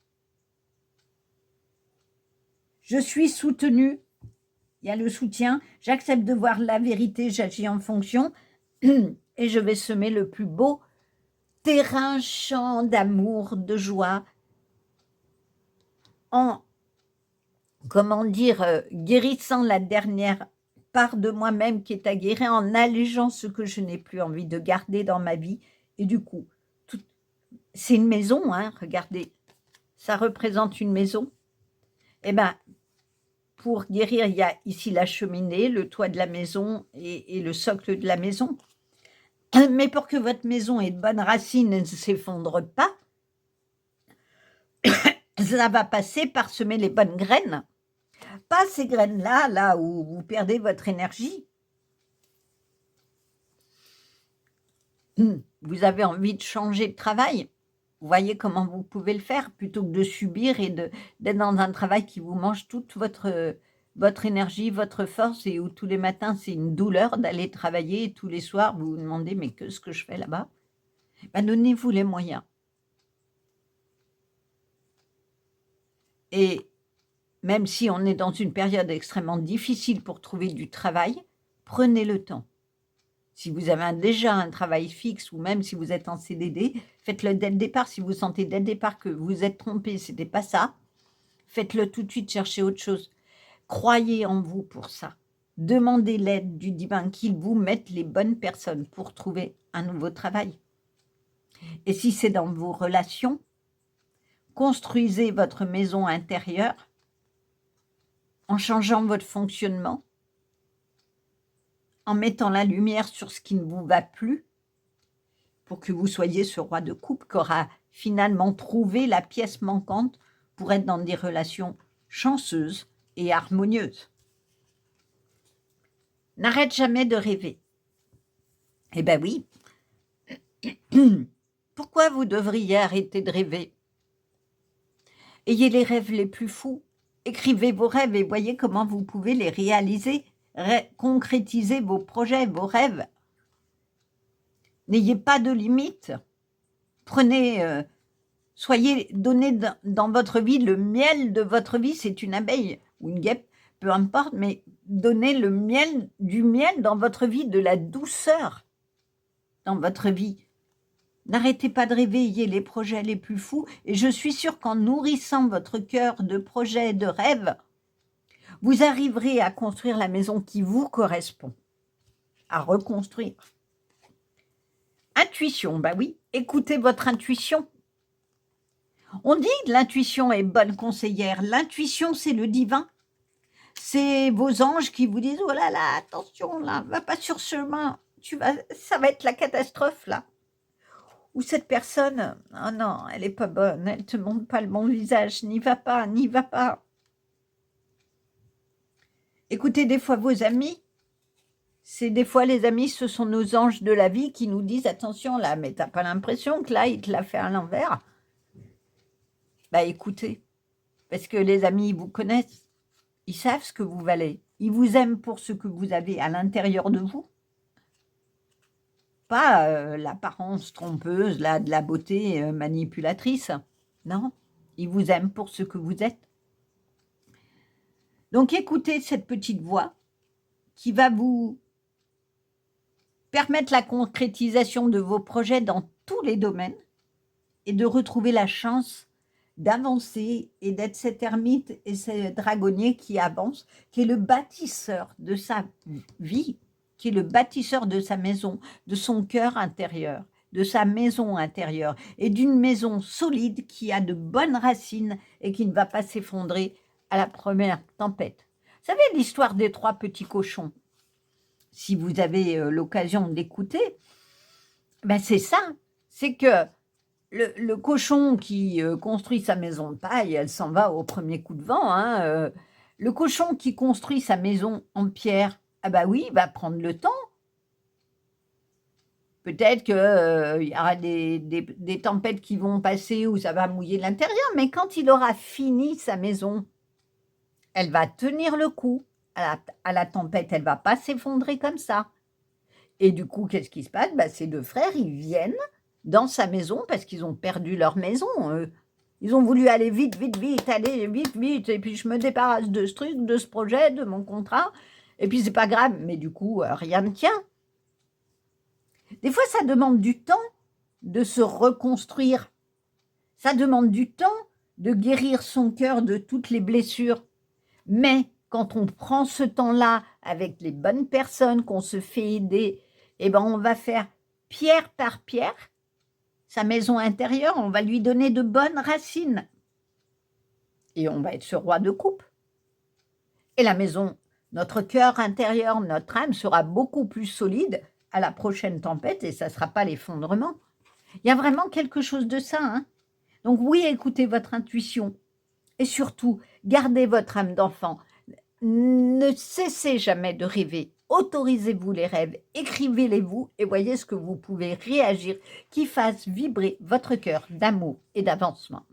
Je suis soutenue. Il y a le soutien. J'accepte de voir la vérité. J'agis en fonction. Et je vais semer le plus beau terrain, champ d'amour, de joie, en, comment dire, guérissant la dernière part de moi-même qui est à guérir, en allégeant ce que je n'ai plus envie de garder dans ma vie. Et du coup, c'est une maison, hein, regardez, ça représente une maison. Eh bien, pour guérir, il y a ici la cheminée, le toit de la maison et le socle de la maison. Mais pour que votre maison ait de bonnes racines et ne s'effondre pas, ça va passer par semer les bonnes graines. Pas ces graines-là, là où vous perdez votre énergie. Vous avez envie de changer de travail. Vous voyez comment vous pouvez le faire plutôt que de subir et d'être dans un travail qui vous mange toute votre énergie, votre force, et où tous les matins c'est une douleur d'aller travailler et tous les soirs vous vous demandez mais qu'est-ce que je fais là-bas? Ben, donnez-vous les moyens. Et même si on est dans une période extrêmement difficile pour trouver du travail, prenez le temps. Si vous avez déjà un travail fixe ou même si vous êtes en CDD, faites-le dès le départ. Si vous sentez dès le départ que vous êtes trompé, ce n'était pas ça, faites-le tout de suite, cherchez autre chose. Croyez en vous pour ça. Demandez l'aide du divin qu'il vous mette les bonnes personnes pour trouver un nouveau travail. Et si c'est dans vos relations, construisez votre maison intérieure en changeant votre fonctionnement, en mettant la lumière sur ce qui ne vous va plus, pour que vous soyez ce roi de coupe qui aura finalement trouvé la pièce manquante pour être dans des relations chanceuses et harmonieuses. N'arrête jamais de rêver. Eh bien oui. Pourquoi vous devriez arrêter de rêver? Ayez les rêves les plus fous. Écrivez vos rêves et voyez comment vous pouvez les réaliser. Concrétiser vos projets, vos rêves. N'ayez pas de limites. Prenez, donnez dans votre vie le miel de votre vie. C'est une abeille ou une guêpe, peu importe, mais donnez du miel dans votre vie, de la douceur dans votre vie. N'arrêtez pas de rêver, ayez les projets les plus fous. Et je suis sûre qu'en nourrissant votre cœur de projets, de rêves, vous arriverez à construire la maison qui vous correspond, à reconstruire. Intuition, bah oui, écoutez votre intuition. On dit que l'intuition est bonne conseillère. L'intuition, c'est le divin. C'est vos anges qui vous disent « Oh là là, attention, là, va pas sur ce chemin, ça va être la catastrophe, là. » Ou cette personne, « Oh non, elle est pas bonne, elle te montre pas le bon visage, n'y va pas, n'y va pas. » Écoutez des fois vos amis. Des fois les amis, ce sont nos anges de la vie qui nous disent « Attention là, mais t'as pas l'impression que là, il te l'a fait à l'envers ?» Bah écoutez, parce que les amis, ils vous connaissent, ils savent ce que vous valez, ils vous aiment pour ce que vous avez à l'intérieur de vous. Pas l'apparence trompeuse, là, de la beauté manipulatrice. Non, ils vous aiment pour ce que vous êtes. Donc écoutez cette petite voix qui va vous permettre la concrétisation de vos projets dans tous les domaines et de retrouver la chance d'avancer et d'être cet ermite et ce dragonnier qui avance, qui est le bâtisseur de sa vie, qui est le bâtisseur de sa maison, de son cœur intérieur, de sa maison intérieure et d'une maison solide qui a de bonnes racines et qui ne va pas s'effondrer à la première tempête. Vous savez l'histoire des 3 petits cochons? Si vous avez l'occasion d'écouter, ben c'est ça, c'est que le cochon qui construit sa maison de paille, elle s'en va au premier coup de vent, hein, Le cochon qui construit sa maison en pierre, ah bah oui, il va prendre le temps. Peut-être qu'il y aura des tempêtes qui vont passer où ça va mouiller l'intérieur, mais quand il aura fini sa maison, elle va tenir le coup à la tempête, elle ne va pas s'effondrer comme ça. Et du coup, qu'est-ce qui se passe? Ces 2 frères, ils viennent dans sa maison parce qu'ils ont perdu leur maison. Ils ont voulu aller vite, vite, vite, aller vite, vite, et puis je me débarrasse de ce truc, de ce projet, de mon contrat, et puis c'est pas grave, mais du coup, rien ne tient. Des fois, ça demande du temps de se reconstruire. Ça demande du temps de guérir son cœur de toutes les blessures. Mais quand on prend ce temps-là avec les bonnes personnes, qu'on se fait aider, eh ben on va faire pierre par pierre sa maison intérieure, on va lui donner de bonnes racines. Et on va être ce roi de coupe. Et la maison, notre cœur intérieur, notre âme sera beaucoup plus solide à la prochaine tempête et ça ne sera pas l'effondrement. Il y a vraiment quelque chose de ça. Hein. Donc oui, écoutez votre intuition et surtout, gardez votre âme d'enfant. Ne cessez jamais de rêver. Autorisez-vous les rêves, écrivez-les-vous et voyez ce que vous pouvez réagir qui fasse vibrer votre cœur d'amour et d'avancement.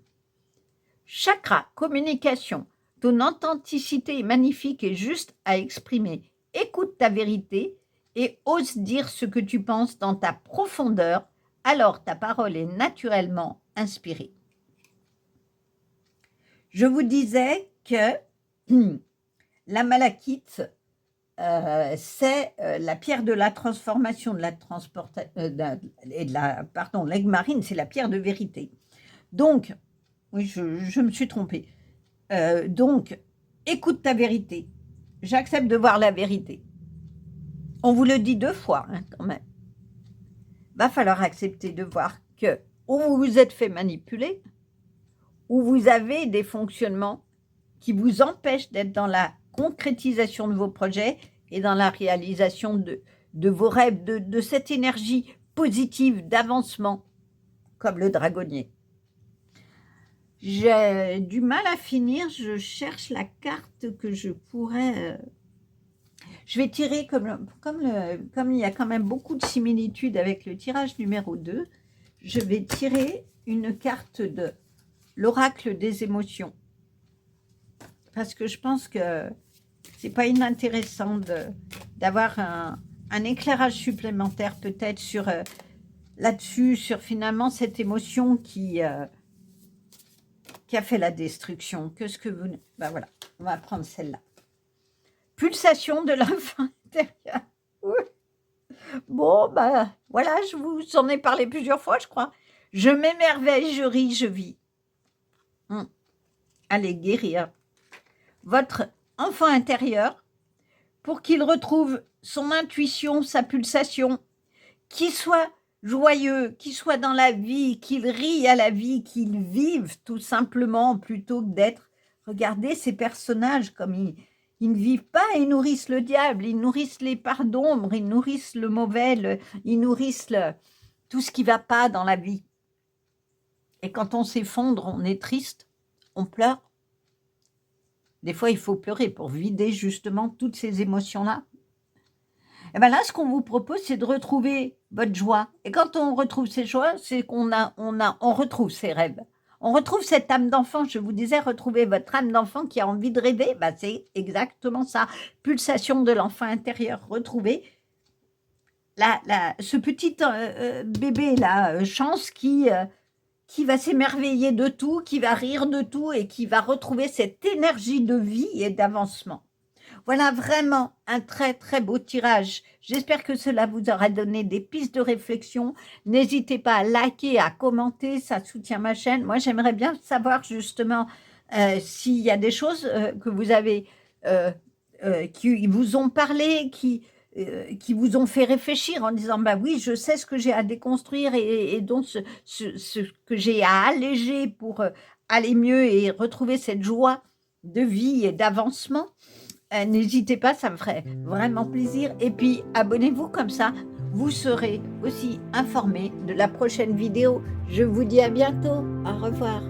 Chakra, communication. Ton authenticité est magnifique et juste à exprimer. Écoute ta vérité et ose dire ce que tu penses dans ta profondeur, alors ta parole est naturellement inspirée. Je vous disais que la malachite, c'est la pierre de la transformation, l'aigle marine, c'est la pierre de vérité. Donc, oui, je me suis trompée. Donc, écoute ta vérité. J'accepte de voir la vérité. On vous le dit 2 fois, hein, quand même. Va falloir accepter de voir que ou vous vous êtes fait manipuler, ou vous avez des fonctionnements qui vous empêchent d'être dans la concrétisation de vos projets et dans la réalisation de vos rêves, de cette énergie positive d'avancement, comme le dragonnier. J'ai du mal à finir, je cherche la carte que je pourrais... Je vais tirer, comme il y a quand même beaucoup de similitudes avec le tirage numéro 2, je vais tirer une carte de l'oracle des émotions. Parce que je pense que c'est pas inintéressant d'avoir un éclairage supplémentaire peut-être sur là-dessus, sur finalement cette émotion qui a fait la destruction. Que ce que vous... Ben voilà, on va prendre celle-là. Pulsation de l'enfant intérieur. Oui. Bon, voilà, je vous en ai parlé plusieurs fois, je crois. Je m'émerveille, je ris, je vis. Allez, guérir votre enfant intérieur pour qu'il retrouve son intuition, sa pulsation, qu'il soit joyeux, qu'il soit dans la vie, qu'il rie à la vie, qu'il vive tout simplement plutôt que d'être... Regardez ces personnages comme ils ne vivent pas, ils nourrissent le diable, ils nourrissent les parts d'ombre, ils nourrissent le mauvais, ils nourrissent tout ce qui ne va pas dans la vie. Et quand on s'effondre, on est triste, on pleure. Des fois, il faut pleurer pour vider justement toutes ces émotions-là. Et bien là, ce qu'on vous propose, c'est de retrouver votre joie. Et quand on retrouve ses joies, c'est qu'on on retrouve ses rêves. On retrouve cette âme d'enfant. Je vous disais, retrouver votre âme d'enfant qui a envie de rêver. C'est exactement ça. Pulsation de l'enfant intérieur. Retrouver ce petit bébé-là, Chance, qui va s'émerveiller de tout, qui va rire de tout et qui va retrouver cette énergie de vie et d'avancement. Voilà vraiment un très très beau tirage. J'espère que cela vous aura donné des pistes de réflexion. N'hésitez pas à liker, à commenter, ça soutient ma chaîne. Moi, j'aimerais bien savoir justement s'il y a des choses que vous avez, qui vous ont parlé, qui vous ont fait réfléchir en disant oui, je sais ce que j'ai à déconstruire et donc ce que j'ai à alléger pour aller mieux et retrouver cette joie de vie et d'avancement. N'hésitez pas, ça me ferait vraiment plaisir. Et puis, abonnez-vous comme ça, vous serez aussi informés de la prochaine vidéo. Je vous dis à bientôt. Au revoir.